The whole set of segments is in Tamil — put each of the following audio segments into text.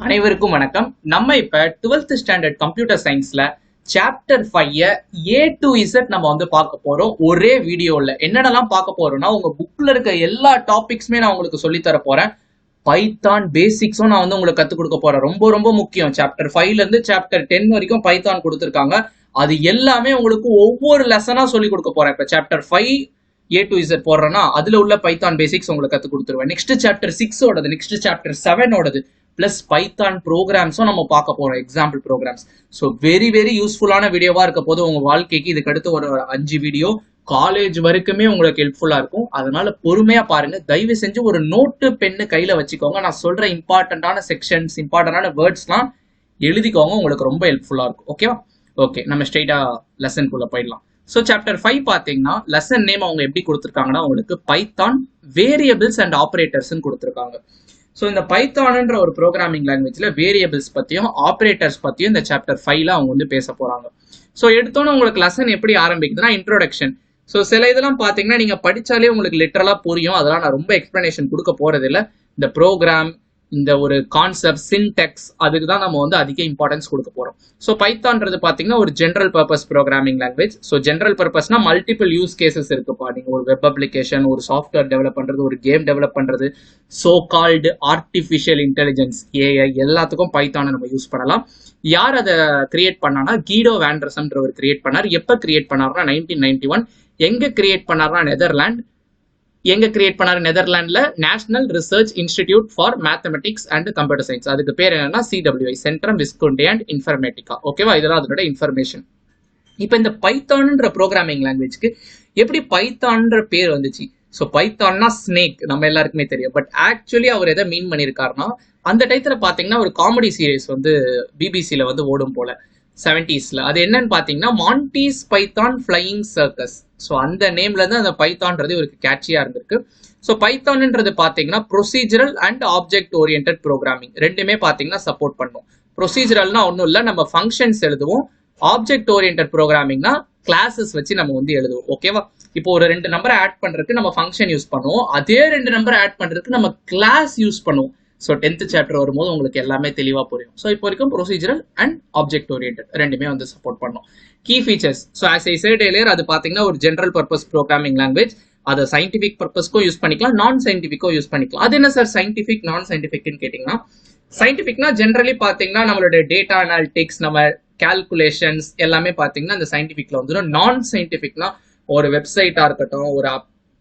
அனைவருக்கும் வணக்கம். நம்ம இப்ப 12th ஸ்டாண்டர்ட் கம்ப்யூட்டர் சயின்ஸ்ல சாப்டர் 5 A to Z நம்ம வந்து பார்க்க போறோம். ஒரே வீடியோல என்னென்னலாம் பார்க்க போறோம்னா, உங்க புக்ல இருக்க எல்லா டாபிக்ஸுமே நான் உங்களுக்கு சொல்லி தர போறேன். பைத்தான் பேசிக்ஸும் நான் வந்து உங்களுக்கு கத்துக் கொடுக்க போறேன். ரொம்ப ரொம்ப முக்கியம். சாப்டர் 5ல இருந்து சாப்டர் 10 வரைக்கும் பைத்தான் கொடுத்துருக்காங்க. அது எல்லாமே உங்களுக்கு ஒவ்வொரு லெசனா சொல்லி கொடுக்க போறேன். இப்ப சாப்டர் 5 A to Z போடுறேன்னா அதுல உள்ள பைத்தான் பேசிக்ஸ் உங்களுக்கு கத்து கொடுத்துருவேன். நெக்ஸ்ட் சாப்டர் 6 ஓடது, நெக்ஸ்ட் சாப்டர் 7 ஓடது, பிளஸ் பைத்தான் ப்ரோக்ராம்ஸும் நம்ம பார்க்க போறோம், example programs. So very very யூஸ்ஃபுல்லான வீடியோவா இருக்க போது உங்க வாழ்க்கைக்கு இதுக்கு அடுத்து ஒரு 5 வீடியோ காலேஜ் வரைக்குமே உங்களுக்கு ஹெல்ப்ஃபுல்லா இருக்கும். அதனால பொறுமையா பாருங்க. தயவு செஞ்சு ஒரு நோட்டு பென்னு கையில வச்சுக்கோங்க. நான் சொல்ற இம்பார்ட்டன்டான செக்ஷன்ஸ், இம்பார்ட்டன்டான வேர்ட்ஸ்லாம் எழுதிக்கோங்க. உங்களுக்கு ரொம்ப ஹெல்ப்ஃபுல்லா இருக்கும். ஓகேவா? ஓகே, நம்ம ஸ்ட்ரெயிட்டா லெசன்குள்ள போயிடலாம். ஸோ சாப்டர் 5 பார்த்தீங்கன்னா லெசன் நேம் அவங்க எப்படி கொடுத்துருக்காங்கன்னா, உங்களுக்கு பைத்தான் வேரியபிள்ஸ் அண்ட் ஆப்ரேட்டர்ஸ்ன்னு கொடுத்துருக்காங்க. ஸோ இந்த பைத்தான்ன்ற ஒரு ப்ரோக்ராமிங் லாங்குவேஜ்ல வேரியபிள்ஸ் பத்தியும் ஆப்ரேட்டர்ஸ் பத்தியும் இந்த சாப்டர் 5ல அவங்க வந்து பேச போறாங்க. ஸோ எடுத்தோன்னு உங்களுக்கு லெசன் எப்படி ஆரம்பிக்குதுன்னா, இன்ட்ரோடக்ஷன். ஸோ சில இதெல்லாம் பார்த்தீங்கன்னா நீங்க படிச்சாலே உங்களுக்கு லிட்டரலா புரியும். அதெல்லாம் நான் ரொம்ப எக்ஸ்பிளனேஷன் கொடுக்க போறது இல்லை. இந்த ப்ரோக்ராம், இந்த ஒரு கான்செப்ட், சின்டெக்ஸ், அதுக்கு தான் நம்ம வந்து அதிக இம்பார்ட்டன்ஸ் கொடுக்க போறோம். ஸோ பைத்தான்றது பார்த்தீங்கன்னா ஒரு general purpose programming language. So general பர்பஸ்னா மல்டிபிள் யூஸ் கேசஸ் இருக்குப்பா. நீங்க ஒரு வெப் அப்ளிகேஷன், ஒரு சாஃப்ட்வேர் டெவலப் பண்றது, ஒரு கேம் டெவலப் பண்றது, so called artificial intelligence AI எல்லாத்துக்கும் பைத்தானை நம்ம யூஸ் பண்ணலாம். யார் அதை கிரியேட் பண்ணானா, கீடோ வேண்டர்சம்ன்றவர் கிரியேட் பண்ணார். எப்போ கிரியேட் பண்ணார்னா 1991. எங்க கிரியேட் பண்ணார்னா நெதர்லாண்ட். எங்க கிரியேட் பண்ணாரு? நெதர்லாண்ட்ல national research institute for mathematics and computer science. அதுக்கு பேர் என்னன்னா CWI, சென்ட்ரம் விஸ்கொண்டே அண்ட் இன்ஃபர்மேட்டிகா. ஓகேவா? இதெல்லாம் அதோட இன்ஃபர்மேஷன். இப்போ இந்த பைத்தான்ன்ற ப்ரோக்ராமிங் லாங்குவேஜ்க்கு எப்படி பைத்தான்ன்ற பேர் வந்துச்சு? ஸோ பைத்தான்னா ஸ்னேக், நம்ம எல்லாருக்குமே தெரியும். பட் ஆக்சுவலி அவர் எதை மீன் பண்ணியிருக்காருன்னா, அந்த டைத்துல பாத்தீங்கன்னா ஒரு காமெடி சீரிஸ் வந்து பிபிசியில வந்து ஓடும் போல 70sல. அது என்னன்னு பாத்தீங்கன்னா மான்டீஸ் பைத்தான் ஃபிளையிங் சர்க்கஸ். ஸோ அந்த நேம்ல இருந்து அந்த பைத்தான்றது இவருக்கு கேட்சியா இருந்திருக்கு. ஸோ பைத்தான்ன்றது பாத்தீங்கன்னா procedural and object oriented programming ரெண்டுமே பாத்தீங்கன்னா சப்போர்ட் பண்ணும். ப்ரொசீஜரல்னா ஒன்றும் இல்லை, நம்ம ஃபங்க்ஷன்ஸ் எழுதுவோம். ஆப்ஜெக்ட் ஓரியன்டட் ப்ரோக்ராமிங்னா கிளாஸஸ் வச்சு நம்ம வந்து எழுதுவோம். ஓகேவா? இப்போ ஒரு 2 நம்பரை ஆட் பண்றதுக்கு நம்ம ஃபங்க்ஷன் யூஸ் பண்ணுவோம். அதே 2 நம்பரை ஆட் பண்றதுக்கு நம்ம கிளாஸ் யூஸ் பண்ணுவோம். ஸோ 10th சாப்டர் வரும்போது உங்களுக்கு எல்லாமே தெளிவா புரியும். ஸோ இப்போ வரைக்கும் ப்ரொசீஜரல் அண்ட் ஆப்ஜெக்ட் ஓரியன்டட் ரெண்டுமே வந்து சப்போர்ட் பண்ணும். Key features. So as I said earlier, அது பாத்தீங்கன்னா ஒரு ஜென்ரல் பர்பஸ் ப்ரோக்ராமிங் லாங்குவேஜ். அதை சயின்டிபிக் பர்பஸ்க்கும் யூஸ் பண்ணிக்கலாம், நான் சயின்டிபிக்கும் யூஸ் பண்ணிக்கலாம். அது என்ன சார் சயின்டிபிக் நான் சயின்டிபிக்னு கேட்டீங்கன்னா, சயின்டிபிக்னா ஜென்ரலி பாத்தீங்கன்னா நம்மளோட டேட்டா அனாலிட்டிக்ஸ், நம்ம கால்குலேஷன்ஸ் எல்லாமே பாத்தீங்கன்னா இந்த சயின்டிபிக்ல வந்துடும். நான் சயின்டிபிக்னா ஒரு வெப்சைட்டா இருக்கட்டும், ஒரு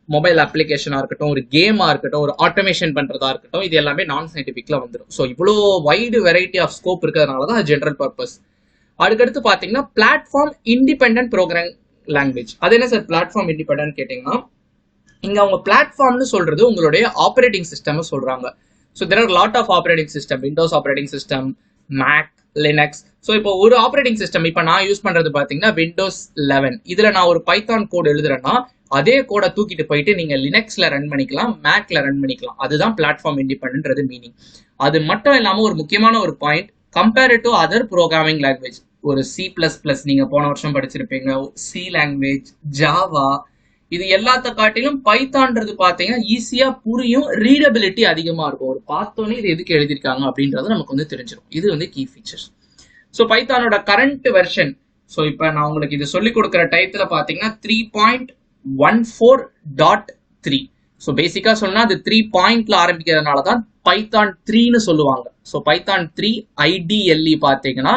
மொபைல் அப்ளிகேஷனா இருக்கட்டும், ஒரு கேமா இருக்கட்டும், ஒரு ஆட்டோமேஷன் பண்றதா இருக்கட்டும், இது எல்லாமே நான் சயின்டிபிக்ல வந்துடும். ஸோ இவ்வளோ வைடு வெரைட்டி ஆஃப் ஸ்கோப் இருக்கிறதுனால தான் ஜென்ரல் பர்பஸ். அதுக்கடுத்து பாத்தீங்கன்னா பிளாட்ஃபார்ம் இண்டிபெண்டன்ட் ப்ரோக்ராம் லாங்குவேஜ். அது என்ன சார் பிளாட்ஃபார்ம் இண்டிபெண்டன்ட் கேட்டீங்கன்னா, இங்க அவங்க பிளாட்ஃபார்ம்னு சொல்றது உங்களுடைய ஆப்ரேட்டிங் சிஸ்டம் சொல்றாங்க. So there are lot of operating system, Windows operating system, Mac, Linux. So இப்போ ஒரு ஆப்ரேட்டிங் சிஸ்டம் இப்போ நான் யூஸ் பண்றது பாத்தீங்கன்னா விண்டோஸ் 11. இதுல நான் ஒரு பைத்தான் கோட் எழுதுறேன்னா அதே கோடை தூக்கிட்டு போயிட்டு நீங்க லினக்ஸ்ல ரன் பண்ணிக்கலாம், மேக்ல ரன் பண்ணிக்கலாம். அதுதான் பிளாட்ஃபார்ம் இண்டிபெண்டன்ட்ன்றது மீனிங். அது மட்டும் இல்லாம ஒரு முக்கியமான ஒரு point, compared to other programming language, ஒரு C++, நீங்க போன வருஷம் படிச்சிருப்பீங்க, சி லாங்குவேஜ், ஜாவா, இது எல்லாத்த காட்டிலும் பைத்தான்றது பாத்தீங்கன்னா ஈஸியா புரியும், ரீடபிலிட்டி அதிகமா இருக்கும். ஒரு பார்த்தோன்னே இது எதுக்கு எழுதிருக்காங்க அப்படின்றது நமக்கு வந்து தெரிஞ்சிடும். இது வந்து கீ ஃபீச்சர்ஸ். ஸோ பைத்தானோட கரண்ட் வெர்ஷன், ஸோ இப்போ நான் உங்களுக்கு இது சொல்லிக் கொடுக்குற டைத்துல பாத்தீங்கன்னா 3.14.3. ஸோ பேசிக்கா சொன்னா அது 3 பாயிண்ட்ல ஆரம்பிக்கிறதுனால தான் பைத்தான் 3ன்னு சொல்லுவாங்க. ஸோ பைத்தான் 3 IDLE பாத்தீங்கன்னா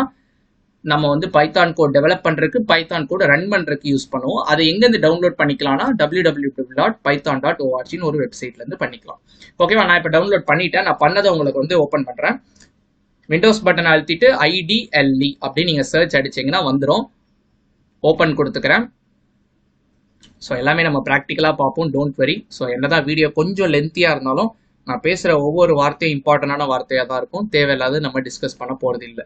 நம்ம வந்து பைத்தான் கோட் டெவலப் பண்றதுக்கு, பைத்தான் கோட் ரன் பண்றதுக்கு யூஸ் பண்ணுவோம். அதை எங்க இருந்து டவுன்லோட் பண்ணிக்கலாம்னா www.python.org ஒரு வெப்சைட்ல இருந்து பண்ணிக்கலாம். ஓகேவா? நான் இப்போ டவுன்லோட் பண்ணிட்டேன். நான் பண்ணதை உங்களுக்கு வந்து ஓபன் பண்றேன். விண்டோஸ் பட்டன் அழுத்திட்டு IDLE அப்படி நீங்க சர்ச் அடிச்சீங்கன்னா வந்துடும். ஓபன் கொடுத்துக்கிறேன். ஸோ எல்லாமே நம்ம ப்ராக்டிக்கலா பார்ப்போம், டோன்ட் வரி. ஸோ என்னதான் வீடியோ கொஞ்சம் லென்த்தியா இருந்தாலும் நான் பேசுற ஒவ்வொரு வார்த்தையும் இம்பார்ட்டன்டான வார்த்தையா தான் இருக்கும். தேவையில்லாத நம்ம டிஸ்கஸ் பண்ண போறது இல்லை.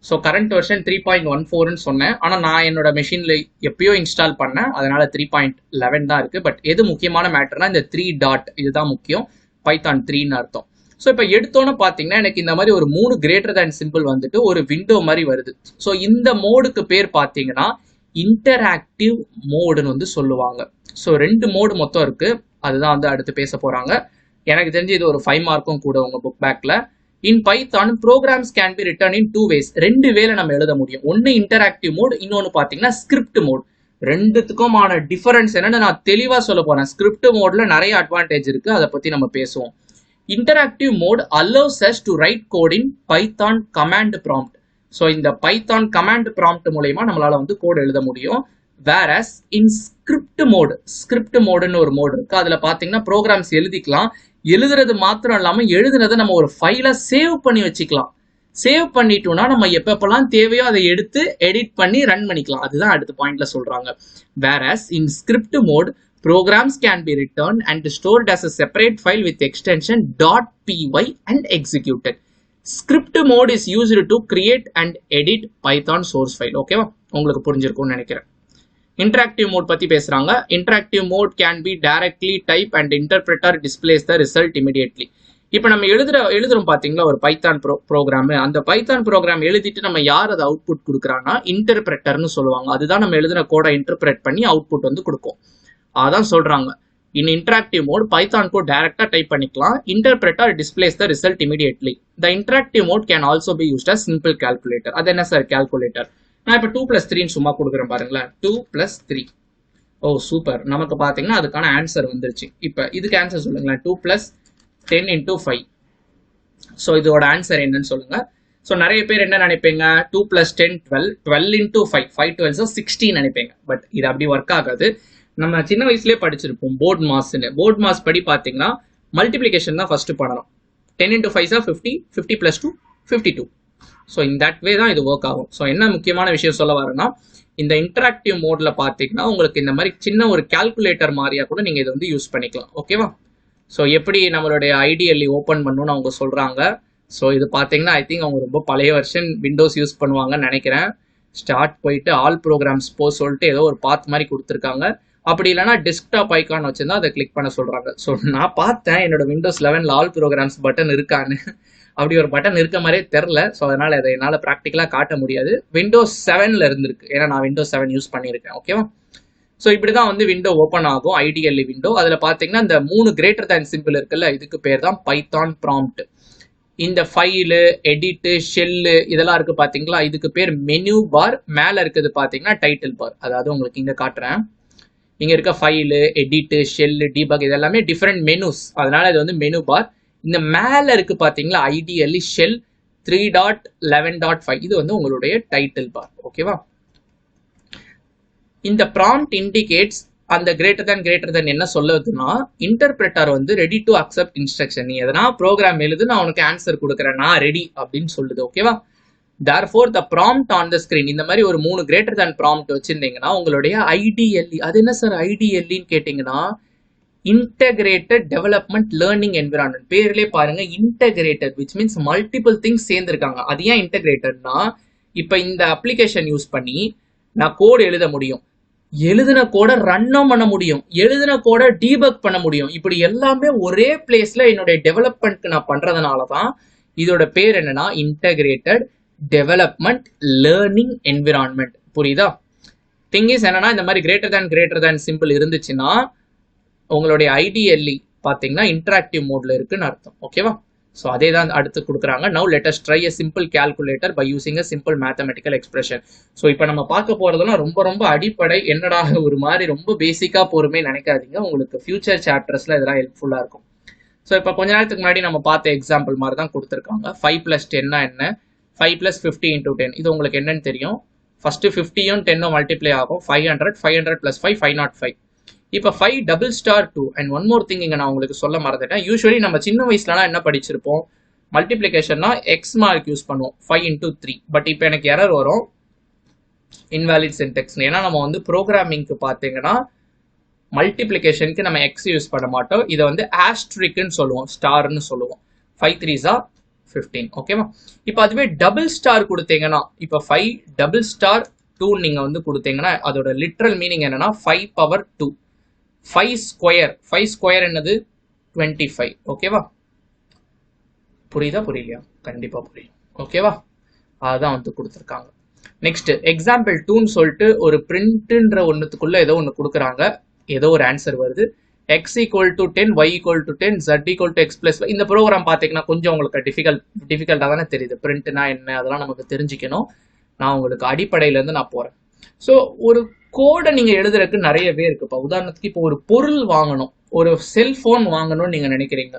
ஸோ கரண்ட் வெர்ஷன் 3.14ன்னு சொன்னேன். ஆனால் நான் என்னோட மெஷின்ல எப்பயோ இன்ஸ்டால் பண்ணேன், அதனால 3.11 தான் இருக்கு. பட் எது முக்கியமான மேட்டர்னா இந்த 3 டாட், இதுதான் முக்கியம். பைத்தான் 3ன்னு அர்த்தம். ஸோ இப்போ எடுத்தோன்னு பார்த்தீங்கன்னா எனக்கு இந்த மாதிரி ஒரு 3 கிரேட்டர் தேன் சிம்பிள் வந்துட்டு ஒரு விண்டோ மாதிரி வருது. ஸோ இந்த மோடுக்கு பேர் பார்த்தீங்கன்னா இன்டராக்டிவ் மோடுன்னு வந்து சொல்லுவாங்க. ஸோ 2 மோடு மொத்தம் இருக்கு, அதுதான் வந்து அடுத்து பேச போறாங்க. எனக்கு தெரிஞ்சு இது ஒரு 5 மார்க்கும் கூட உங்க புக் பேக்ல. In Python, programs can be written in two ways. ரெண்டு வேல நம்ம எழுத முடியும். ஒன்னு இன்டராக்டிவ் மோட், இன்னொன்னு பாத்தீங்கன்னா ஸ்கிரிப்ட் மோட். ரெண்டுத்துக்குமான டிஃபரன்ஸ் என்னன்னு நான் தெளிவா சொல்ல போறேன். ஸ்கிரிப்ட் மோட்ல நிறைய அட்வான்டேஜ் இருக்கு, அதை பத்தி நம்ம பேசுவோம். Interactive mode allows us to write code in Python command prompt. So இந்த Python command prompt மூலமா நம்மளால வந்து கோட் எழுத முடியும். Whereas in script mode ன்னு ஒரு மோட் இருக்கு. அதுல பாத்தீங்கன்னா ப்ரோக்ராம்ஸ் எழுதிக்கலாம். எழுதுறது மாத்திரம் இல்லாம எழுதுனதை நம்ம ஒரு ஃபைல சேவ் பண்ணி வச்சுக்கலாம். சேவ் பண்ணிட்டோம்னா நம்ம எப்பப்பெல்லாம் தேவையோ அதை எடுத்து எடிட் பண்ணி ரன் பண்ணிக்கலாம். அதுதான் அடுத்த பாயிண்ட்ல சொல்றாங்க. Whereas in script mode, programs can be returned and stored as a separate file with extension .py and executed. Script mode is used to create and edit Python source file. ஓகேவா, உங்களுக்கு புரிஞ்சிருக்கும்னு நினைக்கிறேன். Interactive mode பத்தி பேசுறாங்க. Interactive mode can be directly type and interpreter displays the result immediately. இப்போ நம்ம எழுதுறோம் பாத்தீங்களா ஒரு பைத்தான் ப்ரோக்ராம். அந்த பைத்தான் ப்ரோக்ராம் எழுதிட்டு நம்ம யார் அதை அவுட்புட் கொடுக்குறாங்கன்னா இன்டர்பிரட்டர்னு சொல்லுவாங்க. அதுதான் நம்ம எழுதின கோடை இன்டர்பிரட் பண்ணி அவுட்புட் வந்து கொடுக்கும். அதான் சொல்றாங்க. In interactive mode, Python code directly type பண்ணிக்கலாம். Interpreter displays the result immediately. The interactive mode can also be used as simple calculator. அது என்ன சார் calculator? நான் இப்போ 2+3 சும்மா கொடுக்குறேன் பாருங்களேன். 2+3. ஓ சூப்பர், நமக்கு பாத்தீங்கன்னா அதுக்கான ஆன்சர் வந்துருச்சு. இப்போ இதுக்கு ஆன்சர் சொல்லுங்களேன். 2+10 into 5. ஸோ இதோட ஆன்சர் என்னன்னு சொல்லுங்க. ஸோ நிறைய பேர் என்ன நினைப்பீங்க, 2+10 12, 12 into 5, 5 12 16 நினைப்பீங்க. பட் இது அப்படி ஒர்க் ஆகாது. நம்ம சின்ன வயசுலேயே படிச்சிருப்போம் போர்ட் மாஸ்ன்னு. போர்ட் மாஸ் படி பார்த்தீங்கன்னா மல்டிப்ளிகேஷன் தான் ஃபர்ஸ்ட் பண்ணணும். 10 into 5 50, 50 + 2 52. So in that way தான் இது ஒர்க் ஆகும். ஸோ என்ன முக்கியமான விஷயம் சொல்ல வரேன்னா, இந்த இன்டராக்டிவ் மோட்ல பார்த்தீங்கன்னா உங்களுக்கு இந்த மாதிரி சின்ன ஒரு கால்குலேட்டர் மாதிரியா கூட நீங்கள் இதை வந்து யூஸ் பண்ணிக்கலாம். ஓகேவா. ஸோ எப்படி நம்மளுடைய ஐடிஎல்இ ஓப்பன் பண்ணணும்னு அவங்க சொல்றாங்க. ஸோ இது பார்த்தீங்கன்னா ஐ திங்க் அவங்க ரொம்ப பழைய வெர்ஷன் விண்டோஸ் யூஸ் பண்ணுவாங்கன்னு நினைக்கிறேன். ஸ்டார்ட் போயிட்டு ஆல் ப்ரோக்ராம்ஸ் சொல்லிட்டு ஏதோ ஒரு பாத் மாதிரி கொடுத்துருக்காங்க. அப்படி இல்லைனா டெஸ்க்டாப் ஐக்கான் வச்சிருந்தா அதை கிளிக் பண்ண சொல்றாங்க. ஸோ நான் பார்த்தேன் என்னோட விண்டோஸ் 11ல ஆல் ப்ரோக்ராம்ஸ் பட்டன் இருக்கான்னு. அப்படி ஒரு பட்டன் இருக்க மாதிரியே தெரில. ஸோ அதனால அதை என்னால் ப்ராக்டிக்கலாக காட்ட முடியாது. விண்டோஸ் 7ல இருந்திருக்கு, ஏன்னா நான் விண்டோஸ் 7 யூஸ் பண்ணியிருக்கேன். ஓகேவா. ஸோ இப்படி தான் வந்து விண்டோ ஓப்பன் ஆகும், ஐடிஎல்இ விண்டோ. அதில் பார்த்தீங்கன்னா இந்த 3 greater than சிம்பிள் இருக்குல்ல, இதுக்கு பேர் தான் பைத்தான் ப்ராம்ப்ட். இந்த ஃபைலு, எடிட்டு, ஷெல்லு இதெல்லாம் இருக்கு பார்த்தீங்களா, இதுக்கு பேர் மெனு பார். மேலே இருக்குது பார்த்தீங்கன்னா டைட்டில் பார். அதாவது உங்களுக்கு இங்கே காட்டுறேன். இங்கே இருக்க ஃபைலு, எடிட்டு, ஷெல்லு, டீபக் இதெல்லாமே டிஃப்ரெண்ட் மெனுஸ். அதனால இது வந்து மெனு பார். இந்த மேலே இருக்கு பார்த்தீங்களா ஐடிஎல்இ ஷெல் 3.11.5, இது வந்து உங்களுடைய டைட்டில் பார். ஓகேவா. இந்த ப்ராம்ப்ட் இண்டிகேட்ஸ் அந்த greater than என்ன சொல்லுதுன்னா, இன்டர்பிரட்டர் வந்து ரெடி டு அக்செப்ட் இன்ஸ்ட்ரக்ஷன். நீ எதனா ப்ரோக்ராம் எழுது, நான் உனக்கு ஆன்சர் கொடுக்குறேன், நான் ரெடி அப்படின்னு சொல்லுது. ஓகேவா. therefore the prompt on the screen, இந்த மாதிரி ஒரு 3 greater than prompt வச்சிருந்தீங்கன்னா உங்களுடைய ஐடிஎல்இ, அது என்ன சார் ஐடிஎல்இன்னு கேட்டீங்கன்னா இன்டகிரேட்டட் டெவலப்மெண்ட் லேர்னிங் என்விரான்மெண்ட். பேர்லேயே பாருங்க integrated, which means multiple things சேர்ந்துருக்காங்க. அது ஏன் இன்டகிரேட்டட்னா, இப்போ இந்த அப்ளிகேஷன் யூஸ் பண்ணி நான் கோடு எழுத முடியும், எழுதின கோட ரன்னும் பண்ண முடியும், எழுதின கோட டீபக் பண்ண முடியும். இப்படி எல்லாமே ஒரே பிளேஸ்ல என்னுடைய டெவலப்மெண்ட்க்கு நான் பண்றதுனால தான் இதோட பேர் என்னன்னா இன்டகிரேட்டட் டெவலப்மெண்ட் லேர்னிங் என்விரான்மெண்ட். புரியுதா. திங்கிஸ் என்னன்னா, இந்த மாதிரி greater than சிம்பிள் இருந்துச்சுன்னா உங்களுடைய ஐடிஎல்இ பார்த்தீங்கன்னா இன்டராக்டிவ் மோட்ல இருக்குன்னு அர்த்தம். ஓகேவா. ஸோ அதே தான் அடுத்து கொடுக்குறாங்க. Now let us try a simple calculator by using a simple mathematical expression. So இப்போ நம்ம பார்க்க போறதெல்லாம் ரொம்ப ரொம்ப அடிப்படை, என்னடா ஒரு மாதிரி ரொம்ப பேசிக்காக போருமே நினைக்காதீங்க. உங்களுக்கு ஃபியூச்சர் சாப்டர்ஸ்ல இதெல்லாம் ஹெல்ப்ஃபுல்லாக இருக்கும். ஸோ இப்போ கொஞ்ச நேரத்துக்கு முன்னாடி நம்ம பார்த்த எக்ஸாம்பிள் மாதிரி தான் கொடுத்துருக்காங்க. 5+10 என்ன, 5+50 into 10, இது உங்களுக்கு என்னன்னு தெரியும். ஃபர்ஸ்ட் 50யும் 10ம் மல்டிப்ளை ஆகும். 500, 500 + 5, 505. இப்போ 5*2 and one more thing இங்க நான் உங்களுக்கு சொல்ல மறந்துட்டேன். யூஸ்வலி நம்ம சின்ன வயசுலலாம் என்ன படிச்சிருப்போம், மல்டிப்ளிகேஷன்னா எக்ஸ் மார்க் யூஸ் பண்ணுவோம், 5 into 3. பட் இப்போ எனக்கு எரர் வரும், இன்வாலிட் சின்டெக்ஸ். ஏன்னா நம்ம வந்து ப்ரோக்ராமிங்க்கு பார்த்தீங்கன்னா மல்டிப்ளிகேஷனுக்கு நம்ம எக்ஸ் யூஸ் பண்ண மாட்டோம். இதை வந்து ஆஸ்ட்ரிக்னு சொல்லுவோம், ஸ்டார்னு சொல்லுவோம். 5 3s are 15. ஓகேவா. இப்போ அதுவே டபுள் ஸ்டார் கொடுத்தீங்கன்னா, இப்போ 5*2 நீங்க வந்து கொடுத்தீங்கன்னா அதோட லிட்ரல் மீனிங் என்னன்னா 5 power 2. 5 ஸ்கொயர் என்னது 25. ஓகேவா. புரியுதா புரியலையா? கண்டிப்பா புரியும். ஓகேவா. அதுதான் வந்து கொடுத்துருக்காங்க. நெக்ஸ்ட் எக்ஸாம்பிள் 2ன்னு சொல்லிட்டு ஒரு பிரிண்ட்ன்ற ஒன்றுத்துக்குள்ள ஏதோ ஒன்று கொடுக்குறாங்க, ஏதோ ஒரு ஆன்சர் வருது. x equal to 10, y equal to 10, z equal to x plus y. இந்த ப்ரோக்ராம் பார்த்தீங்கன்னா கொஞ்சம் உங்களுக்கு டிஃபிகல்ட்டாக தானே தெரியுது. பிரிண்ட்னா என்ன அதெல்லாம் நமக்கு தெரிஞ்சுக்கணும். நான் உங்களுக்கு அடிப்படையிலேருந்து நான் போகிறேன். ஸோ ஒரு கோடை நீங்கள் எழுதுறதுக்கு நிறையவே இருக்குப்பா. உதாரணத்துக்கு இப்போ ஒரு பொருள் வாங்கணும், ஒரு செல்ஃபோன் வாங்கணும்னு நீங்கள் நினைக்கிறீங்க.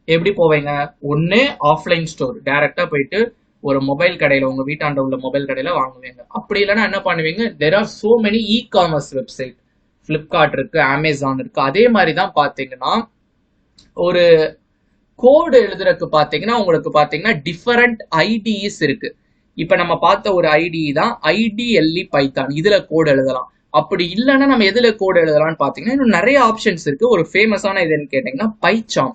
எப்படி போவீங்க? ஒன்று ஆஃப்லைன் ஸ்டோர், டைரெக்டாக போயிட்டு ஒரு மொபைல் கடையில், உங்கள் வீட்டாண்ட உள்ள மொபைல் கடையில் வாங்குவீங்க. அப்படி இல்லைன்னா என்ன பண்ணுவீங்க? There are so many e-commerce website, Flipkart இருக்கு, அமேசான் இருக்கு. அதே மாதிரி தான் பார்த்தீங்கன்னா ஒரு கோடு எழுதுறதுக்கு பார்த்தீங்கன்னா உங்களுக்கு பார்த்தீங்கன்னா டிஃபரெண்ட் ஐடிஸ் இருக்கு. இப்போ நம்ம பார்த்த ஒரு ஐடி தான் IDLE பைத்தான். இதுல கோடு எழுதலாம். அப்படி இல்லைன்னா நம்ம எதுல கோடு எழுதலாம்னு பார்த்தீங்கன்னா இன்னும் நிறைய ஆப்ஷன்ஸ் இருக்கு. ஒரு ஃபேமஸான இதுன்னு கேட்டீங்கன்னா பைச்சாம்.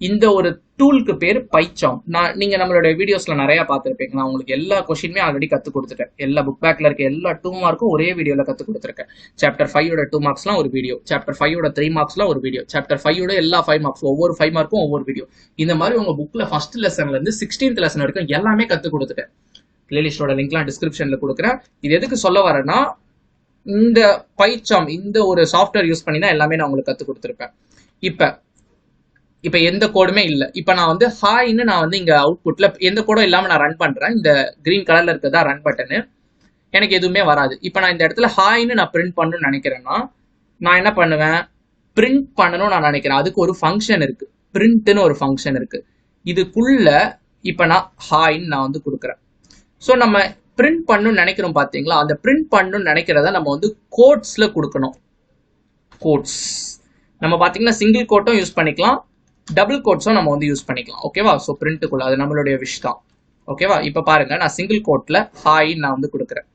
இந்த ஒரு டூலுக்கு பேர் பைச்சாம். நீங்க நம்மளுடைய வீடியோஸ்ல நிறைய பார்த்துருப்பீங்க. நான் உங்களுக்கு எல்லா கொஸ்டினுமே ஆல்ரெடி கற்றுக் கொடுத்துட்டேன். எல்லா புக் பேக்ல இருக்க எல்லா 2 மார்க்கும் ஒரே வீடியோல கற்றுக் கொடுத்துருக்கேன். சாப்டர் 5 2 மார்க்ஸ்லாம் ஒரு வீடியோ, சாப்டர் 5 3 மார்க்ஸ்லாம் ஒரு வீடியோ, சாப்டர் 5 எல்லா 5 மார்க்ஸ் ஒவ்வொரு 5 மார்க்கும் ஒவ்வொரு வீடியோ. இந்த மாதிரி உங்க புக்ல ஃபர்ஸ்ட் லெசன்ல இருந்து 16th லெசன் வரைக்கும் எல்லாமே கற்றுக் கொடுத்துட்டேன். பிளேலிஸ்டோட லிங்க்லாம் டிஸ்கிரிப்ஷன்ல கொடுக்குறேன். இது எதுக்கு சொல்ல வரேன்னா, இந்த பைச்சாம் இந்த ஒரு சாஃப்ட்வேர் யூஸ் பண்ணி தான் எல்லாமே நான் உங்களுக்கு கற்றுக் கொடுத்துருப்பேன். இப்போ எந்த கோடுமே இல்லை. இப்போ நான் வந்து ஹாய்ன்னு நான் வந்து இங்கே அவுட்புட்டில் எந்த கோடும் இல்லாமல் நான் ரன் பண்ணுறேன். இந்த க்ரீன் கலரில் இருக்கிறதா ரன் பட்டனு. எனக்கு எதுவுமே வராது. இப்போ நான் இந்த இடத்துல ஹாய்ன்னு நான் பிரிண்ட் பண்ணணும்னு நினைக்கிறேன்னா நான் என்ன பண்ணுவேன்? பிரிண்ட் பண்ணணும்னு நான் நினைக்கிறேன். அதுக்கு ஒரு ஃபங்க்ஷன் இருக்குது, பிரிண்ட்னு ஒரு ஃபங்க்ஷன் இருக்குது. இதுக்குள்ள இப்போ நான் ஹாய்ன்னு நான் வந்து கொடுக்குறேன். ஸோ நம்ம பிரிண்ட் பண்ணணும்னு நினைக்கிறோம் பார்த்தீங்களா? அந்த பிரிண்ட் பண்ணணும்னு நினைக்கிறத நம்ம வந்து கோட்ஸில் கொடுக்கணும். கோட்ஸ் நம்ம பார்த்தீங்கன்னா சிங்கிள் கோட்டும் யூஸ் பண்ணிக்கலாம், டபுள் கோட்ஸும் நம்ம வந்து யூஸ் பண்ணிக்கலாம். ஓகேவா? ஸோ பிரிண்ட்டுக்குள்ள அது நம்மளுடைய விஷ் தான். ஓகேவா? இப்போ பாருங்க, நான் சிங்கிள் கோட்டில் ஹாய்ன்னு நான் வந்து கொடுக்குறேன்.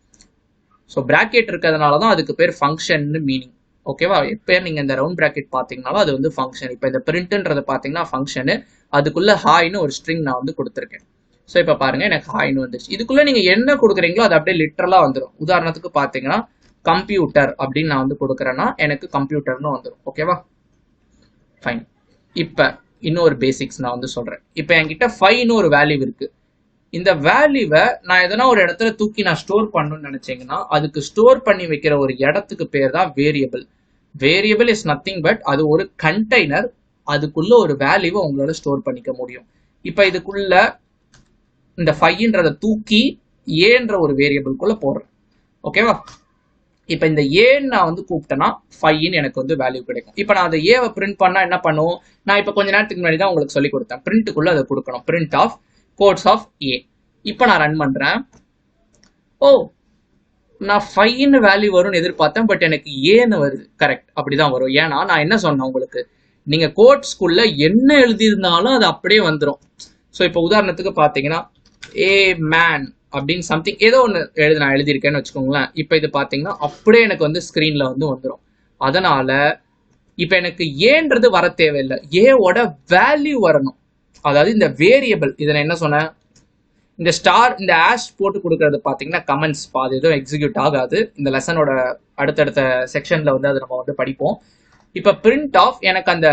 ஸோ பிராக்கெட் இருக்கிறதுனால தான் அதுக்கு பேர் ஃபங்க்ஷன்னு மீனிங். ஓகேவா? எப்போ நீங்கள் இந்த ரவுண்ட் பிராக்கெட் பார்த்தீங்கனாலும் அது வந்து ஃபங்க்ஷன். இப்போ இந்த பிரிண்ட்ன்றது பார்த்தீங்கன்னா ஃபங்க்ஷனு, அதுக்குள்ள ஹாய்ன்னு ஒரு ஸ்ட்ரிங் நான் வந்து கொடுத்துருக்கேன். ஸோ இப்போ பாருங்க, எனக்கு ஹாய்ன்னு வந்துருச்சு. இதுக்குள்ள நீங்க என்ன கொடுக்குறீங்களோ அது அப்படியே லிட்டரலா வந்துடும். உதாரணத்துக்கு பார்த்தீங்கன்னா கம்ப்யூட்டர் அப்படின்னு நான் வந்து கொடுக்குறேன்னா எனக்கு கம்ப்யூட்டர்னு வந்துடும். ஓகேவா? ஃபைன். இப்போ இன்னொரு பேசிக்ஸ் நான் வந்து சொல்றேன். இப்போ என்கிட்ட 5ன்னு ஒரு வேல்யூ இருக்கு. இந்த வேல்யூவை நான் எதனா ஒரு இடத்துல தூக்கி நான் ஸ்டோர் பண்ணணும்னு நினைச்சீங்கன்னா அதுக்கு ஸ்டோர் பண்ணி வைக்கிற ஒரு இடத்துக்கு பேர் தான் variable. Variable is nothing but அது ஒரு கண்டெய்னர். அதுக்குள்ள ஒரு வேல்யூவை உங்களால ஸ்டோர் பண்ணிக்க முடியும். இப்போ இதுக்குள்ள இந்த 5ன்றதை தூக்கி ஏன்ற ஒரு வேரியபிள்குள்ள போடுறேன். ஓகேவா? இப்போ இந்த ஏன்னு நான் வந்து கூப்பிட்டேன்னா 5ன்னு எனக்கு வந்து வேல்யூ கிடைக்கும். இப்போ நான் அதை ஏவை பிரிண்ட் பண்ணா என்ன பண்ணுவோம்? நான் இப்போ கொஞ்ச நேரத்துக்கு முன்னாடி தான் உங்களுக்கு சொல்லி கொடுத்தேன். பிரிண்ட்டுக்குள்ள அதை கொடுக்கணும். பிரிண்ட் ஆஃப் கோட்ஸ் ஆஃப் ஏ. இப்போ நான் ரன் பண்றேன். ஓ, நான் 5ன்னு வேல்யூ வரும்னு எதிர்பார்த்தேன், பட் எனக்கு ஏன்னு வருது. கரெக்ட், அப்படிதான் வரும். ஏன்னா நான் என்ன சொன்னேன் உங்களுக்கு, நீங்க கோட்ஸ்குள்ள என்ன எழுதியிருந்தாலும் அது அப்படியே வந்துடும். ஸோ இப்போ உதாரணத்துக்கு பார்த்தீங்கன்னா ஏ மேன் அப்படின்னு சம்திங் ஏதோ ஒன்று நான் எழுதியிருக்கேன்னு வச்சுக்கோங்களேன். இப்போ இது பார்த்தீங்கன்னா அப்படியே எனக்கு வந்து ஸ்க்ரீன்ல வந்து வந்துடும். அதனால இப்போ எனக்கு ஏன்றது வர தேவையில்லை, ஏவோட வேல்யூ வரணும். அதாவது இந்த வேரியபிள், இதை நான் என்ன சொன்னேன், இந்த ஸ்டார் இந்த ஆஷ் போட்டு கொடுக்கறது பார்த்தீங்கன்னா கமெண்ட்ஸ் பாது எதுவும் எக்ஸிக்யூட் ஆகாது. இந்த லெசனோட அடுத்தடுத்த செக்ஷன்ல வந்து அதை நம்ம வந்து படிப்போம். இப்போ பிரிண்ட் ஆஃப் எனக்கு அந்த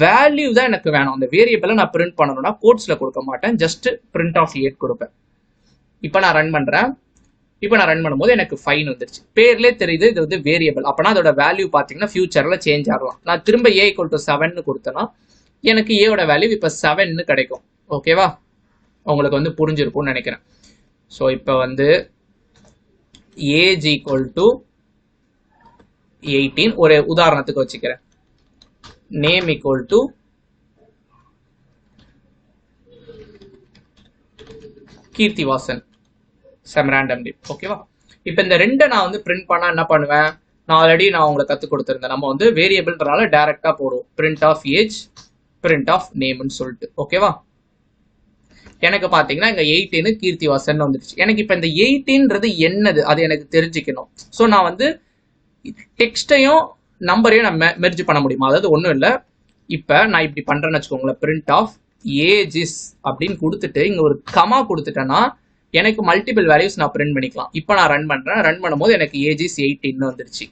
வேல்யூ தான் எனக்கு வேணும். அந்த வேரியபிளை நான் பிரிண்ட் பண்ணணும்னா கோட்ஸ்ல கொடுக்க மாட்டேன், ஜஸ்ட் பிரிண்ட் ஆஃப் ஏட் கொடுப்பேன். இப்போ நான் ரன் பண்றேன். இப்போ நான் ரன் பண்ணும்போது எனக்கு 5 வந்துருச்சு. பேர்லேயே தெரியுது இது வந்து வேரியபிள். அப்போனா அதோட வேல்யூ பார்த்தீங்கன்னா ஃபியூச்சர்ல சேஞ்ச் ஆகலாம். நான் திரும்ப ஏ ஈக்குவல் டு 7ன்னு கொடுத்தேன்னா எனக்கு ஏவோட வேல்யூ இப்போ 7ன்னு கிடைக்கும். ஓகேவா? உங்களுக்கு வந்து புரிஞ்சிருக்கும்னு நினைக்கிறேன். ஸோ இப்போ வந்து ஏஜ் ஈக்குவல் டு 18 ஒரு உதாரணத்துக்கு வச்சுக்கிறேன். Name equal to Keerthivasan, some random name. ஓகேவா? இப்போ இந்த ரெண்டை நான் வந்து பிரிண்ட் பண்ணா என்ன பண்ணுவேன்? நான் ஆல்ரெடி உங்களுக்கு கற்றுக் கொடுத்துருந்தேன். நம்ம வந்து வேரியபிள்ன்றனால டைரக்டா போடுவோம். Print of age, print of நேம்னு சொல்லிட்டு. ஓகேவா? எனக்கு பார்த்தீங்கன்னா இங்க 18 கீர்த்திவாசன் வந்துருச்சு. எனக்கு இப்போ இந்த 18ன்றது என்னது அது எனக்கு தெரிஞ்சுக்கணும். ஸோ நான் வந்து டெக்ஸ்டையும் நம்பரையும் நான் மெர்ஜ் பண்ண முடியுமா? அதாவது ஒன்றும் இல்லை. இப்போ நான் இப்படி பண்றேன்னு வச்சுக்கோங்களேன். பிரிண்ட் ஆஃப் ஏஜ் இஸ் அப்படின்னு கொடுத்துட்டு இங்க ஒரு கமா கொடுத்துட்டேன்னா எனக்கு மல்டிபிள் வேல்யூஸ் நான் பிரிண்ட் பண்ணிக்கலாம். இப்போ நான் ரன் பண்றேன். ரன் பண்ணும்போது எனக்கு ஏஜ் இஸ் 18 வந்துருச்சு.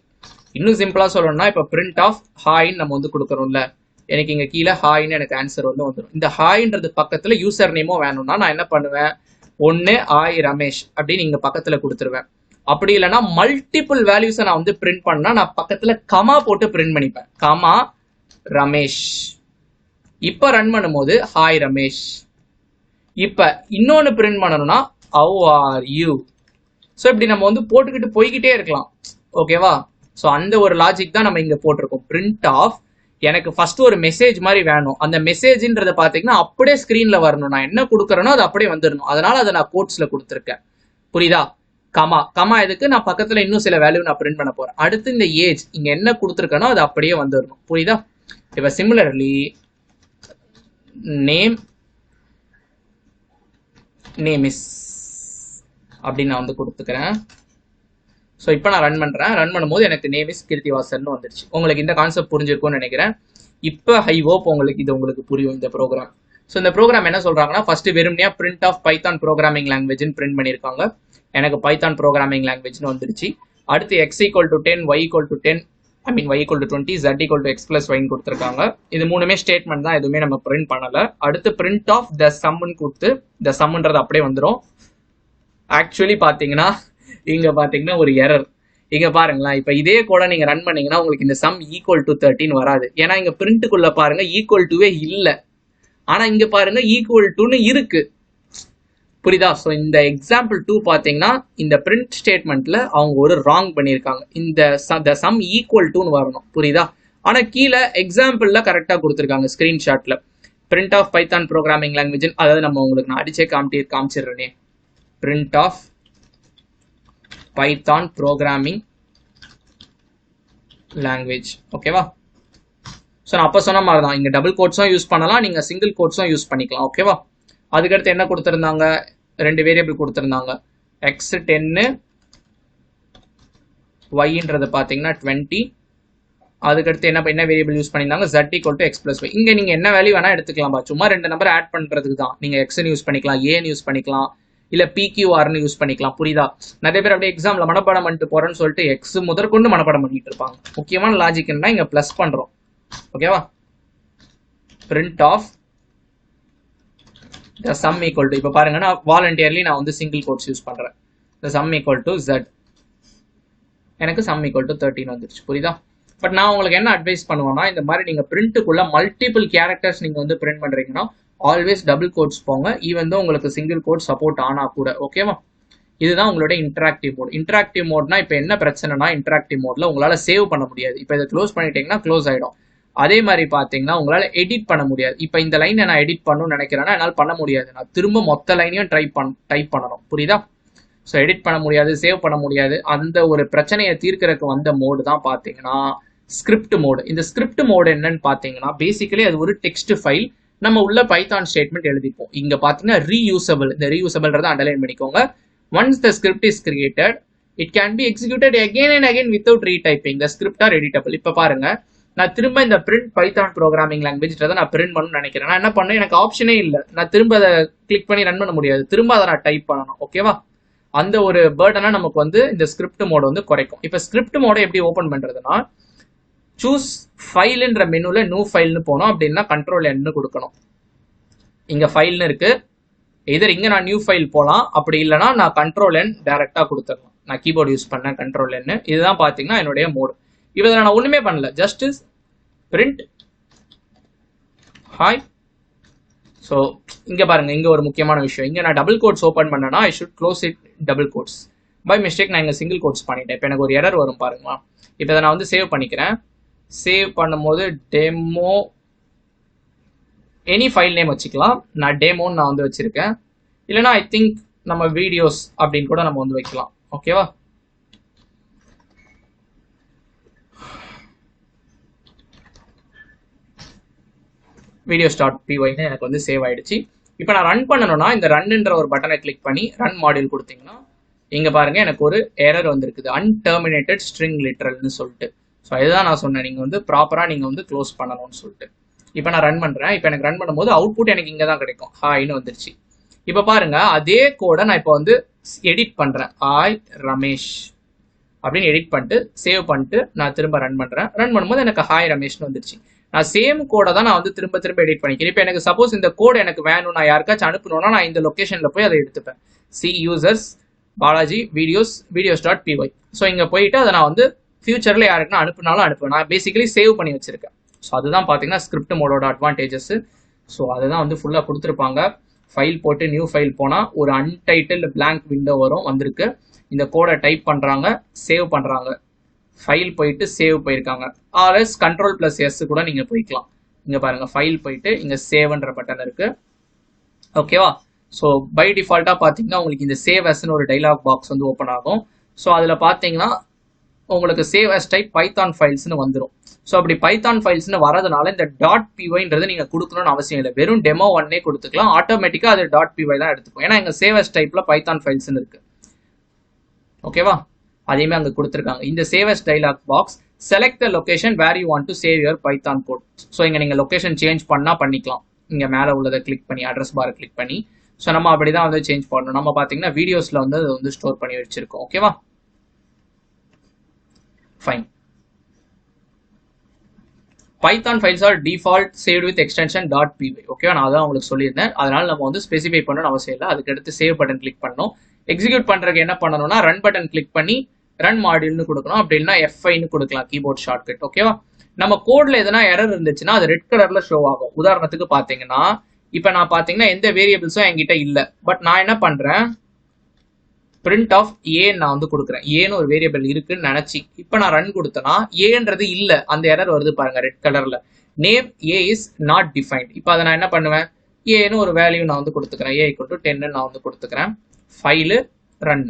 இன்னும் சிம்பிளா சொல்லணும்னா இப்போ பிரிண்ட் ஆஃப் ஹாய்ன்னு நம்ம வந்து கொடுக்குறோம்ல, எனக்கு இங்க கீழே ஹாய்ன்னு எனக்கு ஆன்சர் வந்து வந்துடும். இந்த ஹாய்ன்றது பக்கத்துல யூசர் நேமும் வேணும்னா நான் என்ன பண்ணுவேன்? 1 ஆய் ரமேஷ் அப்படின்னு இங்க பக்கத்துல கொடுத்துருவேன். அப்படி இல்லைன்னா மல்டிபிள் வேல்யூஸை நான் வந்து பிரிண்ட் பண்ணா நான் பக்கத்துல கமா போட்டு பிரிண்ட் பண்ணிப்பேன். கமா ரமேஷ். இப்ப ரன் பண்ணும்போது ஹாய் ரமேஷ். இப்ப இன்னொன்னு பிரிண்ட் பண்ணணும்னா ஹவ் ஆர் யூ. ஸோ இப்படி நம்ம வந்து போட்டுக்கிட்டு போய்கிட்டே இருக்கலாம். ஓகேவா? ஸோ அந்த ஒரு லாஜிக் தான் நம்ம இங்க போட்டிருக்கோம். பிரிண்ட் ஆஃப் எனக்கு ஃபர்ஸ்ட் ஒரு மெசேஜ் மாதிரி வேணும். அந்த மெசேஜ்ன்றத பாத்தீங்கன்னா அப்படியே ஸ்கிரீன்ல வரணும். நான் என்ன கொடுக்குறேனோ அது அப்படியே வந்துடணும். அதனால அதை நான் கோட்ஸ்ல கொடுத்துருக்கேன். புரியுதா? கமா கமா எதுக்கு? நான் பக்கத்துல இன்னும் சில வேல்யூ நான் பிரிண்ட் பண்ண போறேன். அடுத்து இந்த ஏஜ் இங்க என்ன கொடுத்துருக்கேனோ அது அப்படியே வந்துடணும். புரியுதா? இப்ப சிமிலர்லி நேம் இஸ் அப்படின்னு நான் வந்து கொடுத்துக்கிறேன். ஸோ இப்போ நான் ரன் பண்ணுறேன். ரன் பண்ணும்போது எனக்கு நேம் இஸ் கீர்த்திவாசன் வந்துருச்சு. உங்களுக்கு இந்த கான்செப்ட் புரிஞ்சிருக்கும்னு நினைக்கிறேன். இப்போ ஹை ஹோப் உங்களுக்கு புரியும் இந்த ப்ரோக்ராம். ஸோ இந்த ப்ரோக்ராம் என்ன சொல்றாங்கன்னா, ஃபர்ஸ்ட் வெறுமனையா பிரிண்ட் ஆஃப் பைத்தான் ப்ரோக்ராமிங் லாங்குவேஜ்னு பிரிண்ட் பண்ணியிருக்காங்க. எனக்கு பைத்தான் ப்ரோக்ராமிங் லாங்குவேஜ்னு வந்துருச்சு. அடுத்து x = 10, y = 10, y = 20, z = x + y கொடுத்துருக்காங்க. இது மூணுமே ஸ்டேட்மெண்ட் தான், எதுவுமே நம்ம பிரிண்ட் பண்ணல. அடுத்து பிரிண்ட் ஆஃப் த சம்னு கொடுத்து த சம்ன்றது அப்படியே வந்துடும். ஆக்சுவலி பாத்தீங்கன்னா இங்க பாத்தீங்கன்னா ஒரு எரர். இங்க பாருங்களேன், இப்ப இதே கூட நீங்க ரன் பண்ணீங்கன்னா உங்களுக்கு இந்த சம் = 13 வராது. ஏன்னா இங்க பிரிண்ட்டுக்குள்ள பாருங்க ஈக்குவல் இல்ல, ஆனா இங்க பாருங்க ஈக்குவல் இருக்கு. புரியுதா? ஸோ இந்த எக்ஸாம்பிள் 2 பாத்தீங்கன்னா இந்த பிரிண்ட் ஸ்டேட்மெண்ட்ல அவங்க ஒரு ராங் பண்ணியிருக்காங்க. இந்த சம் = வரணும். புரியுதா? ஆனா கீழே எக்ஸாம்பிள்ல கரெக்டா கொடுத்துருக்காங்க. ஸ்கிரீன்ஷாட்ல print of Python programming language, அதாவது நம்ம உங்களுக்கு நான் அடிச்சே காமிச்சிடுறேனே, print of Python programming language. ஓகேவா? ஸோ நான் அப்போ சொன்ன மாதிரி தான், இங்கே டபுள் கோட்ஸும் யூஸ் பண்ணலாம், நீங்கள் சிங்கிள் கோட்ஸும் யூஸ் பண்ணிக்கலாம். ஓகேவா? அதுக்கடுத்து என்ன கொடுத்துருந்தாங்க? 2 வேரியபிள் கொடுத்துருந்தாங்க. எக்ஸ் 10, ஒய்ன்றது பார்த்தீங்கன்னா 20. அதுக்கடுத்து என்ன வேரியபிள் யூஸ் பண்ணியிருந்தாங்க? z = x + y. இங்கே நீங்கள் என்ன வேல்யூ வேணால் எடுத்துக்கலாம்பா. சும்மா 2 நம்பர் ஆட் பண்ணுறதுக்கு தான். நீங்கள் எக்ஸ்ன்னு யூஸ் பண்ணிக்கலாம், ஏன்னு யூஸ் பண்ணிக்கலாம், இல்லை PQRன்னு யூஸ் பண்ணிக்கலாம். புரியுதா? நிறைய பேர் அப்படியே எக்ஸாமில் மனப்பாடம் பண்ணிட்டு போகிறேன்னு சொல்லிட்டு எக்ஸ் முதற்கொண்டு மனப்பாடம் பண்ணிட்டு இருப்பாங்க. முக்கியமான லாஜிக் என்ன, இங்கே ப்ளஸ் பண்ணுறோம். ஓகேவா? பிரிண்ட் ஆஃப் the sum = இப்போ பாருங்க, நான் வாலண்டியர்லி நான் வந்து சிங்கிள் கோட்ஸ் யூஸ் பண்றேன். the sum = z. எனக்கு sum = 13 வந்துருச்சு. புரியுதா? பட் நான் உங்களுக்கு என்ன அட்வைஸ் பண்ணுவேன்னா, இந்த மாதிரி நீங்க பிரிண்ட்டுக்குள்ள மல்டிபிள் கேரக்டர்ஸ் நீங்க வந்து பிரிண்ட் பண்றீங்கன்னா ஆல்வேஸ் டபுள் கோட்ஸ் போங்க. ஈவன் தான் உங்களுக்கு சிங்கிள் கோட் சப்போர்ட் ஆனா கூட. ஓகேவா? இதுதான் உங்களுடைய இன்டராக்டிவ் மோட். இன்டராக்டிவ் மோட்னா இப்போ என்ன பிரச்சனைனா, இன்டராக்டிவ் மோட்ல உங்களால சேவ் பண்ண முடியாது. இப்போ இதை க்ளோஸ் பண்ணிட்டீங்கன்னா க்ளோஸ் ஆயிடும். அதே மாதிரி பார்த்தீங்கன்னா உங்களால் எடிட் பண்ண முடியாது. இப்போ இந்த லைனை நான் எடிட் பண்ணணும்னு நினைக்கிறேன்னா என்னால் பண்ண முடியாது. நான் திரும்ப மொத்த லைனையும் டைப் பண்ணணும். புரியுதா? ஸோ எடிட் பண்ண முடியாது, சேவ் பண்ண முடியாது. அந்த ஒரு பிரச்சனையை தீர்க்கறதுக்கு வந்த மோடு தான் பார்த்தீங்கன்னா ஸ்கிரிப்ட் மோடு. இந்த ஸ்கிரிப்ட் மோடு என்னன்னு பார்த்தீங்கன்னா பேசிக்கலி அது ஒரு டெக்ஸ்ட் ஃபைல். நம்ம உள்ள பைத்தான் ஸ்டேட்மெண்ட் எழுதிப்போம். இங்க பார்த்தீங்கன்னா ரீயூசபிள். இந்த ரீயூசபிள்ன்றதை அண்டர்லைன் பண்ணிக்கோங்க. Once the script is created, it can be executed again and again without retyping. The script are editable. இப்போ பாருங்க, நான் திரும்ப இந்த பிரிண்ட் பைத்தான் ப்ரோக்ராமிங் லாங்குவேஜ் நான் பிரிண்ட் பண்ணணும்னு நினைக்கிறேன். நான் என்ன பண்ணேன், எனக்கு ஆப்ஷனே இல்லை. நான் திரும்ப அதை கிளிக் பண்ணி ரன் பண்ண முடியாது. திரும்ப அதை நான் டைப் பண்ணணும். ஓகேவா? அந்த ஒரு பேர்டனா நமக்கு வந்து இந்த ஸ்கிரிப்ட் மோட் வந்து குறைக்கும். இப்போ ஸ்கிரிப்ட் மோட எப்படி ஓபன் பண்றதுன்னா, சூஸ் ஃபைல்ன்ற மெனுல நியூ ஃபைல்னு போனோம். அப்படின்னா Ctrl+N கொடுக்கணும். இங்க ஃபைல்னு இருக்கு. இதர் இங்க நான் நியூ ஃபைல் போலாம், அப்படி இல்லைன்னா நான் Ctrl+N டைரக்டா கொடுத்துடலாம். நான் கீபோர்டு யூஸ் பண்ணேன், Ctrl+N. இதுதான் பாத்தீங்கன்னா என்னுடைய மோடு. இப்போ நான் ஒண்ணுமே பண்ணல, ஜஸ்ட் பிரிண்ட் ஹாய். ஸோ இங்க பாருங்க, இங்க ஒரு முக்கியமான விஷயம். இங்க நான் டபுள் கோட்ஸ் ஓபன் பண்ணனா I should close it double quotes. By mistake நான் இங்க சிங்கிள் கோட்ஸ் பண்ணிட்டேன். இப்போ எனக்கு ஒரு எரர் வரும் பாருங்களா. இப்போ இதை நான் வந்து சேவ் பண்ணிக்கிறேன். சேவ் பண்ணும்போது டெமோ எனி ஃபைல் நேம் வச்சுக்கலாம். நான் டெமோன்னு நான் வந்து வச்சிருக்கேன். இல்லைனா ஐ திங்க் நம்ம வீடியோஸ் அப்படின்னு கூட நம்ம வந்து வைக்கலாம். ஓகேவா? videos.py எனக்கு வந்து சேவ் ஆயிடுச்சு. இப்போ நான் ரன் பண்ணணும்னா இந்த ரன்ன்ற ஒரு பட்டனை கிளிக் பண்ணி ரன் மாடியூல் கொடுத்தீங்கன்னா இங்க பாருங்க எனக்கு ஒரு எரர் வந்திருக்குது, அன்டெர்மினேட்டட் ஸ்ட்ரிங் லிட்ரல்னு சொல்லிட்டு. ஸோ இதுதான் நான் சொன்னேன், நீங்க வந்து ப்ராப்பரா நீங்க வந்து க்ளோஸ் பண்ணணும்னு சொல்லிட்டு. இப்போ நான் ரன் பண்றேன். இப்போ எனக்கு ரன் பண்ணும்போது அவுட்புட் எனக்கு இங்க தான் கிடைக்கும், ஹாய்னு வந்துருச்சு. இப்போ பாருங்க, அதே கோடை நான் இப்போ வந்து எடிட் பண்றேன். ஹாய் ரமேஷ் அப்படின்னு எடிட் பண்ணிட்டு சேவ் பண்ணிட்டு நான் திரும்ப ரன் பண்றேன். ரன் பண்ணும்போது எனக்கு ஹாய் ரமேஷ்னு வந்துருச்சு. நான் சேம் கோடை தான் நான் வந்து திரும்ப எடிட் பண்ணிக்கிறேன். இப்போ எனக்கு சப்போஸ் இந்த கோட் எனக்கு வேணும், நான் யாருக்காச்சும் அனுப்பணும்னா நான் இந்த லொகேஷன்ல போய் அதை எடுத்துப்பேன். C users Balaji videos.py. So இங்க போயிட்டு அதை நான் வந்து ஃபியூச்சர்ல யாருக்குன்னா அனுப்புனாலும் அனுப்புவேன். நான் பேசிக்கலி சேவ் பண்ணி வச்சிருக்கேன். ஸோ அதுதான் பார்த்தீங்கன்னா ஸ்கிரிப்ட் மோடோட அட்வான்டேஜஸ். ஸோ அதுதான் வந்து ஃபுல்லாக கொடுத்துருப்பாங்க. ஃபைல் போட்டு நியூ ஃபைல் போனால் ஒரு அன்டைட்டில் பிளாங்க் விண்டோ வரும், வந்திருக்கு. இந்த கோடை டைப் பண்ணுறாங்க, சேவ் பண்ணுறாங்க, ஃபைல் போயிட்டு சேவ் போயிருக்காங்க. ஆர்எஸ் Ctrl+S கூட நீங்கள் போய்க்கலாம். இங்கே பாருங்கள், ஃபைல் போயிட்டு இங்கே சேவ்ன்ற பட்டன் இருக்கு. ஓகேவா? ஸோ பை டிஃபால்ட்டாக பார்த்தீங்கன்னா உங்களுக்கு இந்த சேவ் அஸ்ன்னு ஒரு டைலாக் பாக்ஸ் வந்து ஓப்பன் ஆகும். ஸோ அதில் பார்த்தீங்கன்னா உங்களுக்கு சேவ் அஸ் டைப் பைத்தான் ஃபைல்ஸ்னு வந்துடும். ஸோ அப்படி பைத்தான் ஃபைல்ஸ்னு வரதுனால இந்த .py நீங்கள் கொடுக்கணும்னு அவசியம் இல்லை. வெறும் டெமோ 1 கொடுத்துக்கலாம். ஆட்டோமேட்டிக்காக அது .py தான் எடுத்துக்கும். ஏன்னா இங்கே சேவ் அஸ் டைப்பில் பைத்தான் ஃபைல்ஸ்னு இருக்கு. ஓகேவா? அதையுமே அங்கே கொடுத்துருக்காங்க. இந்த save as dialog box select the location where you want to save your Python code. So இங்கே நீங்கள் லொகேஷன் சேஞ்ச் பண்ணால் பண்ணிக்கலாம். இங்கே மேலே உள்ளதை கிளிக் பண்ணி அட்ரஸ் பாரை கிளிக் பண்ணி. ஸோ நம்ம அப்படி தான் வந்து சேஞ்ச் பண்ணணும். நம்ம பார்த்தீங்கன்னா வீடியோஸில் வந்து அதை வந்து ஸ்டோர் பண்ணி வச்சிருக்கோம். ஓகேவா? Fine. Python files are default saved with extension .py. ஓகேவா? நான் அதான் உங்களுக்கு சொல்லியிருந்தேன். அதனால நம்ம வந்து ஸ்பெசிஃபை பண்ணணும் அவசியம் இல்லை. அதுக்கு அடுத்து சேவ் பட்டன் கிளிக் பண்ணணும். எக்ஸிக்யூட் பண்றதுக்கு என்ன பண்ணணும்னா ரன் பட்டன் கிளிக் பண்ணி ரன் மாடியூல்னு கொடுக்கணும். அப்படி இல்லைன்னா F5ன்னு கொடுக்கலாம், கீபோர்ட் ஷார்ட்கட். ஓகேவா? நம்ம கோட்ல எதனா எரர் இருந்துச்சுன்னா அது ரெட் கலர்ல ஷோ ஆகும். உதாரணத்துக்கு பாத்தீங்கன்னா இப்ப நான் பாத்தீங்கன்னா எந்த வேரியபிள்ஸும் என்கிட்ட இல்ல. பட் நான் என்ன பண்றேன், பிரிண்ட் ஆஃப் ஏ நான் வந்து கொடுக்குறேன். ஏன்னு ஒரு வேரியபிள் இருக்குன்னு நினைச்சு இப்ப நான் ரன் கொடுத்தேன்னா ஏன்றது இல்ல, அந்த எரர் வருது பாருங்க ரெட் கலர்ல. Name A is not defined. இப்ப அதை நான் என்ன பண்ணுவேன், ஏன்னு ஒரு வேல்யூ நான் வந்து கொடுத்துக்கிறேன். A = 10 நான் வந்து கொடுத்துக்கிறேன். File run.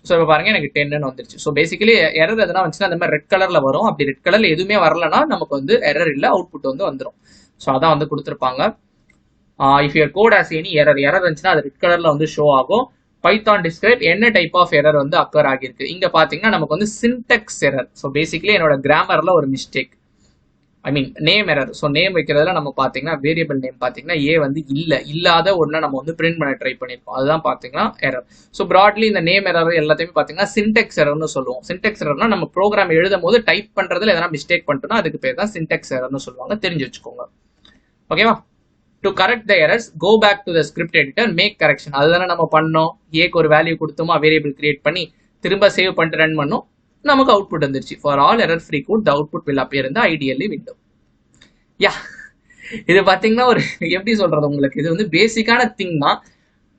ஸோ இப்போ பாருங்க எனக்கு 10 வந்துருச்சு. ஸோ பேசிக்கலி எரர் எதனா வந்துச்சுன்னா அந்த மாதிரி ரெட் கலர்ல வரும். அப்படி ரெட் கலர்ல எதுவுமே வரலன்னா நமக்கு வந்து எரர் இல்லை, அவுட்புட் வந்து வந்துடும். ஸோ அதான் வந்து கொடுத்துருப்பாங்க. If your code has any error இருந்துச்சுன்னா அது ரெட் கலர்ல வந்து ஷோ ஆகும். பைத்தான் டிஸ்கிரைப் என்ன டைப் ஆஃப் எரர் வந்து அக்கர் ஆகிருக்கு. இங்க பாத்தீங்கன்னா நமக்கு வந்து சின்டெக்ஸ் எரர். ஸோ பேசிக்கலி என்னோட கிராமர்ல ஒரு மிஸ்டேக், ஐ மீன் நேம் எரர். ஸோ நேம் வைக்கிறதுல நம்ம பாத்தீங்கன்னா வேரியபிள் நேம் பாத்தீங்கன்னா ஏ வந்து இல்லாத ஒன்று நம்ம வந்து பிரிண்ட் பண்ண ட்ரை பண்ணிருக்கோம். அதுதான் பாத்தீங்கன்னா எரர். ஸோ ப்ராட்லி இந்த நேம் எரர் எல்லாத்தையுமே பாத்தீங்கன்னா சின்டெக்ஸ் எரர்னு சொல்லுவோம். சின்டெக்ஸ் எரர்னா நம்ம ப்ரோக்ராம் எழுதும் போது டைப் பண்றதுல எதனா மிஸ்டேக் பண்ணிட்டோம்னா அதுக்கு பேர் தான் சின்டெக்ஸ் எரர்னு சொல்லுவாங்க. தெரிஞ்சு வச்சுக்கோங்க. ஓகேவா? To correct the errors, go back to the script editor, make correction. அதுதானே நம்ம பண்ணோம். ஏக்கு ஒரு வேல்யூ கொடுத்தோமா, வேரியபிள் கிரியேட் பண்ணி திரும்ப சேவ் பண்ணிட்டு ரன் பண்ணோம், நமக்கு அவுட்புட் வந்துருச்சு. For all error free code the output will appear in the IDLE window. Yeah, இது பாத்தீங்கன்னா ஒரு எப்படி சொல்றது உங்களுக்கு, இது வந்து பேசிக்கான திங் தான்.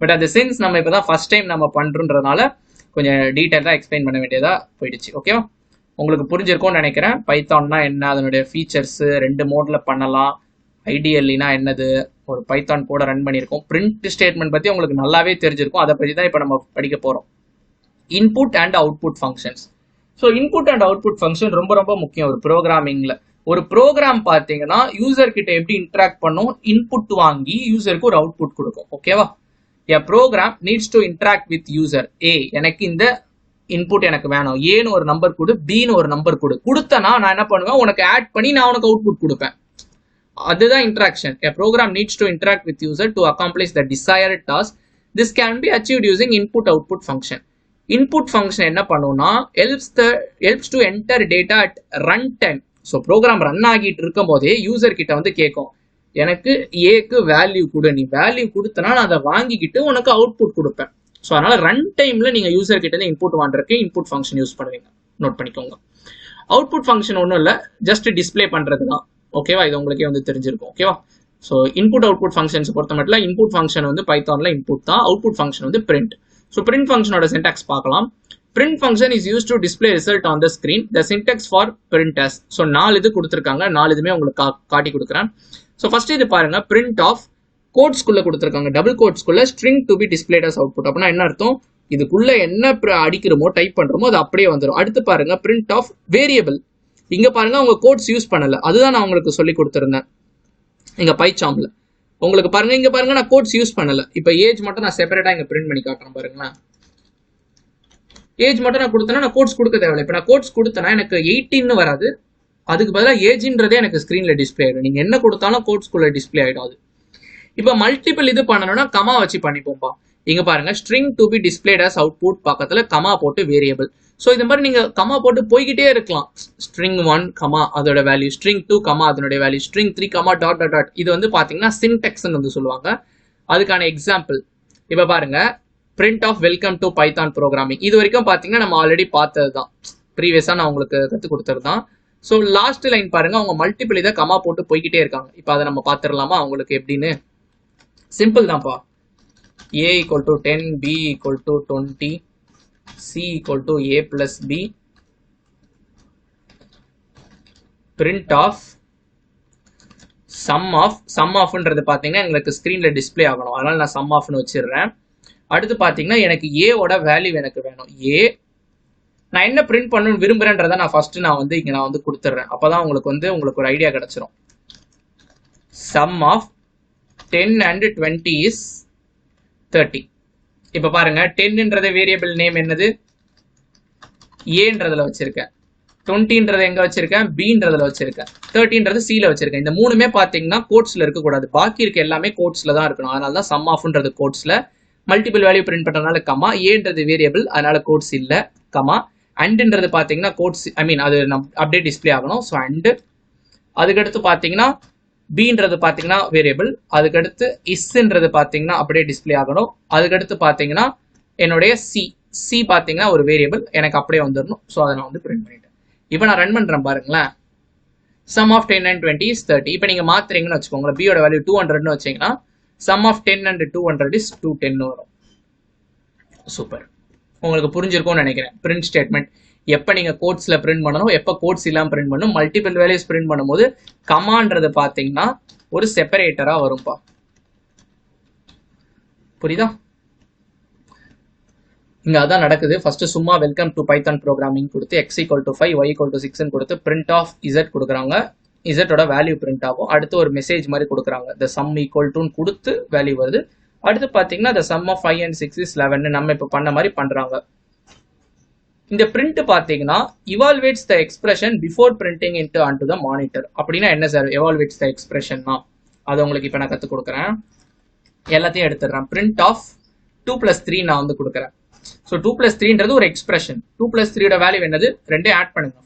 பட் அந்த சென்ஸ் நம்ம இப்பதான் ஃபர்ஸ்ட் டைம் நம்ம பண்றோன்றதுனால கொஞ்சம் டீட்டெயிலாக எக்ஸ்பிளைன் பண்ண வேண்டியதா போயிடுச்சு. ஓகேவா? உங்களுக்கு புரிஞ்சிருக்கும்னு நினைக்கிறேன். பைத்தான்னா என்ன, அதனுடைய ஃபீச்சர்ஸ், 2 மோட்ல பண்ணலாம், ஐடியல்லினா என்னது, ஒரு பைத்தான் கூட ரன் பண்ணியிருக்கோம். பிரிண்ட் ஸ்டேட்மெண்ட் பத்தி உங்களுக்கு நல்லாவே தெரிஞ்சிருக்கும். அதை பத்தி தான் இப்போ நம்ம படிக்க போறோம். Input and output functions. So input and output function ரொம்ப ரொம்ப முக்கியம் ஒரு ப்ரோக்ராமிங்ல. ஒரு ப்ரோக்ராம் பார்த்தீங்கன்னா யூசர் கிட்ட எப்படி இன்டராக்ட் பண்ணும், இன்புட் வாங்கி யூசருக்கு ஒரு அவுட்புட் கொடுக்கும். ஓகேவா? A program needs to interact with user. எனக்கு இந்த இன்புட் எனக்கு வேணும், ஏன்னு ஒரு நம்பர் கொடு, பின்னு ஒரு நம்பர் கொடுத்தனா நான் என்ன பண்ணுவேன், உனக்கு ஆட் பண்ணி நான் உனக்கு அவுட்புட் கொடுப்பேன். அதுதான் interaction. A program needs to interact with user to accomplish the desired task. This can be achieved using input-output function. Input function என்ன பண்ணும்னா helps to enter data at runtime. So program run ஆகிட்டு இருக்கும் போதே யூசர் கிட்ட வந்து கேட்கும், எனக்கு ஏக்கு வேல்யூ கொடு, நீ வேல்யூ கொடுத்தனா நான் அதை வாங்கிக்கிட்டு உனக்கு அவுட்புட் கொடுப்பேன். ஸோ அதனால ரன் டைம்ல நீங்க யூசர் கிட்ட இருந்து இன்புட் வாங்குறதுக்கு இன்புட் ஃபங்க்ஷன் யூஸ் பண்ணுவீங்க. நோட் பண்ணிக்கோங்க. அவுட்புட் ஃபங்க்ஷன் ஒன்றும் இல்லை, ஜஸ்ட் டிஸ்பிளே பண்றது தான். ஓகேவா? இது உங்களுக்கே வந்து தெரிஞ்சிருக்கும். ஓகேவா? ஸோ இன்புட் அவுட்புட் ஃபங்க்ஷன்ஸ் பொறுத்த மட்டும் இன்புட் ஃபங்க்ஷன் வந்து பைத்தான்ல இன்புட் தான், அவுட்புட் ஃபங்க்ஷன் வந்து பிரிண்ட். ஸோ பிரிண்ட் ஃபங்க்ஷனோட சின்டாக்ஸ் பார்க்கலாம். Print function is use to display result on the screen. The syntax for print as. So 4 இது கொடுத்துருக்காங்க, 4 இதுமே உங்களுக்கு காட்டி கொடுக்குறேன். ஸோ ஃபர்ஸ்ட் இது பாருங்க, பிரிண்ட் ஆஃப் கோட்ஸ்குள்ள கொடுத்துருக்காங்க, டபுள் கோட்ஸ்குள்ள string to be displayed as output. அப்படின்னா என்ன அர்த்தம், இதுக்குள்ள என்ன அடிக்கிறோமோ டைப் பண்றோமோ அது அப்படியே வந்துடும். அடுத்து பாருங்க, பிரிண்ட் ஆஃப் வேரியபிள். இங்க பாருங்க உங்க கோட்ஸ் யூஸ் பண்ணல, அதுதான் நான் உங்களுக்கு சொல்லி கொடுத்துருந்தேன் இங்க பைச்சாம்ல. உங்களுக்கு பாருங்க, இங்க பாருங்க நான் கோட்ஸ் யூஸ் பண்ணல. இப்ப ஏஜ் மட்டும் நான் செப்பரேட்டா இங்க பிரிண்ட் பண்ணி காட்டுறேன் பாருங்களேன். ஏஜ் மட்டும் நான் கொடுத்தேன்னா நான் கோட்ஸ் கொடுக்க தேவையில்லை. இப்ப நான் கோட்ஸ் கொடுத்தேன்னா எனக்கு 18 வராது, அதுக்கு பதிலாக ஏஜ்ன்றதே எனக்கு ஸ்கிரீன்ல டிஸ்பிளே ஆயிடும். நீங்க என்ன கொடுத்தாலும் கோட்ஸ்குள்ள டிஸ்பிளே ஆயிடும். அது இப்ப மல்டிபிள் இது பண்ணணும்னா கமா வச்சு பண்ணிப்போம்ப்பா. இங்க பாருங்க, string to be displayed as output பக்கத்துல கமா போட்டு வேரியபிள். ஸோ இந்த மாதிரி நீங்க கமா போட்டு போய்கிட்டே இருக்கலாம். ஸ்ட்ரிங் 1 கமா அதோட வேல்யூ, ஸ்ட்ரிங் 2 கமா அதனுடைய value, string 3 comma dot dot dot. இது வந்து பாத்தீங்கன்னா சின்டெக்ஸ்ன்னு வந்து சொல்லுவாங்க. அதுக்கான எக்ஸாம்பிள் இப்ப பாருங்க, print of welcome to Python programming. இது வரைக்கும் பாத்தீங்கன்னா நம்ம ஆல்ரெடி பார்த்தது தான், ப்ரீவியஸா நான் உங்களுக்கு கற்றுக் கொடுத்தது தான். ஸோ லாஸ்ட் லைன் பாருங்க, அவங்க மல்டிபிள் இதை கமா போட்டு போய்கிட்டே இருக்காங்க. இப்போ அதை நம்ம பார்த்துடலாமா அவங்களுக்கு எப்படின்னு? சிம்பிள் தான்ப்பா. a equal to 10, b equal to 20, c equal to a plus b, print of sum ofன்றது பார்த்தீங்கன்னா எங்களுக்கு ஸ்க்ரீனில் டிஸ்பிளே ஆகணும், அதனால நான் sum ofன்னு வச்சிடுறேன். அடுத்து பார்த்தீங்கன்னா எனக்கு a ஓட வேல்யூ எனக்கு வேணும். a நான் என்ன பிரிண்ட் பண்ணணும்னு விரும்புகிறேன்றதை நான் ஃபர்ஸ்ட் நான் வந்து இங்கே நான் வந்து கொடுத்துட்றேன். அப்போ தான் உங்களுக்கு ஒரு ஐடியா கிடச்சிரும். sum of 10 and 20 is 30. இப்போ பாருங்க, 10ன்றது வேரியபிள் நேம் என்னது? ஏன்றதுல வச்சிருக்கேன். 20ன்றது எங்க வச்சிருக்கேன்? பின்றதுல வச்சிருக்கேன். 30ன்றது சில வச்சிருக்கேன். இந்த மூணுமே பாத்தீங்கன்னா கோட்ஸ்ல இருக்கக்கூடாது, பாக்கி இருக்க எல்லாமே கோட்ஸ்ல தான் இருக்கணும். அதனால தான் சம் ஆஃப்ன்றது கோட்ஸ்ல, மல்டிபிள் வேல்யூ பிரிண்ட் பண்றதுனால கமா, ஏன்றது வேரியபிள் அதனால கோட்ஸ் இல்ல கமா, அண்ட்ன்றது பாத்தீங்கன்னா கோட்ஸ் அது அப்படியே டிஸ்பிளே ஆகணும். ஸோ அண்ட் அதுக்கடுத்து பாத்தீங்கன்னா பீன்றது பாத்தீங்கன்னா வேரியபிள், அதுக்கடுத்து இஸ்ன்றது பாத்தீங்கன்னா அப்படியே டிஸ்பிளே ஆகணும். அதுக்கடுத்து பாத்தீங்கன்னா என்னுடைய சி பாத்தீங்கன்னா ஒரு வேரியபிள் எனக்கு அப்படியே வந்துடணும். ஸோ அதை நான் வந்து பிரிண்ட் பண்ணிட்டேன். இப்போ நான் ரன் பண்றேன் பாருங்களேன். sum of 10 and 20 is 30. இப்போ நீங்க மாத்துறீங்கன்னு வச்சுக்கோங்களேன், b ஓட வேல்யூ 200ன்னு வச்சீங்கன்னா sum of 10 and 200 is 210 வரும். சூப்பர், உங்களுக்கு புரிஞ்சிருக்கும்னு நினைக்கிறேன். பிரிண்ட் ஸ்டேட்மெண்ட் எப்போ நீங்க கோட்ஸ்ல பிரிண்ட் பண்ணணும், எப்போ கோட்ஸ் இல்லாமல் பிரிண்ட் பண்ணணும். மல்டிபிள் வேல்யூஸ் பிரிண்ட் பண்ணும்போது கமான்றது பாத்தீங்கன்னா ஒரு செப்பரேட்டரா வரும்பா. புரியுதா? இங்க அதான் நடக்குது. ஃபர்ஸ்ட் சும்மா வெல்கம் டு பைத்தான் ப்ரோக்ராமிங் கொடுத்து x equal to 5 y equal to 6 கொடுத்து பிரிண்ட் ஆஃப் z கொடுக்குறாங்க. z ஓட வேல்யூ பிரிண்ட் ஆகும். அடுத்து ஒரு மெசேஜ் மாதிரி கொடுக்குறாங்க, the sum equal to கொடுத்து வேல்யூ வருது. அடுத்து பாத்தீங்கன்னா the sum of 5 and 6 is 11 நம்ம இப்போ பண்ண மாதிரி பண்றாங்க. இந்த பிரிண்ட் பாத்தீங்கன்னா evaluates the expression before printing into onto the monitor. அப்படின்னா என்ன சார் evaluates the expressionனா? அது உங்களுக்கு இப்போ நான் கத்து கொடுக்குறேன். எல்லாத்தையும் எடுத்துடுறேன். print of 2 plus 3 நான் வந்து கொடுக்குறேன். ஸோ 2 plus 3ன்றது ஒரு எக்ஸ்பிரஷன். 2 plus 3 வேல்யூ என்னது? ரெண்டே ஆட் பண்ணுங்க,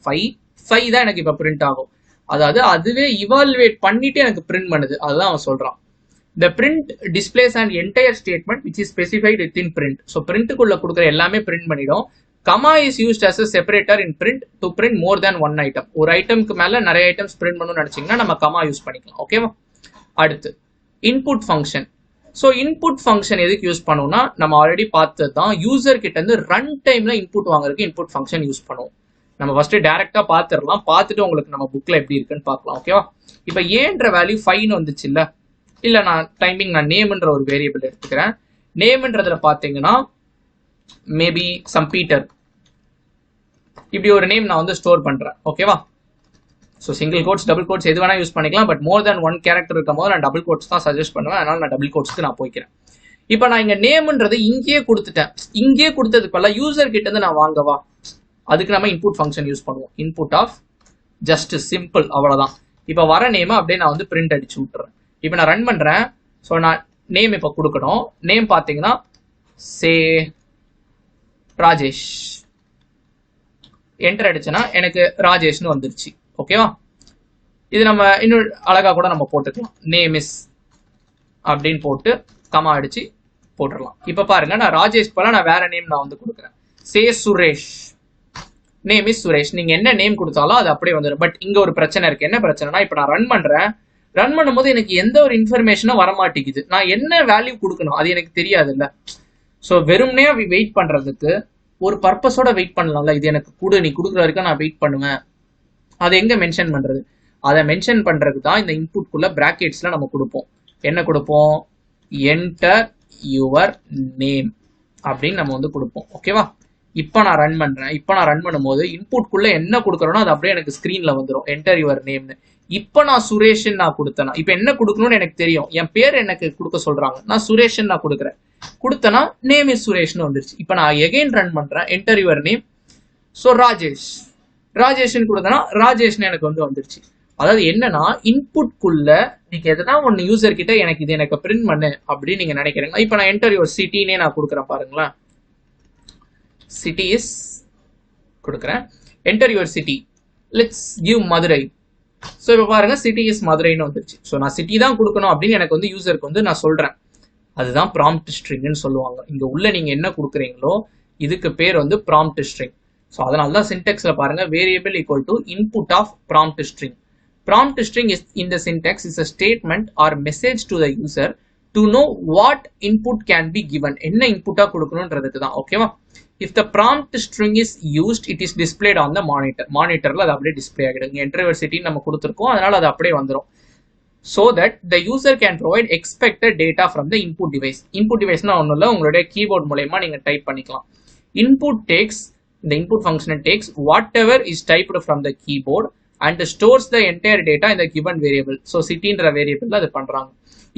5 தான் எனக்கு இப்போ பிரிண்ட் ஆகும். அதாவது அதுவே இவால்வேட் பண்ணிட்டு எனக்கு பிரிண்ட் பண்ணுது, அதுதான் அவன் சொல்றான். The print displays an entire statement which is specified within print. So பிரிண்ட்டுக்குள்ள கொடுக்குற எல்லாமே பிரிண்ட் பண்ணிடும். Comma is used as a separator in print to print more than one item. ஒரு ஐட்டம்க்கு மேல நிறைய ஐட்டம்ஸ் பிரிண்ட் பண்ணணும்னு நினைச்சீங்கன்னா நம்ம கமா யூஸ் பண்ணிக்கலாம். ஓகேவா? அடுத்து input function. So input function எதுக்கு யூஸ் பண்ணுவோம்னா, நம்ம ஆல்ரெடி பார்த்தது தான், யூசர் கிட்ட இருந்து ரன் டைம்ல இன்புட் வாங்குறதுக்கு இன்புட் ஃபங்க்ஷன் யூஸ் பண்ணுவோம். நம்ம ஃபர்ஸ்ட் டைரக்டா பார்த்துடலாம், பார்த்துட்டு உங்களுக்கு நம்ம புக்ல எப்படி இருக்குன்னு பார்க்கலாம். ஓகேவா? இப்போ ஏன்ற வேல்யூ 5ன்னு வந்துச்சு இல்ல நான் டைமிங் நான் நேம்ன்ற ஒரு வேரியபிள் எடுத்துக்கிறேன். நேம்ன்றதுல பாத்தீங்கன்னா மேபி சம் பீட்டர், இப்படி ஒரு நேம் நான் வந்து ஸ்டோர் பண்றேன். ஓகேவா? So single quotes double quotes எது வேணா யூஸ் பண்ணிக்கலாம். But more than one character இருக்கும் போது நான் டபுள் கோட்ஸ் தான் சஜஸ்ட் பண்ணுவேன். அதனால நான் டபுள் கோட்ஸ்க்கு நான் போய்க்கிறேன். இப்போ நான் இங்க நேம்ன்றது இங்கேயே கொடுத்துட்டேன். இங்கேயே கொடுத்ததுக்கு பதிலாக யூசர் கிட்ட இருந்து நான் வாங்கவா, அதுக்கு நம்ம இன்புட் ஃபங்க்ஷன் யூஸ் பண்ணுவோம். இன்புட் ஆஃப் ஜஸ்ட் சிம்பிள், அவ்வளவுதான். இப்போ வர நேம் அப்படியே நான் வந்து பிரிண்ட் அடிச்சு விட்டுறேன். இப்போ நான் ரன் பண்றேன். ஸோ நான் நேம் இப்போ கொடுக்கணும். நேம் பார்த்தீங்கன்னா சே ராஜேஷ். என்டர் அடிச்சேன்னா எனக்கு ராஜேஷ்னு வந்துருச்சு. ஓகேவா? இது நம்ம இன்னும் அழகா கூட நம்ம போட்டுக்கலாம். நேம் இஸ் அப்படின்னு போட்டு கமா அடிச்சு போட்டுடலாம். இப்ப பாருங்க, நான் ராஜேஷ் போல நான் வேற நேம் நான் வந்து கொடுக்குறேன். Say Suresh. Name is Suresh. நீங்க என்ன நேம் கொடுத்தாலும் அது அப்படியே வந்துடும். பட் இங்க ஒரு பிரச்சனை இருக்கு. என்ன பிரச்சனைனா, இப்ப நான் ரன் பண்றேன். ரன் பண்ணும்போது எனக்கு எந்த ஒரு இன்ஃபர்மேஷனும் வரமாட்டேங்குது. நான் என்ன வேல்யூ கொடுக்கணும் அது எனக்கு தெரியாது இல்ல. ஸோ வெறும்னே வெயிட் பண்றதுக்கு ஒரு பர்பஸோட வெயிட் பண்ணலாம்ல. இது எனக்கு கொடு, நீ கொடுக்குற வரைக்கும் நான் வெயிட் பண்ணுவேன். அதை எங்க மென்ஷன் பண்றது? அதை மென்ஷன் பண்றதுக்கு தான் இந்த இன்புட்குள்ள பிராக்கெட்ஸ்ல நம்ம கொடுப்போம். என்ன கொடுப்போம்? என்டர் யுவர் நேம் அப்படின்னு நம்ம வந்து கொடுப்போம். ஓகேவா? இப்போ நான் ரன் பண்றேன். இப்போ நான் ரன் பண்ணும்போது இன்புட்குள்ள என்ன கொடுக்குறோனோ அது அப்படியே எனக்கு ஸ்கிரீன்ல வந்துடும், என்டர் யுவர் நேம்னு. இப்போ நான் சுரேஷன் நான் கொடுத்தேன்னா, இப்போ என்ன கொடுக்கணும்னு எனக்கு தெரியும். என் பேர் எனக்கு கொடுக்க சொல்றாங்க, நான் சுரேஷன் நான் கொடுக்குறேன். கொடுத்தனா நேம் இஸ் சுரேஷ்னு வந்துருச்சு. இப்போ நான் எகைன் ரன் பண்றேன். Enter your name. ஸோ ராஜேஷ்னு கொடுத்தனா ராஜேஷ்னு எனக்கு வந்து வந்துருச்சு. அதாவது என்னன்னா, இன்புட்குள்ள நீங்க எதனா ஒன்னு யூசர் கிட்ட எனக்கு இது எனக்கு பிரிண்ட் பண்ணு அப்படின்னு நீங்க நினைக்கிறீங்க. இப்போ நான் என்டர் யுவர் சிட்டினே நான் கொடுக்குறேன் பாருங்களேன். சிட்டி இஸ் கொடுக்குறேன். Enter your city. Let's give Madurai. So இப்போ பாருங்க, சிட்டி இஸ் மதுரைன்னு வந்துருச்சு. ஸோ நான் சிட்டி தான் கொடுக்கணும் அப்படின்னு எனக்கு வந்து யூசருக்கு வந்து நான் சொல்றேன். அதுதான் ப்ராம்ப்ட் ஸ்ட்ரிங்னு சொல்லுவாங்க. இங்க உள்ள நீங்க என்ன கொடுக்குறீங்களோ இதுக்கு பேர் வந்து ப்ராம்ப்ட் ஸ்ட்ரிங். ஸோ அதனால தான் சின்டெக்ஸில் பாருங்க variable equal to input of prompt string. Prompt string is in the syntax is a statement or message to the user to know what input can be given. என்ன இன்புட்டா கொடுக்கணும்ன்றதுக்கு தான். ஓகேவா? If the prompt string is used, it is displayed on the monitor. மானிட்டர்ல அது அப்படியே டிஸ்ப்ளே ஆகிடும். என்டர் சிட்டி நம்ம கொடுத்துருக்கோம், அதனால அது அப்படியே வந்துடும். So that the user can provide expected data from the input device. Input deviceனா ஒன்றும் இல்லை, உங்களுடைய கீபோர்ட் மூலமா நீங்க டைப் பண்ணிக்கலாம். Input takes the input function takes whatever is typed from the keyboard and stores the entire data in the given variable. So city-ன்ற variable அது பண்றாங்க.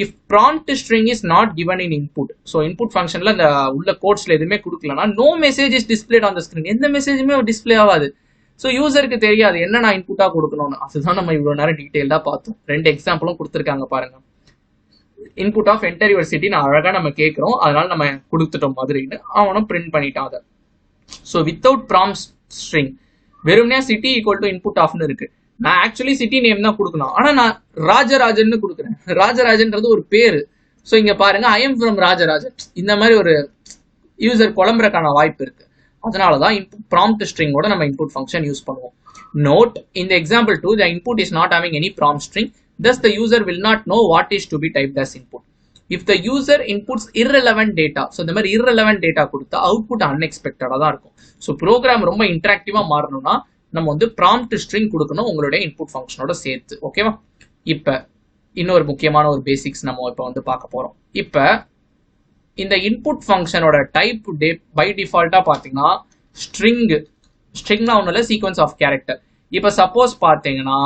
If prompt string is not given in input, so input functionல அந்த உள்ள கோட்ஸ்ல எதுவுமே கொடுக்கலனா no message is displayed on the screen. எந்த மெசேஜுமே டிஸ்ப்ளே ஆகாது. ஸோ யூசருக்கு தெரியாது என்ன நான் இன்புட்டா கொடுக்கணும்னு. அதுதான் நம்ம இவ்வளவு நேரம் டீடைல்டா பார்த்தோம். 2 எக்ஸாம்பிளும் கொடுத்துருக்காங்க பாருங்க. Input of enter your city நான் அழகா நம்ம கேட்கிறோம், அதனால நம்ம கொடுத்துட்டோம் மாதிரின்னு அவனும் பிரிண்ட் பண்ணிட்டான் அதை. ஸோ வித்தவுட் ப்ராம்ப்ட் ஸ்ட்ரிங் வெறும்னே சிட்டி ஈக்குவல் டு இன்புட் ஆஃப்னு இருக்கு. நான் ஆக்சுவலி சிட்டி நேம் தான் கொடுக்கணும், ஆனா நான் ராஜராஜன் கொடுக்குறேன். ராஜராஜன்றது ஒரு பேரு. ஸோ இங்க பாருங்க ஐ எம் ஃப்ரம் ராஜராஜன், இந்த மாதிரி ஒரு யூசர் குழம்புறக்கான வாய்ப்பு இருக்கு. அதனாலதான் ப்ராம்ப்ட் ஸ்ட்ரிங்கோட நம்ம இன்புட் ஃபங்க்ஷன் யூஸ் பண்ணுவோம். Note in the example 2 the input is not having any prompt string, thus the user will not know what is to be typed as input. If the user inputs irrelevant data, so இந்த மாதிரி irrelevant data கொடுத்தா அவுட்புட் அன்எக்ஸ்பெக்டடா தான் இருக்கும். ஸோ ப்ரோக்ராம் ரொம்ப இன்டராக்டிவா மாறணும்னா நம்ம வந்து ப்ராம்ப்ட் ஸ்ட்ரிங் கொடுக்கணும் உங்களுடைய இன்புட் ஃபங்க்ஷனோட சேர்த்து. ஓகேவா? இப்ப இன்னொரு முக்கியமான ஒரு பேசிக்ஸ் நம்ம இப்ப வந்து பார்க்க போறோம். இப்ப இந்த இன்புட் ஃபங்க்ஷனோட டைப் பை டிஃபால்ட்டா பாத்தீங்கன்னா ஸ்ட்ரிங்னா ஒன்றும் இல்லை, சீக்வன்ஸ் ஆஃப் கேரக்டர். இப்ப சப்போஸ் பாத்தீங்கன்னா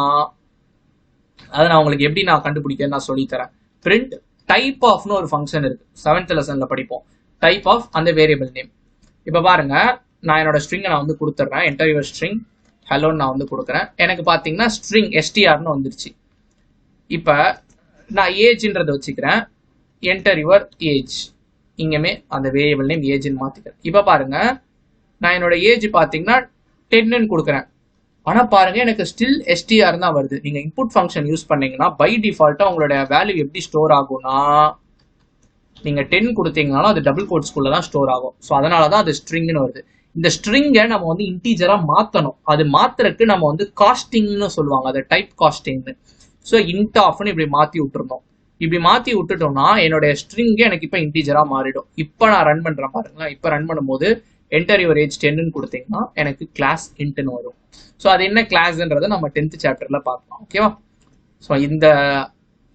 அதை நான் உங்களுக்கு எப்படி நான் கண்டுபிடிக்கிறேன் நான் சொல்லித்தரேன். பிரிண்ட் டைப் ஆஃப்னு ஒரு ஃபங்க்ஷன் இருக்கு, 7th லெசன்ல படிப்போம். டைப் ஆஃப் அந்த வேரியபிள் நேம். இப்ப பாருங்க நான் என்னோட ஸ்ட்ரிங்கை நான் வந்து கொடுத்துட்றேன். என்டர் யுவர் ஸ்ட்ரிங் ஹலோன்னு நான் வந்து கொடுக்குறேன். எனக்கு பாத்தீங்கன்னா ஸ்ட்ரிங் எஸ்டிஆர்னு வந்துருச்சு. இப்ப நான் ஏஜ்ன்றதை வச்சுக்கிறேன். என்டர் யுவர் ஏஜ், இங்கமே அந்த வேரியபிள் நேம் ஏஜ்னு மாத்திக்கிறேன். இப்ப பாருங்க நான் என்னோட ஏஜ் பாத்தீங்கன்னா 10ன்னு கொடுக்குறேன். ஆனா பாருங்க எனக்கு ஸ்டில் எஸ்டிஆர் தான் வருது. நீங்க இன்புட் ஃபங்க்ஷன் யூஸ் பண்ணீங்கன்னா பை டிஃபால்ட்டா உங்களோட வேல்யூ எப்படி ஸ்டோர் ஆகும்னா நீங்க 10 கொடுத்தீங்கனாலும் அது டபுள் கோட்ஸ்குள்ள தான் ஸ்டோர் ஆகும். ஸோ அதனாலதான் அது ஸ்ட்ரிங்னு வருது. இந்த ஸ்ட்ரிங்கை நம்ம வந்து இன்டீஜரா மாத்தணும். அது மாத்துறதுக்கு நம்ம வந்து காஸ்டிங்னு சொல்லுவாங்க, அது டைப் காஸ்டிங்னு. ஸோ இன்ட் ஆஃப்னு இப்படி மாத்தி விட்டுருந்தோம். இப்படி மாத்தி விட்டுட்டோம்னா என்னுடைய ஸ்ட்ரிங் எனக்கு இப்ப இன்டீஜரா மாறிடும். இப்ப நான் ரன் பண்றேன் பாருங்களேன். இப்ப ரன் பண்ணும்போது என்டர் யுவர் ஏஜ் 10ன்னு கொடுத்தீங்கன்னா எனக்கு கிளாஸ் இன்ட்னு வரும். ஸோ அது என்ன கிளாஸ்ன்றதை நம்ம 10th சாப்டர்ல பார்க்கலாம். ஓகேவா? ஸோ இந்த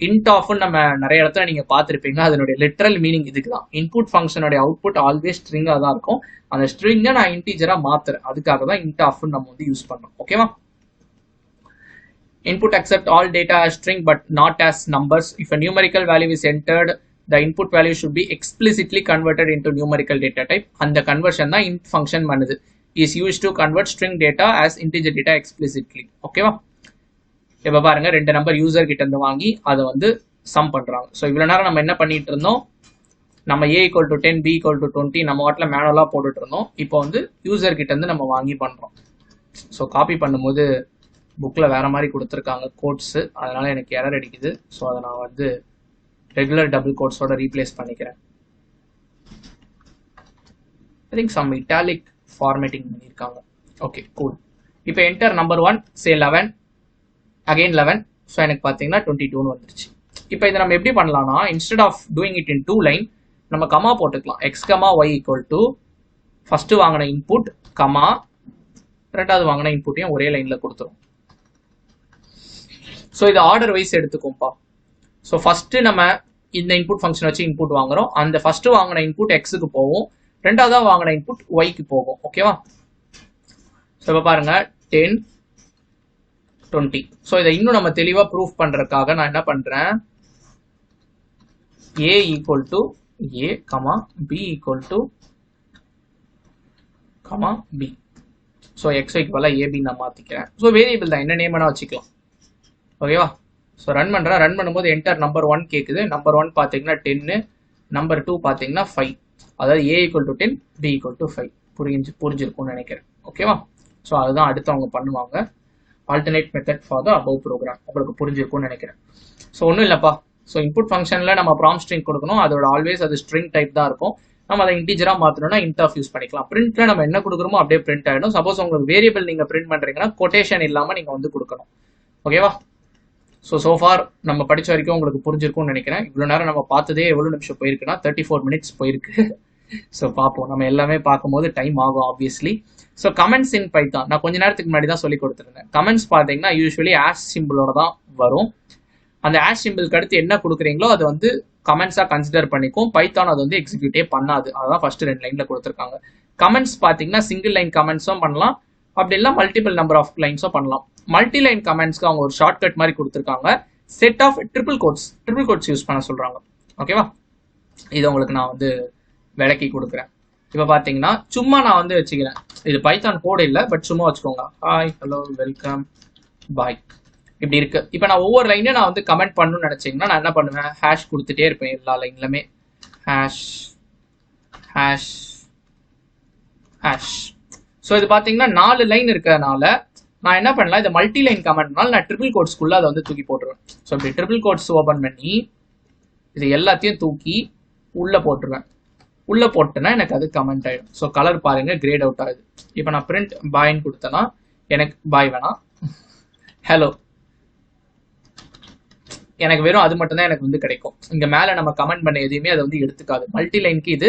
இன்ட் ஆஃப்னு நம்ம நிறைய இடத்துல நீங்க பார்த்துருப்பீங்க. அதனுடைய லிட்டரல் மீனிங் இதுக்கு தான். இன்புட் ஃபங்க்ஷனுடைய அவுட்புட் ஆல்வேஸ் ஸ்ட்ரிங்கா தான் இருக்கும். அந்த ஸ்ட்ரிங்கை நான் இன்டீஜரா மாத்துறேன், அதுக்காக தான் இன்ட் ஆஃப்னு நம்ம வந்து யூஸ் பண்ணோம். ஓகேவா? Input accept all data as string but not as numbers. If a numerical value is entered, the input value should be explicitly converted into numerical data type. And the conversion தான் int function பண்ணுது. Is used to convert string data as integer data explicitly. ஓகேவா? இப்ப பாருங்க 2 நம்பர் யூசர் கிட்ட இருந்து வாங்கி அதை வந்து சம் பண்றாங்க. ஸோ இவ்வளவு நேரம் நம்ம என்ன பண்ணிட்டு இருந்தோம், நம்ம a = 10 b = 20 நம்ம வாட்டில மேனுவலா போட்டுட்டு இருந்தோம். இப்போ வந்து யூசர் கிட்ட இருந்து நம்ம வாங்கி பண்றோம். ஸோ காப்பி பண்ணும்போது புக்ல வேற மாதிரி கொடுத்துருக்காங்க கோட்ஸ், அதனால எனக்கு எரர் அடிக்குது. ஸோ அதை நான் வந்து ரெகுலர் டபுள் கோட்ஸோட ரீப்ளேஸ் பண்ணிக்கிறேன். I think some italic formatting பண்ணியிருக்காங்க. Okay cool. இப்போ enter number 1 say 11 again 11. So எனக்கு பார்த்தீங்கன்னா 22ன்னு வந்துருச்சு. இப்போ இதை நம்ம எப்படி பண்ணலாம்னா instead of doing it in 2 line நம்ம கமா போட்டுக்கலாம். x, y = ஃபர்ஸ்ட் வாங்கின இன்புட் கமா ரெண்டாவது வாங்கின இன்புட்டையும் ஒரே லைன்ல கொடுத்துரும். ஸோ இது ஆர்டர் வைஸ் எடுத்துக்கோப்பா. ஸோ ஃபர்ஸ்ட் நம்ம இந்த இன்புட் ஃபங்க்ஷன் வச்சு இன்புட் வாங்குறோம். அந்த ஃபர்ஸ்ட் வாங்கின இன்புட் எக்ஸுக்கு போகும், ரெண்டாவதா வாங்கின இன்புட் ஒய்க்கு போகும். ஓகேவா? ஸோ இப்போ பாருங்க 10 20. ஸோ இதை இன்னும் நம்ம தெளிவா ப்ரூஃப் பண்றதுக்காக நான் என்ன பண்றேன், a = a, b = b. So xyக்கு பதிலாக ab நான் மாத்திக்கிறேன். ஸோ வேரியபிள் தான், என்ன நேம் வேணா வச்சுக்கலாம். ஓகேவா? ஸோ ரன் பண்ணும்போது என்டர் நம்பர் 1 கேட்குது. நம்பர் 1 பார்த்தீங்கன்னா 10, நம்பர் 2 பார்த்தீங்கன்னா 5. அதாவது a = 10 b = 5. புரிஞ்சிருக்கும்னு நினைக்கிறேன். ஓகேவா? ஸோ அதுதான் அடுத்து அவங்க பண்ணுவாங்க. Alternate method for the above program. உங்களுக்கு புரிஞ்சிருக்கும்னு நினைக்கிறேன். ஸோ ஒன்றும் இல்லைப்பா. ஸோ இன்புட் ஃபங்க்ஷனில் நம்ம ப்ராம்ப்ட் ஸ்ட்ரிங் கொடுக்கணும். அதோட ஆல்வேஸ் அது ஸ்ட்ரிங் டைப் தான் இருக்கும். நம்ம அதை இன்டீஜரா மாத்தணும்னா int ஆஃப் யூஸ் பண்ணிக்கலாம். பிரிண்ட்ல நம்ம என்ன கொடுக்குறோமோ அப்படியே பிரிண்ட் ஆயிடும். சப்போஸ் உங்களுக்கு வேரியபிள் நீங்க பிரிண்ட் பண்றீங்கன்னா கொட்டேஷன் இல்லாம நீங்க வந்து கொடுக்கணும். ஓகேவா? சோஃபார் நம்ம படிச்ச வரைக்கும் உங்களுக்கு புரிஞ்சிருக்கும்னு நினைக்கிறேன். இவ்வளவு நேரம் நம்ம பார்த்ததே எவ்வளவு நிமிஷம் போயிருக்குன்னா 34 மினிட்ஸ் போயிருக்கு. ஸோ பார்ப்போம், நம்ம எல்லாமே பார்க்கும்போது டைம் ஆகும் ஆப்வியஸ்லி. ஸோ கமெண்ட்ஸ் இன் பைத்தான் நான் கொஞ்ச நேரத்துக்கு முன்னாடி தான் சொல்லி கொடுத்துருந்தேன். கமெண்ட்ஸ் பார்த்தீங்கன்னா யூஸ்வலி ஆஷ் சிம்பிளோட தான் வரும். அந்த ஆஷ் சிம்பிளுக்கு அடுத்து என்ன கொடுக்குறீங்களோ அது வந்து கமெண்ட்ஸாக கன்சிடர் பண்ணிக்கும். பைத்தான் அது வந்து எக்ஸிக்யூட்டே பண்ணாது. அதான் ஃபர்ஸ்ட் 2 லைன்ல கொடுத்துருக்காங்க. கமெண்ட்ஸ் பார்த்தீங்கன்னா சிங்கிள் லைன் கமெண்ட்ஸும் பண்ணலாம், அப்படி இல்லை மல்டிபிள் நம்பர் ஆஃப் லைன்ஸும் பண்ணலாம். மல்டி லைன் கமெண்ட்ஸ்க்கு அவங்க ஒரு ஷார்ட்கட் மாதிரி கொடுத்துருக்காங்க. Set of triple quotes use பண்ண சொல்றாங்க. ஓகேவா? இது உங்களுக்கு நான் வந்து விளக்கி கொடுக்குறேன். இப்போ பார்த்தீங்கன்னா சும்மா நான் வந்து வச்சுக்கிறேன், இது பைத்தான் கோட் இல்லை, பட் சும்மா வச்சுக்கோங்க. ஹாய், ஹலோ, வெல்கம், பாய், இப்படி இருக்கு. இப்போ நான் ஒவ்வொரு லைனையும் நான் வந்து கமெண்ட் பண்ணணும்னு நினைச்சீங்கன்னா நான் என்ன பண்ணுவேன், ஹேஷ் கொடுத்துட்டே இருப்பேன். எல்லா லைன்லுமே ஹேஷ் ஹேஷ் ஹேஷ். ஸோ இது பார்த்தீங்கன்னா 4 லைன் இருக்கிறதுனால நான் என்ன பண்ணலாம், இந்த மல்டி லைன் கமெண்ட்னால நான் ட்ரிபிள் கோட்ஸ்க்குள்ள அதை வந்து தூக்கி போட்டுருவேன். ஸோ இப்படி ட்ரிபிள் கோட்ஸ் ஓப்பன் பண்ணி இது எல்லாத்தையும் தூக்கி உள்ள போட்டுருவேன். உள்ள போட்டேன்னா எனக்கு அது கமெண்ட் ஆயிடும். ஸோ கலர் பாருங்க, கிரேட் அவுட் ஆகுது. இப்போ நான் பிரிண்ட் பாய்ன்னு கொடுத்தேன்னா எனக்கு பாய் வேணாம், ஹலோ, எனக்கு வெறும் அது மட்டும் தான் எனக்கு வந்து கிடைக்கும். இங்க மேல நம்ம கமெண்ட் பண்ண எதையுமே அதை வந்து எடுத்துக்காது. மல்டி லைனுக்கு இது,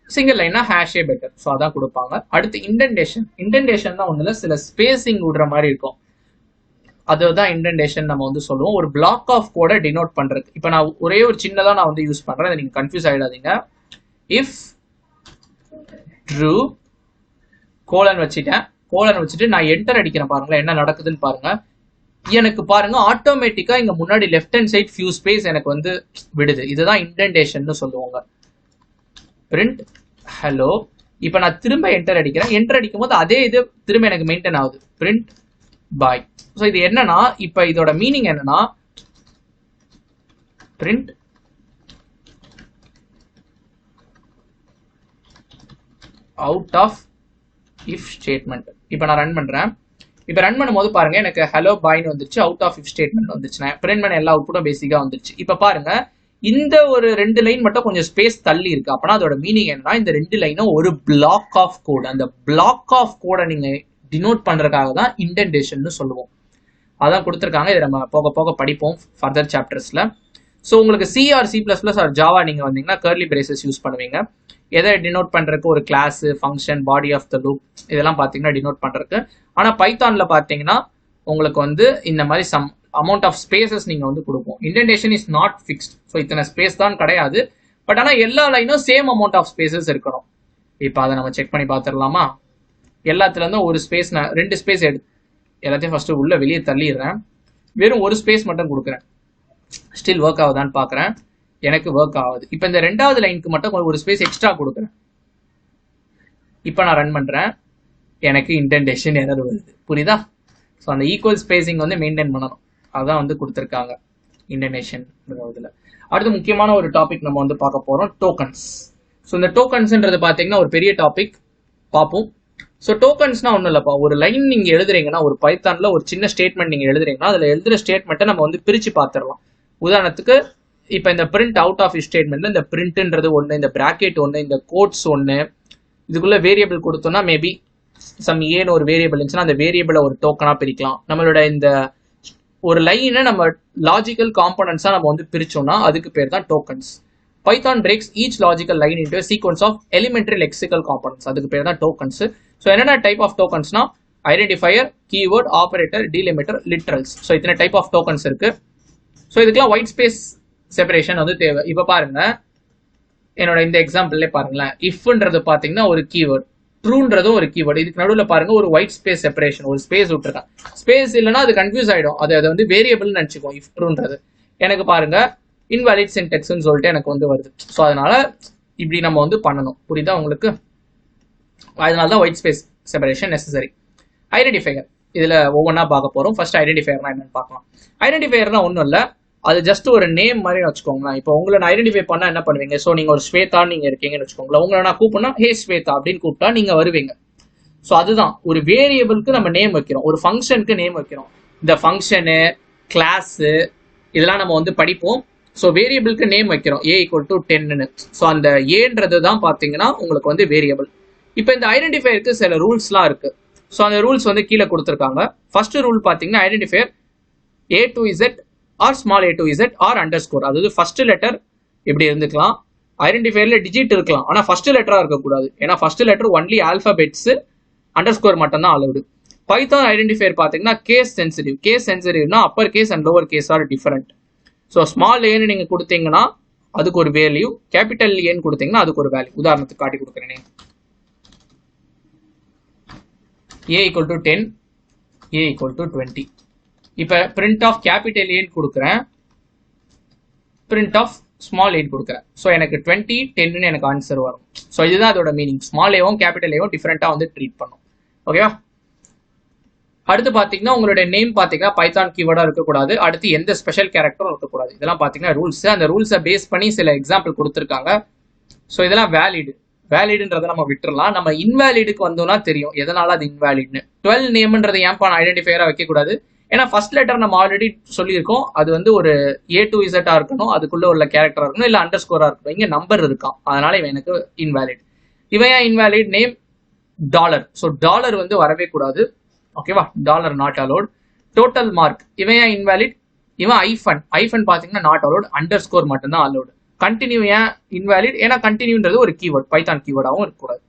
சிங்கிள் லைனா ஹேஷே பெட்டர். ஸோ அதான் கொடுப்பாங்க. அடுத்து இண்டென்டேஷன் தான் ஒன்றும் சில ஸ்பேசிங் விடுற மாதிரி இருக்கும், அதுதான் இண்டென்டேஷன் நம்ம வந்து சொல்லுவோம். ஒரு பிளாக் ஆஃப் கோட டினோட் பண்றது. இப்போ நான் ஒரே ஒரு சின்னதா நான் வந்து யூஸ் பண்றேன், அதை நீங்க கன்ஃபியூஸ் ஆயிடாதீங்க. இஃப் ட்ரூ கோலன் வச்சுட்டு நான் என்டர் அடிக்கிறேன். பாருங்களேன் என்ன நடக்குதுன்னு பாருங்க. எனக்கு பாருங்க ஆட்டோமேட்டிக்கா இங்க முன்னாடி left hand side few space எனக்கு வந்து விடுது. இதுதான் இண்டென்டேஷன் சொல்லுவாங்க. Print hello. இப்போ நான் திரும்ப என்டர் அடிக்கிறேன். என்டர் அடிக்கும் போது அதே இது திரும்ப எனக்கு மெயின்டைன் ஆகுது. பிரிண்ட் பாய். ஸோ இது என்னன்னா, இப்போ இதோட மீனிங் என்னன்னா, print out of if statement. இப்போ நான் ரன் பண்றேன். இப்போ ரன் பண்ணும்போது பாருங்க எனக்கு ஹலோ பாய்னு வந்துருச்சு, அவுட் ஆஃப் இஃப் ஸ்டேட்மெண்ட் வந்துருச்சு. நான் பிரிண்ட் பண்ண எல்லா அவுட்புட்டும் பேசிக்கா வந்துருச்சு. இப்போ பாருங்க இந்த ஒரு 2 லைன் மட்டும் கொஞ்சம் ஸ்பேஸ் தள்ளி இருக்கு. அப்பனா அதோட மீனிங் என்னன்னா, இந்த 2 லைனும் ஒரு பிளாக் ஆஃப் கோட். அந்த பிளாக் ஆஃப் கோடை நீங்க டினோட் பண்றதுக்காக தான் இண்டென்டேஷன் சொல்லுவோம். அதான் கொடுத்துருக்காங்க. இதை நம்ம போக போக படிப்போம் ஃபர்தர் சாப்டர்ஸ்ல. ஸோ உங்களுக்கு C or C++ or Java நீங்க வந்தீங்கன்னா கர்லி பிரேசஸ் யூஸ் பண்ணுவீங்க. எதை டினோட் பண்றதுக்கு, ஒரு class, function, body of the loop, இதெல்லாம் பார்த்தீங்கன்னா டினோட் பண்றதுக்கு. ஆனா பைத்தான்ல பார்த்தீங்கன்னா உங்களுக்கு வந்து இந்த மாதிரி சம் அமௌண்ட் ஆஃப் ஸ்பேசஸ் நீங்க வந்து கொடுப்போம். Indentation is not fixed. So இத்தனை ஸ்பேஸ் தான் கிடையாது. பட் ஆனால் எல்லா லைனும் சேம் அமௌண்ட் ஆஃப் ஸ்பேசஸ் இருக்கணும். இப்போ அதை நம்ம செக் பண்ணி பார்த்துடலாமா? எல்லாத்துல இருந்தும் ஒரு ஸ்பேஸ், நான் 2 ஸ்பேஸ் எல்லாத்தையும் ஃபர்ஸ்ட் உள்ள வெளியே தள்ளிடுறேன். வெறும் ஒரு ஸ்பேஸ் மட்டும் கொடுக்குறேன். ஸ்டில் ஒர்க் ஆகுதான்னு பார்க்குறேன். எனக்கு ஒர்க் ஆகுது. இப்போ இந்த 2வது லைனுக்கு மட்டும் ஒரு ஸ்பேஸ் எக்ஸ்ட்ரா கொடுக்குறேன். இப்போ நான் ரன் பண்றேன். எனக்கு இண்டென்டேஷன் எரர் வருது. புரியுதா? ஸோ அந்த ஈக்குவல் ஸ்பேசிங் வந்து மெயின்டைன் பண்ணணும். அதான் வந்து கொடுத்துருக்காங்க இண்டென்டேஷன். அடுத்து முக்கியமான ஒரு டாபிக் நம்ம வந்து பார்க்க போறோம், டோக்கன்ஸ். ஸோ இந்த டோக்கன்ஸ்ன்றது பார்த்தீங்கன்னா ஒரு பெரிய டாபிக், பார்ப்போம். ஸோ டோக்கன்ஸ்னா ஒன்றும் இல்லைப்பா, ஒரு லைன் நீங்க எழுதுறீங்கன்னா, ஒரு பைத்தான்ல ஒரு சின்ன ஸ்டேட்மெண்ட் நீங்க எழுதுறீங்கன்னா அதுல எழுதுற ஸ்டேட்மெண்ட்டை நம்ம வந்து பிரிச்சு பார்த்துடலாம். உதாரணத்துக்கு இப்போ இந்த பிரிண்ட் அவுட் ஆஃப் ஸ்டேட்மெண்ட்ல இந்த பிரிண்ட்ன்றது ஒன்று, இந்த பிராக்கெட் ஒன்று, இந்த கோட்ஸ் ஒன்று, இதுக்குள்ள வேரியபிள் கொடுத்தோம்னா மேபி சம் ஏன்னு ஒரு வேரியபிள் இருந்துச்சுன்னா அந்த வேரியபிளை ஒரு டோக்கனா பிரிக்கலாம். நம்மளோட இந்த ஒரு லைனை நம்ம லாஜிக்கல் காம்பனன்ட்ஸா நம்ம வந்து பிரிச்சோம்னா அதுக்கு பேர் தான் tokens. Python breaks each logical line into a sequence of elementary lexical components. அதுக்கு பேர் தான் டோக்கன்ஸ். ஸோ என்னென்ன டைப் ஆஃப் டோக்கன்ஸ்னா, identifier, keyword, operator, delimiter, literals. So இத்தனை டைப் ஆஃப் டோக்கன்ஸ் இருக்கு. ஸோ இதுக்கெல்லாம் ஒயிட் ஸ்பேஸ் செப்பரேஷன் வந்து தேவை. இப்போ பாருங்க என்னோட இந்த எக்ஸாம்பிள்லே பாருங்களேன், இஃப்ன்றது பார்த்தீங்கன்னா ஒரு கீவேர்ட், ட்ரூன்றதும் ஒரு கீவேர்டு. இதுக்கு நடுவில் பாருங்க ஒரு ஒயிட் ஸ்பேஸ் செப்பரேஷன், ஒரு ஸ்பேஸ் விட்டுருக்கேன். ஸ்பேஸ் இல்லைன்னா அது கன்ஃபியூஸ் ஆயிடும், அது வந்து வேரியபிள்னு நினச்சிக்கும். இஃப் ட்ரூன்றது எனக்கு பாருங்க இன்வாலிட் சின்டெக்ஸ்ன்னு சொல்லிட்டு எனக்கு வந்து வருது. ஸோ அதனால இப்படி நம்ம வந்து பண்ணணும். புரியுதா உங்களுக்கு? அதனால தான் white space separation necessary. Identifier இதுல ஒவ்வொன்றா பார்க்க போறோம். ஃபர்ஸ்ட் ஐடென்டிஃபையர்னா என்னன்னு பார்க்கலாம். ஐடென்டிஃபையர்னா ஒன்றும் இல்லை, அது ஜஸ்ட் ஒரு நேம் மாதிரி வச்சுக்கோங்களேன். இப்போ உங்களை நான் ஐடென்டிஃபை பண்ணா என்ன பண்ணுவீங்க? ஸோ நீங்க ஒரு ஸ்வேதா நீங்க இருக்கீங்கன்னு வச்சுக்கோங்களேன். உங்களை நான் கூப்பிடனா ஹே ஸ்வேதா அப்படின்னு கூப்பிட்டா நீங்க வருவீங்க. ஸோ அதுதான் ஒரு வேரியபிளுக்கு நம்ம நேம் வைக்கிறோம், ஒரு ஃபங்க்ஷனுக்கு நேம் வைக்கிறோம். இந்த ஃபங்க்ஷனு, கிளாஸு இதெல்லாம் நம்ம வந்து படிப்போம். ஸோ வேரியபிளுக்கு நேம் வைக்கிறோம் a ஈக்குவல் டு 10ன்னு. ஸோ அந்த ஏன்றது தான் பார்த்தீங்கன்னா உங்களுக்கு வந்து வேரியபிள். இப்போ இந்த ஐடென்டிஃபையருக்கு சில ரூல்ஸ்லாம் இருக்கு. ஸோ அந்த ரூல்ஸ் வந்து கீழே கொடுத்துருக்காங்க. ஃபர்ஸ்ட் ரூல் பார்த்தீங்கன்னா identifier a to z or small a to z or underscore, அதாவது ஃபர்ஸ்ட் லெட்டர் இப்படி இருந்துக்கலாம். ஐடென்டிஃபையர்ல டிஜிட் இருக்கலாம், ஆனால் ஃபர்ஸ்ட் லெட்டரா இருக்கக்கூடாது. ஏன்னா first letter only alphabets, underscore மட்டும் தான் அலவுடு. பைத்தான் ஐடென்டிஃபையர் பார்த்தீங்கன்னா கேஸ் சென்சிட்டிவ். கேஸ் சென்சிட்டிவ்னா upper case and lower case are different. So small ஏன்னு நீங்கள் கொடுத்தீங்கன்னா அதுக்கு ஒரு வேல்யூ, கேபிட்டல் ஏன்னு கொடுத்தீங்கன்னா அதுக்கு ஒரு வேல்யூ. உதாரணத்துக்கு காட்டி கொடுக்குறேனே, a equal to 10, a equal to 20. இப்போ print of capital A கொடுக்குறேன், print of small a கொடுக்குறேன். ஸோ எனக்கு 20, 10ன்னு எனக்கு ஆன்சர் வரும். ஸோ இதுதான் அதோட மீனிங். ஸ்மால் ஏவும் கேபிட்டல் ஏவும் டிஃப்ரெண்ட்டாக வந்து ட்ரீட் பண்ணும். ஓகேவா? அடுத்து பார்த்தீங்கன்னா உங்களுடைய நேம் பார்த்தீங்கன்னா பைத்தான் கீவேர்டாக இருக்கக்கூடாது. அடுத்து எந்த ஸ்பெஷல் கேரக்டரும் இருக்கக்கூடாது. இதெல்லாம் பார்த்தீங்கன்னா ரூல்ஸ். அந்த ரூல்ஸை பேஸ் பண்ணி சில எக்ஸாம்பிள் கொடுத்துருக்காங்க. ஸோ இதெல்லாம் வேலிடு. வேலிடுன்றதை நம்ம விட்டுறலாம். நம்ம இன்வேலிடுக்கு வந்தோம்னா தெரியும் எதனால அது இன்வேலிட்னு. 12 நேம்ன்றது ஏன்பா ஐடென்டிஃபையராக வைக்கக்கூடாது? ஏன்னா ஃபர்ஸ்ட் லெட்டர் நம்ம ஆல்ரெடி சொல்லியிருக்கோம், அது வந்து ஒரு a to z இருக்கணும், அதுக்குள்ள உள்ள கேரக்டரா இருக்கணும், இல்லை அண்டர் ஸ்கோரா இருக்கணும். இங்கே நம்பர் இருக்கான், அதனால இவன் எனக்கு இன்வேலிட். இவன் ஏன் invalid? Name dollar. So dollar வந்து வரவே கூடாது. ஓகேவா? Dollar not allowed. Total mark இவன் ஏன் இன்வேலிட்? இவன் ஐஃபன். ஐஃபன் பார்த்தீங்கன்னா நாட் அலோட், அண்டர் ஸ்கோர் மட்டும்தான் அலோடு. கண்டினியூ ஏன் இன்வேலிட்? ஏன்னா கண்டினியூன்றது ஒரு கீவேர்ட், பைத்தான் கீவேர்டாகவும் இருக்கக்கூடாது.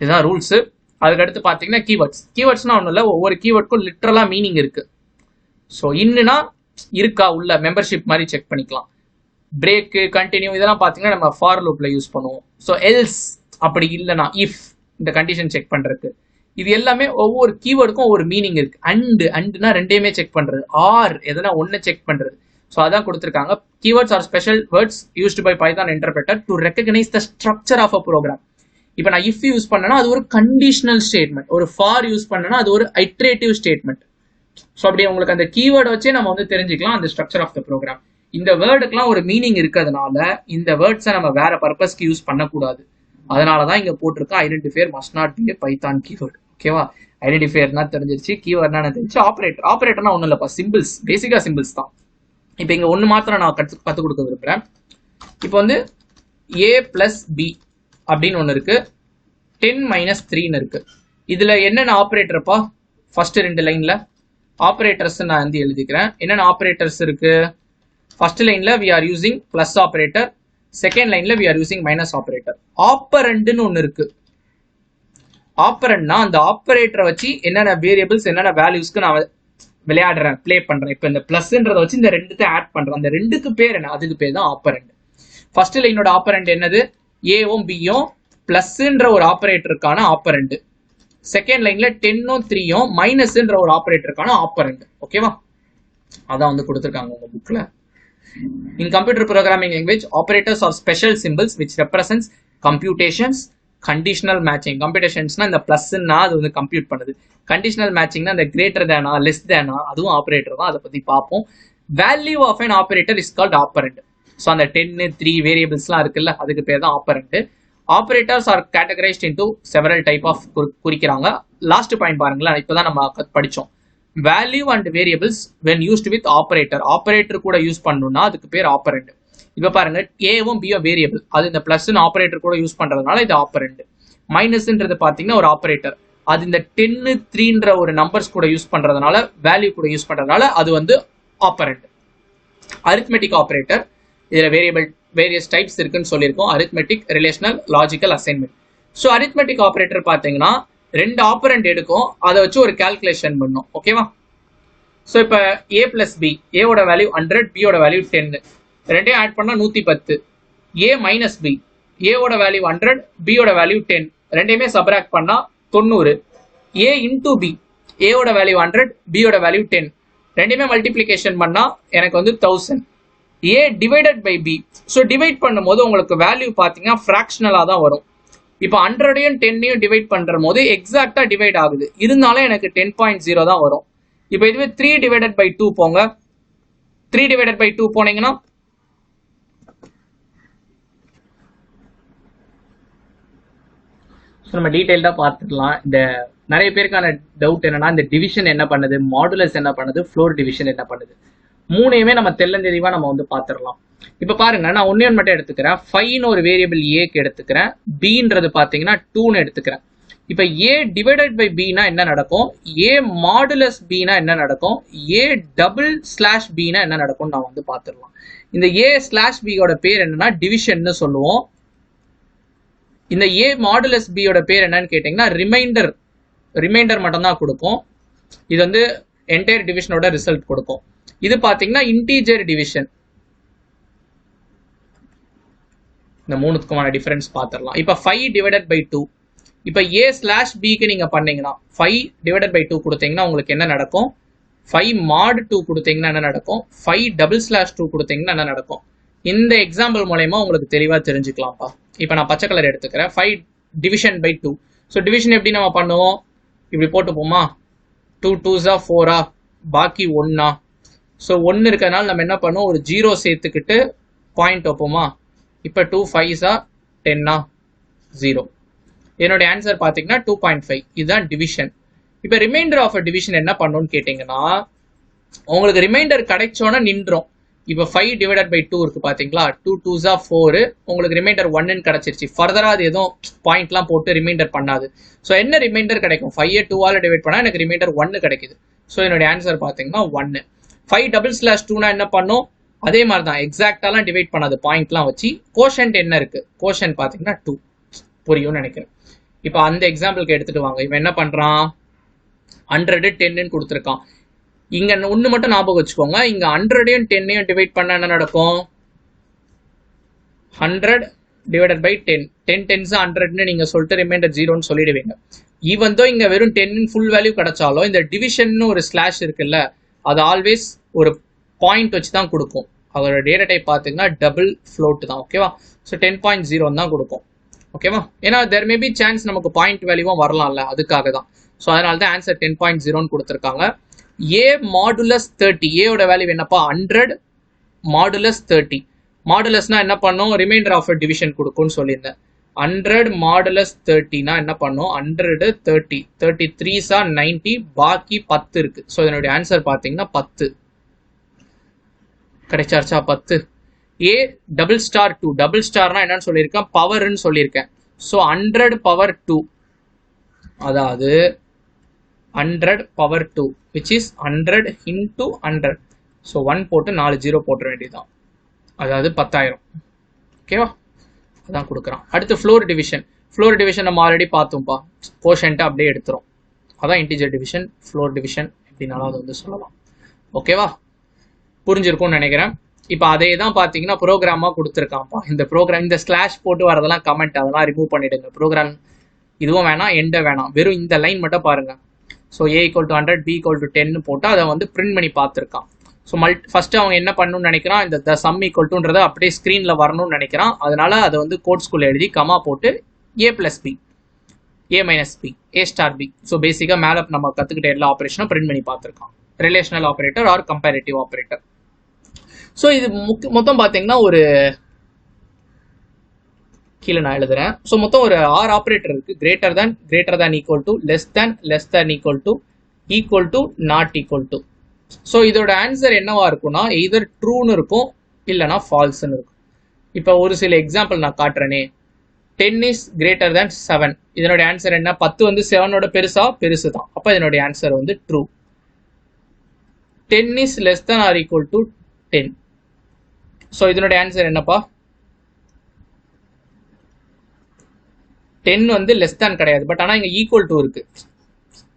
இதுதான் ரூல்ஸ். அதுக்கடுத்து பார்த்தீங்கன்னா கீவேர்ட்ஸ். கீவேர்ட்ஸ்னா ஒன்றும் இல்லை, ஒவ்வொரு கீவேர்டுக்கும் லிட்ரலாக மீனிங் இருக்கு. ஸோ இன்னுனா இருக்கா உள்ள மெம்பர்ஷிப் மாதிரி செக் பண்ணிக்கலாம். பிரேக்கு, கண்டினியூ இதெல்லாம் பார்த்தீங்கன்னா நம்ம ஃபார் லூப்ல யூஸ் பண்ணுவோம். ஸோ எல்ஸ் அப்படி இல்லைனா இஃப், இந்த கண்டிஷன் செக் பண்ணுறதுக்கு. இது எல்லாமே ஒவ்வொரு கீவேர்டுக்கும் ஒவ்வொரு மீனிங் இருக்கு. அண்டுனா ரெண்டையுமே செக் பண்றது, ஆர் எதனா ஒன்று செக் பண்றது. ஸோ அதான் கொடுத்துருக்காங்க. Keywords are special words used by Python interpreter to recognize the structure of a program. இப்போ நான் இஃப் யூஸ் பண்ணேன்னா அது ஒரு கண்டிஷனல் ஸ்டேட்மெண்ட், ஒரு ஃபார் யூஸ் பண்ணேன்னா அது ஒரு ஐட்ரேட்டிவ் ஸ்டேட்மெண்ட். ஸோ அப்படி உங்களுக்கு அந்த கீவேர்டை வச்சே நம்ம வந்து தெரிஞ்சுக்கலாம் அந்த ஸ்ட்ரக்சர் ஆஃப் த ப்ரோக்ராம். இந்த வேர்டுக்கெல்லாம் ஒரு மீனிங் இருக்கிறதுனால இந்த வேர்ட்ஸை நம்ம வேற பர்பஸ்க்கு யூஸ் பண்ணக்கூடாது. அதனால தான் இங்கே போட்டிருக்க identifier must not be a Python keyword. ஓகேவா? ஐடென்டிஃபையர்னா தெரிஞ்சிருச்சு, கீவேர்ட்னா தெரிஞ்சு. ஆப்ரேட்டர், ஆப்ரேட்டர்னா ஒன்றும் இல்லைப்பா, சிம்பிள்ஸ், பேசிக்கா சிம்பிள்ஸ் தான். இப்போ இங்கே ஒன்று மாத்திரம் நான் கற்றுக் கொடுக்க விரும்புகிறேன். இப்போ வந்து a plus b அப்படின்னு ஒன்று இருக்கு, 10 minus 3ன்னு இருக்கு. இதில் என்னென்ன ஆப்ரேட்டர்ப்பா? ஃபர்ஸ்ட் 2 லைனில் ஆப்ரேட்டர்ஸ் நான் வந்து எழுதிக்கிறேன். என்னென்ன ஆப்ரேட்டர்ஸ் இருக்கு? ஃபர்ஸ்ட் லைனில் we are using plus operator, second லைனில் we are using minus operator. ஆப்பரண்ட்னு ஒன்று இருக்கு. ஆப்பரண்ட்னா அந்த ஆப்ரேட்டரை வச்சு என்னென்ன வேரியபிள்ஸ் என்னென்ன வேல்யூஸ்க்கு நான் விளையாடுறேன், பிளே பண்றேன். இப்போ இந்த பிளஸ்ன்றதை வச்சு இந்த ரெண்டுத்தை ஆட் பண்றேன். அந்த ரெண்டுக்கு பேர் என்ன? அதுக்கு பேர் தான் ஆப்பரண்ட். ஃபர்ஸ்ட் லைனோட ஆப்பரண்ட் என்னது? ஏவும் பியும் பிளஸ்ன்ற ஒரு ஆப்பரேட்டருக்கான ஆப்பரண்ட். செகண்ட் லைன்ல 10ம் 3ம் மைனஸ்ன்ற ஒரு ஆப்பரேட்டருக்கான ஆப்பரண்ட். ஓகேவா? அதான் வந்து கொடுத்துருக்காங்க உங்க புக்ல. In computer programming language operators are special symbols which represents computations, conditional matching. கம்ப்யூட்டேஷன்ஸ்னா இந்த பிளஸ்ன்னா அது வந்து கம்ப்யூட் பண்ணுது. கண்டிஷனல் மேட்சிங்னா இந்த கிரேட்டர் தேனா லெஸ் தேனா அதுவும் ஆப்பரேட்டர் தான். அதை பத்தி பார்ப்போம். Value of an operator is called operand. So அந்த 10, 3 வேரியபிள்ஸ்லாம் இருக்குல்ல, அதுக்கு பேர் தான் ஆப்பரண்ட். Operators are categorized into several type of குறிக்கிறாங்க. லாஸ்ட் பாயிண்ட் பாருங்களேன், இப்போதான் நம்ம படிச்சோம். Value and variables when used with operator, operator கூட யூஸ் பண்ணணும்னா அதுக்கு பேர் ஆப்பரண்ட். இப்போ பாருங்க, ஏவும் பியும் வேரியபிள், அது இந்த பிளஸ் ஆப்பரேட்டர் கூட யூஸ் பண்றதுனால இது ஆப்பரண்ட். மைனஸ்ன்றது பார்த்தீங்கன்னா ஒரு ஆப்பரேட்டர், அது இந்த 10, 3ன்ற ஒரு நம்பர்ஸ் கூட யூஸ் பண்றதுனால, வேல்யூ கூட யூஸ் பண்றதுனால அது வந்து ஆப்பரண்ட். அரித்மெட்டிக் ஆப்பரேட்டர், இதுல வேரியஸ் டைப்ஸ் இருக்குன்னு சொல்லியிருக்கோம். Arithmetic, relational, logical, assignment. So arithmetic operator பார்த்தீங்கன்னா 2 ஆப்பரண்ட் எடுக்கும், அதை வச்சு ஒரு கால்குலேஷன் பண்ணும். ஓகேவா? ஸோ இப்போ a பிளஸ் பி, ஏவோட வேல்யூ 100, பியோட வேல்யூ 10, ரெண்டையும் ஆட் பண்ணா 110. a மைனஸ் பி, ஏவோட வேல்யூ 100, பியோட வேல்யூ 10, ரெண்டையுமே சப்ராக்ட் பண்ணா 90. a இன்டூ பி, ஏவோட வேல்யூ 100, பியோட வேல்யூ 10, ரெண்டையுமே மல்டிப்ளிகேஷன் பண்ணா எனக்கு வந்து 1000. a divided by b, so divide பண்ணும்போது உங்களுக்கு வேல்யூ பார்த்தீங்கன்னா ஃப்ராக்ஷனலாக தான் வரும். இப்போ 100யும் 10யும் டிவைட் பண்ற போது எக்ஸாக்டா டிவைட் ஆகுது, இருந்தாலும் எனக்கு 10.0 தான் வரும். இப்போ இதுவே 3 டிவைடட் பை 2 போங்க. 3 டிவைடட் பை 2 போனீங்கன்னா நம்ம டீடைல்டா பார்த்துக்கலாம். இந்த நிறைய பேருக்கான டவுட் என்னன்னா, இந்த டிவிஷன் என்ன பண்ணுது, மாடுலஸ் என்ன பண்ணுது, ஃப்ளோர் டிவிஷன் என்ன பண்ணுது. மூணையுமே நம்ம தெளிவா நம்ம வந்து பார்த்துடலாம். இப்ப பாருங்க, நான் ஒன்னே ஒன்று மட்டும் எடுத்துக்கிறேன். 5ன்னு ஒரு வேரியபிள் ஏக்கு எடுத்துக்கிறேன். பின்றது பாத்தீங்கன்னா 2ன்னு எடுத்துக்கிறேன். இப்ப ஏ டிவைடட் பை பினா என்ன நடக்கும், ஏ மாடுலஸ் பினா என்ன நடக்கும், ஏ டபுள் ஸ்லாஷ் பினா என்ன நடக்கும் நான் வந்து பார்த்துடலாம். இந்த ஏ ஸ்லாஷ் பியோட பேர் என்னன்னா டிவிஷன் சொல்லுவோம். இந்த ஏ மாடுலஸ் பியோட பேர் என்னன்னு கேட்டீங்கன்னா ரிமைண்டர் மட்டும் தான் கொடுக்கும். இது வந்து என்டையர் டிவிஷனோட ரிசல்ட் கொடுக்கும். இது பாத்தீங்கன்னா இன்டீஜர் டிவிஷன். இந்த மூணுத்துக்குமான டிஃபரன்ஸ் பார்த்துடலாம். இப்போ 5 டிவைடட் பை 2. இப்போ ஏ ஸ்லாஷ் பிக்கு நீங்க பண்ணீங்கன்னா 5 டிவைடட் பை 2 கொடுத்தீங்கன்னா உங்களுக்கு என்ன நடக்கும், 5 mod 2 கொடுத்தீங்கன்னா என்ன நடக்கும், 5 டபுள் ஸ்லாஷ் 2 கொடுத்தீங்கன்னா என்ன நடக்கும். இந்த எக்ஸாம்பிள் மூலயமா உங்களுக்கு தெளிவா தெரிஞ்சுக்கலாம்ப்பா. இப்போ நான் பச்சை கலர் எடுத்துக்கிறேன். 5 டிவிஷன் பை 2. ஸோ டிவிஷன் எப்படி நம்ம பண்ணுவோம், இப்படி போட்டுப்போமா, 2 2s 4 பாக்கி 1. ஸோ 1 இருக்கிறதுனால நம்ம என்ன பண்ணுவோம், ஒரு 0 சேர்த்துக்கிட்டு பாயிண்ட் வைப்போமா. இப்போ 2 5s 10 0. என்னோட ஆன்சர் பார்த்தீங்கன்னா 2.5. இதுதான் டிவிஷன். இப்போ ரிமைண்டர் ஆஃப் டிவிஷன் என்ன பண்ணணும்னு கேட்டிங்கன்னா, உங்களுக்கு ரிமைண்டர் கிடைச்சோன்னா நின்றோம். இப்போ 5 டிவைடட் பை 2 இருக்கு பார்த்தீங்களா, 2 2s 4, உங்களுக்கு ரிமைண்டர் 1ன்னு கிடைச்சிருச்சு. ஃபர்தராக அது எதுவும் பாயிண்ட்லாம் போட்டு ரிமைண்டர் பண்ணாது. ஸோ என்ன ரிமைண்டர் கிடைக்கும், 5 2ஆல் டிவைட் பண்ணால் எனக்கு ரிமைண்டர் 1 கிடைக்குது. ஸோ என்னோட ஆன்சர் பார்த்தீங்கன்னா 1. 5 டபுள் ஸ்லாஷ் 2னா என்ன பண்ணும், அதே மாதிரி தான் எக்ஸாக்டாலாம் டிவைட் பண்ணாது, பாயிண்ட்லாம் வச்சு. கோஷன்ட் என்ன இருக்கு, கோஷன்ட் பார்த்தீங்கன்னா 2. புரியும்னு நினைக்கிறேன். இப்போ அந்த எக்ஸாம்பிளுக்கு எடுத்துட்டு வாங்க. இவன் என்ன பண்றான், 100 10ன்னு கொடுத்துருக்கான். இங்க ஒன்று மட்டும் ஞாபகம் வச்சுக்கோங்க, இங்க 100ஐயும் 10ஐயும் டிவைட் பண்ண என்ன நடக்கும், 100 டிவைடட் பை 10. 10 10s 100ன்னு நீங்க சொல்லிட்டு ரிமைண்டர் 0ன்னு சொல்லிடுவீங்க. ஈவன் தோ இங்க வெறும் 10 ஃபுல் வேல்யூ கிடைச்சாலும் இந்த டிவிஷன் ஒரு ஸ்லாஷ் இருக்குல்ல, அது ஆல்வேஸ் ஒரு பாயிண்ட் வச்சு தான் கொடுக்கும். அதோட டேட்டா டைப் பார்த்தீங்கன்னா டபுள் ஃப்ளோட் தான். ஓகேவா. ஸோ 10.0 தான் கொடுக்கும். ஓகேவா. ஏன்னா தெர் மே பி சான்ஸ் நமக்கு பாயிண்ட் வேல்யூவும் வரலாம்ல, அதுக்காக தான். ஸோ அதனால தான் ஆன்சர் 10.0ன்னு கொடுத்துருக்காங்க. ஏ மாடுலஸ் 30. ஏயோட வேல்யூ என்னப்பா, 100 மாடுலஸ் 30. மாடுலஸ்னா என்ன பண்ணும், ரிமைண்டர் ஆஃப் டிவிஷன் கொடுக்கும்னு சொல்லியிருந்தேன். 100 மாடுலஸ் 30னா என்ன பண்ணும், 100 30 33s 90, பாக்கி 10 இருக்கு. ஸோ இதனுடைய ஆன்சர் பார்த்தீங்கன்னா 10 கிடைச்சார்ச்சா. 10. A double star 2. டபுள் ஸ்டார்னா என்னன்னு சொல்லியிருக்கேன், பவர்ன்னு சொல்லியிருக்கேன். ஸோ 100 பவர் 2, அதாவது 100 power 2 which is 100 into 100. So 1 போட்டு 4 0 போட்ட வேண்டியதுதான், அதாவது 10,000. ஓகேவா. அதான் கொடுக்குறான். அடுத்து ஃப்ளோர் டிவிஷன். ஃப்ளோர் டிவிஷன் நம்ம ஆல்ரெடி பார்த்தோம்ப்பா, கோஷன்ட்டை அப்படியே எடுத்துரும். அதான் இன்டிஜர் டிவிஷன், ஃப்ளோர் டிவிஷன் எப்படின்னாலும் அது வந்து சொல்லலாம். ஓகேவா, புரிஞ்சிருக்கும்னு நினைக்கிறேன். இப்போ அதே தான் பார்த்தீங்கன்னா ப்ரோக்ராமாக கொடுத்துருக்கான்ப்பா. இந்த ப்ரோக்ராம் இந்த ஸ்லாஷ் போட்டு வரதெல்லாம் கமெண்ட் அதெல்லாம் ரிமூவ் பண்ணிடுங்க. ப்ரோக்ராம் இதுவும் வேணாம், எண்டை வேணாம், வெறும் இந்த லைன் மட்டும் பாருங்க. ஸோ A = 100 B = 10 போட்டு அதை வந்து பிரிண்ட் பண்ணி பார்த்துருக்கான். ஸோ ஃபர்ஸ்ட் அவங்க என்ன பண்ணணும்னு நினைக்கிறான், இந்த சம் ஈக்குவல்ட்டுன்றதை அப்படியே ஸ்க்ரீனில் வரணும்னு நினைக்கிறான். அதனால அதை வந்து கோட் ஸ்கூலில் எழுதி கமா போட்டு A + B, A - B, A * B. So பேசிக்காக மேலே நம்ம கற்றுக்கிட்ட எல்லா ஆப்ரேஷனும் பிரிண்ட் பண்ணி பார்த்துருக்கான். Relational operator are comparative operator. So இது மொத்தம் பார்த்தீங்கன்னா ஒரு கீழே நான் எழுதுறேன். ஸோ மொத்தம் ஒரு 6 ஆப்ரேட்டர் இருக்கு. Greater than equal to, less than equal to not equal to. So இதோட ஆன்சர் என்னவா இருக்கும்னா எய்தர் ட்ரூன்னு இருக்கும் இல்லைனா ஃபால்ஸ்ன்னு இருக்கும். இப்போ ஒரு சில எக்ஸாம்பிள் நான் காட்டுறேனே. 10 இஸ் கிரேட்டர் தேன் 7. இதனோட ஆன்சர் என்ன, 10 வந்து 7ஓட பெருசு தான். அப்போ இதனுடைய ஆன்சர் வந்து true. 10 is less than or equal to 10. So இதனுடைய ஆன்சர் என்னப்பா, 10 வந்து லெஸ் தேன் கிடையாது, பட் ஆனால் இங்கே ஈக்குவல் டு இருக்கு.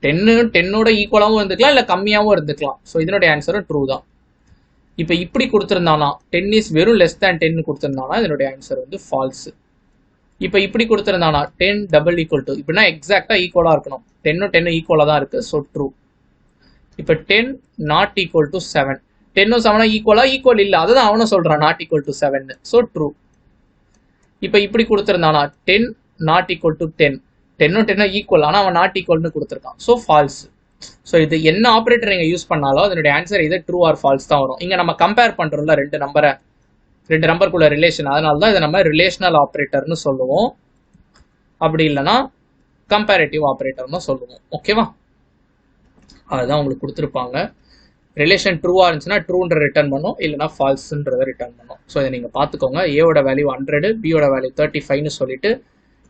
10ஓட ஈக்குவலாகவும் இருந்துக்கலாம் இல்லை கம்மியாகவும் இருந்துக்கலாம். ஸோ இதனுடைய ஆன்சரும் ட்ரூ தான். இப்போ இப்படி கொடுத்துருந்தானா 10 இஸ் வெறும் லெஸ் தேன் 10 கொடுத்துருந்தானா இதனுடைய ஆன்சர் வந்து ஃபால்ஸ். இப்போ இப்படி கொடுத்துருந்தானா 10 டபுள் ஈக்குவல் டு, இப்படின்னா எக்ஸாக்டாக ஈக்குவலாக இருக்கணும். 10 ஈக்குவலாக தான் இருக்கு. So true. இப்போ 10 நாட் ஈக்குவல் டு 7. 10 7 ஈக்குவல் இல்லை, அதுதான் அவனும் சொல்றான் not equal to 7. So true. இப்போ இப்படி கொடுத்துருந்தானா 10 நாட் ஈக்குவல் டு 10. 10 ஈக்குவல், ஆனால் அவன் நாட் ஈக்குவல்னு கொடுத்துருக்கான். So falls. ஸோ இது என்ன ஆப்ரேட்டர் நீங்கள் யூஸ் பண்ணாலும் அதனுடைய ஆன்சர் இது ட்ரூ ஆர் ஃபால்ஸ் தான் வரும். இங்கே நம்ம கம்பேர் பண்ணுறோம்ல ரெண்டு நம்பருக்குள்ள ரிலேஷன், அதனால தான் இதை நம்ம ரிலேஷனல் ஆப்ரேட்டர்னு சொல்லுவோம். அப்படி இல்லைன்னா கம்பேரிட்டிவ் ஆப்ரேட்டர்னு சொல்லுவோம். ஓகேவா, அதுதான் உங்களுக்கு கொடுத்துருப்பாங்க. ரிலேஷன் ட்ரூவாக இருந்துச்சுன்னா ட்ரூன்ற ரிட்டர்ன் பண்ணும், இல்லைனா ஃபால்ஸுன்றதை ரிட்டர்ன் பண்ணும். ஸோ இதை நீங்கள் பார்த்துக்கோங்க. ஏவோட வேல்யூ 100, பியோட வேல்யூ 35ன்னு சொல்லிட்டு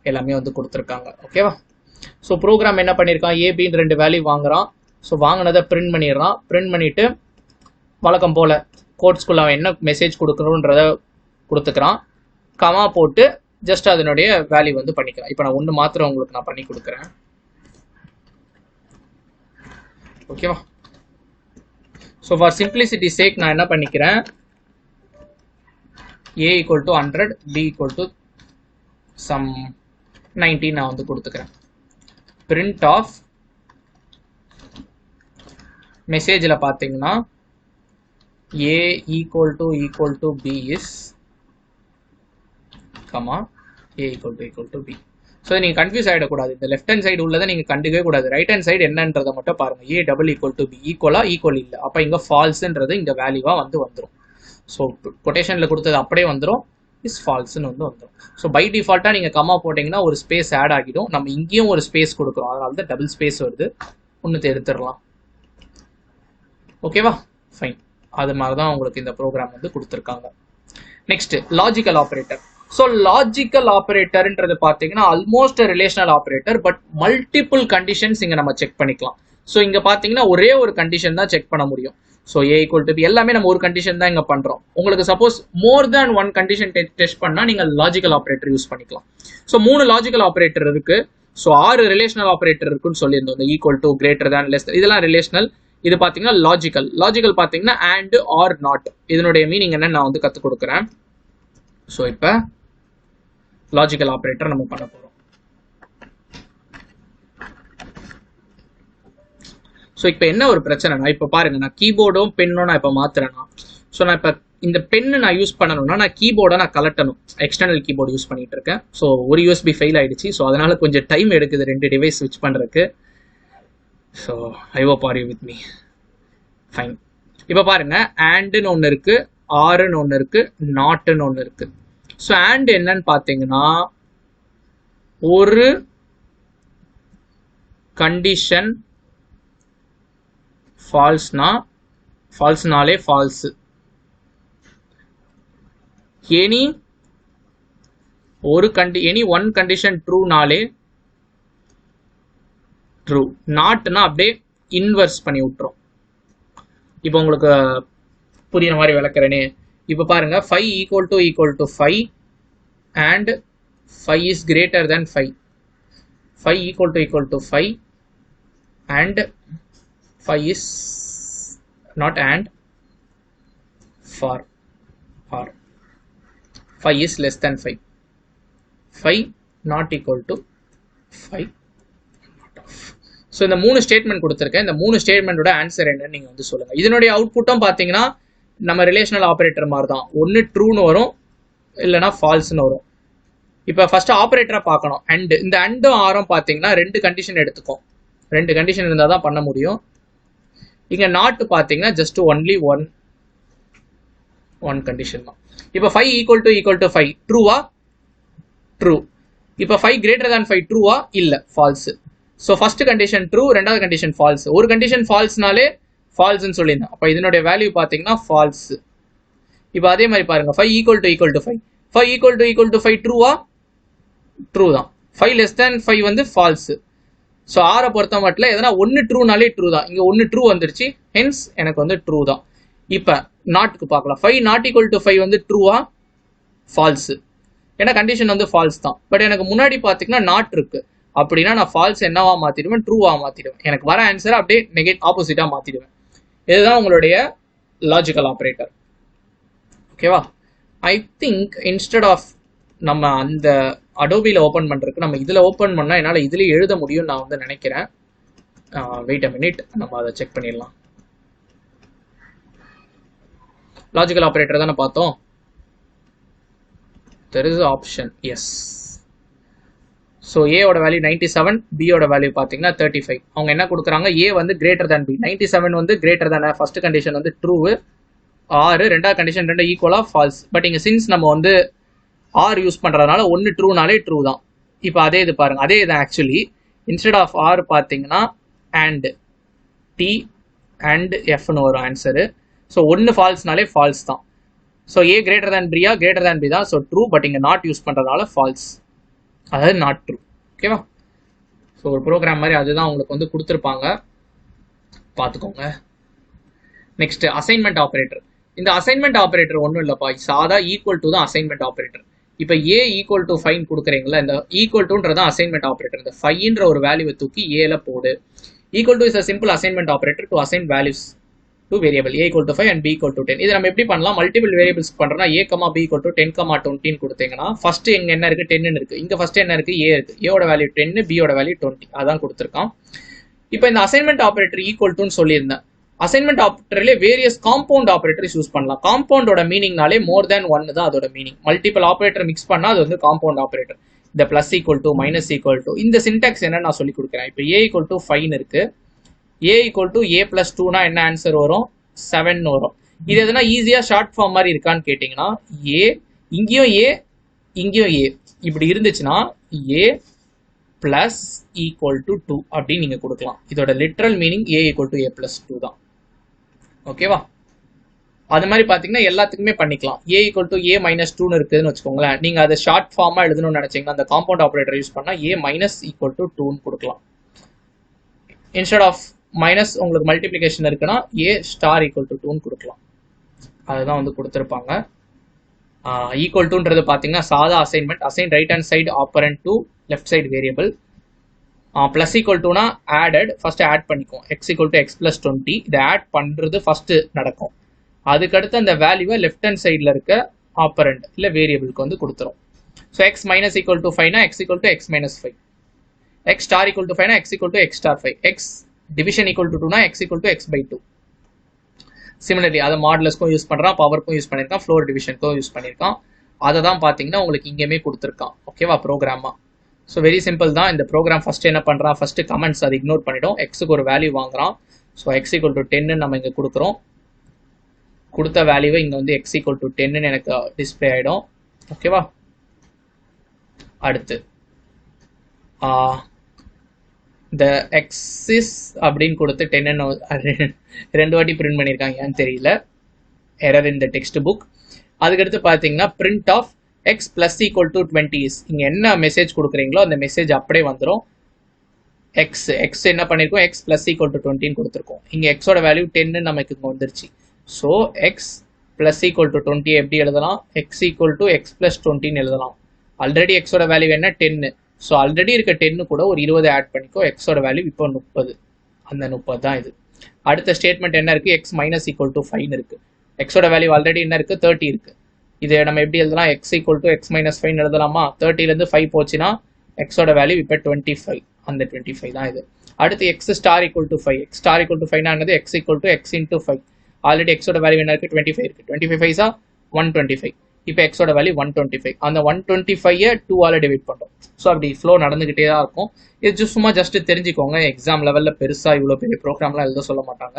எல்லாமே வந்து கொடுத்துருக்காங்க. ஓகேவா? ஸோ ப்ரோக்ராம் என்ன பண்ணியிருக்கான், ஏபின்னு 2 வேல்யூ வாங்குறான். ஸோ வாங்கினதை பிரிண்ட் பண்ணிடுறான். பிரிண்ட் பண்ணிவிட்டு வழக்கம் போல் கோட்ஸ்குள்ள அவன் என்ன மெசேஜ் கொடுக்கணுன்றத கொடுத்துக்கிறான். கமா போட்டு ஜஸ்ட் அதனுடைய வேல்யூ வந்து பண்ணிக்கிறான். இப்போ நான் 1 மாத்திரம் உங்களுக்கு நான் பண்ணி கொடுக்குறேன். ஓகேவா? ஸோ ஃபார் சிம்பிளிசிட்டி சேக் நான் என்ன பண்ணிக்கிறேன், a equal to 100, b equal to some 90 நான் வந்து கொடுத்துக்கிறேன். print of மெசேஜில் பார்த்தீங்கன்னா a equal to b is comma a equal to b. So நீங்கள் கன்ஃபியூஸ் ஆகிடக்கூடாது. இந்த லெஃப்ட் ஹேண்ட் சைடு உள்ளதை நீங்கள் கண்டுக்கவே கூடாது. ரைட் ஹேண்ட் சைடு என்னன்றதை மட்டும் பாருங்கள். a double equal to b equal இல்லை. அப்போ இங்கே ஃபால்ஸுன்றது இங்கே வேல்யூவாக வந்து வந்துடும். ஸோ கொட்டேஷனில் கொடுத்தது அப்படியே வந்துடும், இஸ் ஃபால்ஸ்ன்னு வந்து வந்துடும். ஸோ பை டிஃபால்ட்டாக நீங்கள் கமா போட்டிங்கன்னா ஒரு ஸ்பேஸ் ஆட் ஆகிடும். நம்ம இங்கேயும் ஒரு ஸ்பேஸ் கொடுக்குறோம், அதனால தான் டபுள் ஸ்பேஸ் வருது. ஒன்று எடுத்துடலாம். ஓகேவா? ஃபைன். அது மாதிரி தான் உங்களுக்கு இந்த ப்ரோக்ராம் வந்து கொடுத்துருக்காங்க. Next logical operator. So logical ஆப்ரேட்டர்ன்றது பார்த்தீங்கன்னா almost relational operator, but multiple conditions இங்கே நம்ம செக் பண்ணிக்கலாம். ஸோ இங்கே பார்த்தீங்கன்னா ஒரே ஒரு கண்டிஷன் தான் செக் பண்ண முடியும். So a equal to b எல்லாமே நம்ம ஒரு கண்டிஷன் தான் இங்கே பண்ணுறோம். உங்களுக்கு சப்போஸ் மோர் தேன் 1 கண்டிஷன் டெஸ்ட் பண்ணால் நீங்கள் லாஜிக்கல் ஆப்ரேட்டர் யூஸ் பண்ணிக்கலாம். ஸோ 3 லாஜிக்கல் ஆப்ரேட்டர் இருக்கு. ஸோ 6 ரிலேஷனல் ஆப்ரேட்டர் இருக்குன்னு சொல்லியிருந்தோம். இந்த equal to, greater than, less, இதெல்லாம் ரிலேஷனல். இது பார்த்தீங்கன்னா லாஜிக்கல் பார்த்தீங்கன்னா அண்ட் ஆர் நாட். இதனுடைய மீனிங் என்ன நான் வந்து கற்றுக் கொடுக்குறேன். ஸோ இப்போ லாஜிக்கல் ஆப்ரேட்டர் நம்ம பண்ண போகிறோம். ஸோ இப்போ என்ன ஒரு பிரச்சனைனா, இப்போ பாருங்க, நான் கீபோர்டும் பென்னும் நான் இப்போ மாத்துறேன்னா, ஸோ நான் இப்போ இந்த பென்னு நான் யூஸ் பண்ணணும்னா நான் கீபோர்டை நான் கலட்டணும். எக்ஸ்டர்னல் கீபோர்டு யூஸ் பண்ணிட்டு இருக்கேன். ஸோ ஒரு யூஎஸ்பி ஃபெயில் ஆயிடுச்சு. ஸோ அதனால கொஞ்சம் டைம் எடுக்குது 2 டிவைஸ் ஸ்விட்ச் பண்ணுறதுக்கு. So I hope are you with me. Fine. இப்போ பாருங்க, ஆண்டுன்னு ஒன்று இருக்கு, ஆறுன்னு ஒன்று இருக்கு, நாட்டுன்னு ஒன்று இருக்கு. ஸோ ஆண்ட் என்னன்னு பார்த்தீங்கன்னா, ஒரு கண்டிஷன் ஃபால்ஸ்னாலே ஃபால்ஸு, எனி ஒன் கண்டிஷன் ட்ரூனாலே ட்ரூ. நாட்னா அப்படியே இன்வெர்ஸ் பண்ணி விட்டுரும். இப்போ உங்களுக்கு புரியுற மாதிரி விளக்குறேனே. இப்போ பாருங்க, 5 equal to 5 and 5 is greater than 5. 5 equal to 5 and 5 is not and, for 5 is less than 5. 5 not equal to 5. So இந்த 3 ஸ்டேட்மெண்ட் கொடுத்துருக்கேன். இந்த 3 ஸ்டேட்மெண்ட்டோட ஆன்சர் என்னன்னு நீங்கள் வந்து சொல்லுங்கள். இதனுடைய அவுட்புட்டும் பார்த்தீங்கன்னா நம்ம ரிலேஷனல் ஆப்ரேட்டர் மாதிரி தான். ஒன்று ட்ரூன்னு வரும், இல்லைனா ஃபால்ஸ்ன்னு வரும். இப்போ ஃபர்ஸ்ட் ஆப்ரேட்டரை பார்க்கணும். அண்ட் இந்த அண்டும் ஆரும் பார்த்தீங்கன்னா 2 கண்டிஷன் எடுத்துக்கும். 2 கண்டிஷன் இருந்தால் தான் பண்ண முடியும். இங்கே நாட் பார்த்தீங்கன்னா ஜஸ்ட் ஒன்லி ஒன் கண்டிஷன் தான். இப்போ 5 equal to 5 ட்ரூவா? ட்ரூ. இப்போ 5 greater than 5 ட்ரூவா? இல்லை, falls. So first condition true, ரெண்டாவது கண்டிஷன் ஃபால்ஸ். ஒரு கண்டிஷன் ஃபால்ஸ்னாலே ஃபால்ஸ்ன்னு சொல்லியிருந்தேன். அப்போ இதனுடைய வேல்யூ பார்த்தீங்கன்னா ஃபால்ஸ். இப்போ அதே மாதிரி பாருங்க, 5 equal to 5. 5 equal to 5 ட்ரூவா? True தான். 5 less than 5 வந்து ஃபால்ஸ். ஸோ ஆரை பொறுத்த மட்டும் எதனா ஒன்று ட்ரூனாலே ட்ரூ தான். இங்கே ஒன்று ட்ரூ வந்துருச்சு, ஹென்ஸ் எனக்கு வந்து ட்ரூ தான். இப்போ நாட்டுக்கு பார்க்கலாம். 5 not equal to 5 வந்து ட்ரூவா? ஃபால்ஸு. ஏன்னா கண்டிஷன் வந்து ஃபால்ஸ் தான். பட் எனக்கு முன்னாடி பார்த்தீங்கன்னா நாட் இருக்கு. அப்படின்னா நான் ஃபால்ஸ் என்னவா மாற்றிடுவேன்? ட்ரூவா மாற்றிடுவேன். எனக்கு வர ஆன்சரை அப்படியே ஆப்போசிட்டாக மாற்றிடுவேன். இதுதான் உங்களுடைய லாஜிக்கல் ஆப்ரேட்டர். ஓகேவா? ஐ திங்க் இன்ஸ்டெட் ஆஃப் நம்ம அந்த அடோபியில் ஓப்பன் பண்ணுறதுக்கு நம்ம இதில் ஓப்பன் பண்ணால் என்னால் இதுலேயே எழுத முடியும்னு நான் வந்து நினைக்கிறேன். வெயிட் அ மினிட், நம்ம அதை செக் பண்ணிடலாம். லாஜிக்கல் ஆப்ரேட்டர் தானே பார்த்தோம். There is option, yes. So ஏவோட வேல்யூ 97, பியோட வேல்யூ பார்த்தீங்கன்னா 35. அவங்க என்ன கொடுக்குறாங்க? ஏ வந்து கிரேட்டர் தேன் பி. 97 வந்து கிரேட்டர் தேன், ஃபர்ஸ்ட் கண்டிஷன் வந்து ட்ரூவு. 6, ரெண்டாவது கண்டிஷன் 2 ஈக்குவலாக ஃபால்ஸ். பட் இங்கே சின்ஸ் நம்ம வந்து ஆர் யூஸ் பண்ணுறதுனால ஒன்று ட்ரூனாலே ட்ரூ தான். இப்போ அதே இது பாருங்கள், அதே இது ஆக்சுவலி இன்ஸ்டெட் ஆஃப் ஆர் பார்த்தீங்கன்னா அண்ட் டி அண்ட் எஃப்னு வரும் ஆன்சரு. ஸோ ஒன்று ஃபால்ஸ்னாலே ஃபால்ஸ் தான். ஸோ ஏ கிரேட்டர் தேன் பியா கிரேட்டர் தேன் பி தான். ஸோ ட்ரூ, பட் இங்கே நாட் யூஸ் பண்ணுறதுனால ஃபால்ஸ், அதாவது நாட் ட்ரூ. ஓகேவா? ஸோ ஒரு ப்ரோக்ராம் மாதிரி அதுதான் உங்களுக்கு வந்து கொடுத்துருப்பாங்க, பார்த்துக்கோங்க. Next assignment operator. இந்த அசைன்மெண்ட் ஆப்ரேட்டர் ஒன்றும் இல்லைப்பா, சாதா ஈக்குவல் டு தான் அசைன்மெண்ட் ஆப்ரேட்டர். இப்போ ஏ ஈக்குவல் டு 5 கொடுக்குறீங்களா, இந்த ஈக்குவல் டுன்றது அசைன்மெண்ட் ஆப்ரேட்டர். இந்த 5ன்ற ஒரு வேல்யூவை தூக்கி ஏல போடு. Equal to is a simple assignment operator to assign values to variable a equal to 5 and b equal to 10. இது நம்ம எப்படி பண்ணலாம், மல்டிபிள் வேரியபிள்ஸ் பண்றோம்னா a, b equal to 10, 20 கொடுத்தீங்கன்னா ஃபர்ஸ்ட் இங்க என்ன இருக்கு, 10 இருக்கு. இங்க ஃபர்ஸ்ட் என்ன இருக்கு, a இருக்கு. a ஓட வேல்யூ 10, b ஓட வேல்யூ 20. அதான் கொடுத்துருக்கான். இப்போ இந்த அசைன்மெண்ட் ஆப்ரேட்டர் ஈக்குவல் டுன்னு சொல்லியிருந்தேன். அசைன்மெண்ட் ஆப்ரேட்டர்ல வேரியஸ் காம்பவுண்ட் ஆப்ரேட்டர்ஸ் யூஸ் பண்ணலாம். காம்பவுண்டோட மீனிங்னாலே மோர் தேன் ஒன் தான் அதோட மீனிங். மல்டிபிள் ஆப்ரேட்டர் மிக்ஸ் பண்ணா அது வந்து காம்பவுண்ட் ஆப்ரேட்டர். இந்த plus equal to, minus equal to, இந்த சின்டாக்ஸ் என்ன நான் சொல்லி கொடுக்குறேன். இப்போ a equal to 5 இருக்கு. a equal to a plus 2னா என்ன ஆன்சர் வரும், 7 வரும். இது எதுனா ஈஸியா ஷார்ட் ஃபார்ம் மாதிரி இருக்கான்னு கேட்டீங்கன்னா, a இங்கேயும் a இங்கேயும் a இப்படி இருந்துச்சுன்னா a பிளஸ் ஈக்குவல் டு 2 அப்படின்னு நீங்க கொடுக்கலாம். இதோட literal meaning a equal to a plus 2 தான். ஓகேவா? அது மாதிரி பாத்தீங்கன்னா எல்லாத்துக்குமே பண்ணிக்கலாம். a equal to a minus 2ன்னு இருக்குதுன்னு வச்சுக்கோங்களேன். நீங்க அதை ஷார்ட் ஃபார்மா எழுதணும்னு நினைச்சீங்கன்னா அந்த காம்பவுண்ட் ஆப்ரேட்டர் யூஸ் பண்ணா a minus equal to 2ன்னு கொடுக்கலாம். இன்ஸ்டெட் ஆஃப் மைனஸ் உங்களுக்கு மல்டிபிளிகேஷன் இருக்குன்னா a ஸ்டார் ஈக்குவல் டு 2ன்னு கொடுக்கலாம். அதுதான் வந்து கொடுத்துருப்பாங்க. ஈக்குவல் டுன்றது பார்த்தீங்கன்னா சாதா assignment, assign right hand side operand to left side variable. Plus equal டுனா ஆடட், ஃபர்ஸ்ட் ஆட் பண்ணிக்கும். X equal to x plus 20, இதை ஆட் பண்ணுறது ஃபர்ஸ்ட் நடக்கும். அதுக்கடுத்து அந்த வேல்யூவை லெஃப்ட் ஹேண்ட் சைடில் இருக்க ஆப்பரண்ட் இல்லை வேரியபிளுக்கு வந்து கொடுத்துரும். So x minus equal to 5னா x equal to x minus 5, x star equal to 5னா x equal to x star 5, x division equal to 2னா x equal to x by 2. Similarly அதை மாடுலஸ்க்கும் யூஸ் பண்ணுறான், பவருக்கும் யூஸ் பண்ணியிருக்கான், ஃப்ளோர் டிவிஷனுக்கும் யூஸ் பண்ணியிருக்கான். அதை தான் பார்த்தீங்கன்னா உங்களுக்கு இங்கேயுமே கொடுத்துருக்கான். ஓகேவா? ப்ரோக்ராமா. ஸோ வெரி சிம்பிள் தான். இந்த ப்ரோக்ராம் ஃபர்ஸ்ட் என்ன பண்ணுறான், ஃபர்ஸ்ட் கமெண்ட்ஸ் அதை இக்னோர் பண்ணிடும். எக்ஸுக்கு ஒரு வேல்யூ வாங்குறான். ஸோ எக்ஸ் ஈக்குவல் டு 10 நம்ம இங்கே கொடுக்குறோம். கொடுத்த வேல்யூவை இங்கே வந்து எக்ஸ் ஈக்குவல் டு 10 எனக்கு டிஸ்பிளே ஆகிடும். ஓகேவா? அடுத்து இந்த எக்ஸிஸ் அப்படின்னு கொடுத்து 10 ரெண்டு வாட்டி பிரிண்ட் பண்ணியிருக்காங்க, ஏன்னு தெரியல. Error in the text book. அதுக்கடுத்து பார்த்தீங்கன்னா print of X plus equal to 20 is. இங்கே என்ன மெசேஜ் கொடுக்குறீங்களோ அந்த மெசேஜ் அப்படியே வந்துடும். எக்ஸ் என்ன பண்ணியிருக்கோம், எக்ஸ் பிளஸ் ஈக்குவல் டு 20 கொடுத்துருக்கோம். இங்கே எக்ஸோட வேல்யூ 10 நமக்கு இங்கே வந்துருச்சு. So X plus equal to 20 எப்படி எழுதலாம், X equal to x plus 20 எழுதலாம். ஆல்ரெடி எக்ஸோட வேல்யூ என்ன 10. ஸோ ஆல்ரெடி இருக்க 10 கூட ஒரு 20 ஆட் பண்ணிக்கோ. எக்ஸோட வேல்யூ இப்போ 30. அந்த 30 தான் இது. அடுத்த ஸ்டேட்மெண்ட் என்ன இருக்கு, எக்ஸ் மைனஸ் ஈக்குவல் டு 5 இருக்கு. எக்ஸோட வேல்யூ ஆல்ரெடி என்ன இருக்கு, 30 இருக்கு. இது நம்ம எப்படி எழுதலாம், X equal to x minus 5 எழுதலாமா. 30லேருந்து 5 போச்சுன்னா எக்ஸோட வேல்யூ இப்போ 25. அந்த 25 தான் இது. அடுத்து X star equal to 5. X star equal to 5 என்னது, X equal to X into 5. Already எக்ஸோட வேல்யூ என்ன இருக்கு, 25 இருக்கு. 25 5 125. இப்போ எக்ஸோட வேல்யூ 125. அந்த 125 2ஆல டிவைட் பண்ணுறோம். ஸோ அப்படி ஃப்ளோ நடந்துகிட்டே தான் இருக்கும். இது சும்மா ஜஸ்ட் தெரிஞ்சுக்கோங்க. எக்ஸாம் லெவலில் பெருசாக இவ்வளோ பெரிய ப்ரோக்ராம்லாம் எழுத சொல்ல மாட்டாங்க.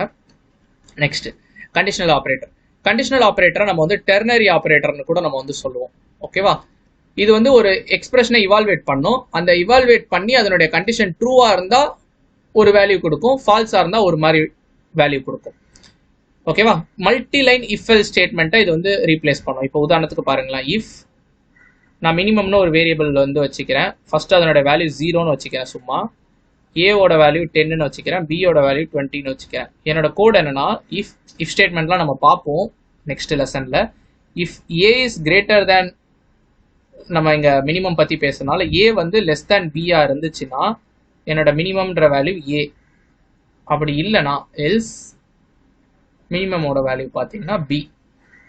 Next conditional operator. கண்டிஷனல் ஆப்ரேட்டரை நம்ம வந்து டெர்னரி ஆப்ரேட்டர்னு கூட நம்ம வந்து சொல்லுவோம். ஓகேவா? இது வந்து ஒரு எக்ஸ்பிரஷனை இவால்வேட் பண்ணும். அந்த இவால்வேட் பண்ணி அதனுடைய கண்டிஷன் ட்ரூவாக இருந்தால் ஒரு வேல்யூ கொடுக்கும், ஃபால்ஸாக இருந்தால் ஒரு மாதிரி வேல்யூ கொடுக்கும். ஓகேவா? மல்டி லைன் இஃப் எல் ஸ்டேட்மெண்ட்டை இது வந்து ரீப்ளேஸ் பண்ணும். இப்போ உதாரணத்துக்கு பாருங்களேன், இஃப் நான் மினிமம்னு ஒரு வேரியபிள் வந்து வச்சுக்கிறேன். ஃபர்ஸ்ட் அதனோட வேல்யூ 0ன்னு வச்சுக்கிறேன். சும்மா ஏவோட வேல்யூ 10ன்னு வச்சுக்கிறேன், பியோட வேல்யூ 20ன்னு வச்சுக்கிறேன். என்னோட கோட் என்னன்னா, இஃப் ஸ்டேட்மெண்ட்லாம் நம்ம பார்ப்போம் நெக்ஸ்ட் லெசன்ல. If a is greater than, நம்ம இங்க மினிமம் பத்தி பேசுறதுனால ஏ வந்து லெஸ் தேன் பியா இருந்துச்சுன்னா என்னோட மினிமம்ன்ற வேல்யூ ஏ. அப்படி இல்லைனா எல்ஸ் மினிமமோட வேல்யூ பார்த்தீங்கன்னா பி.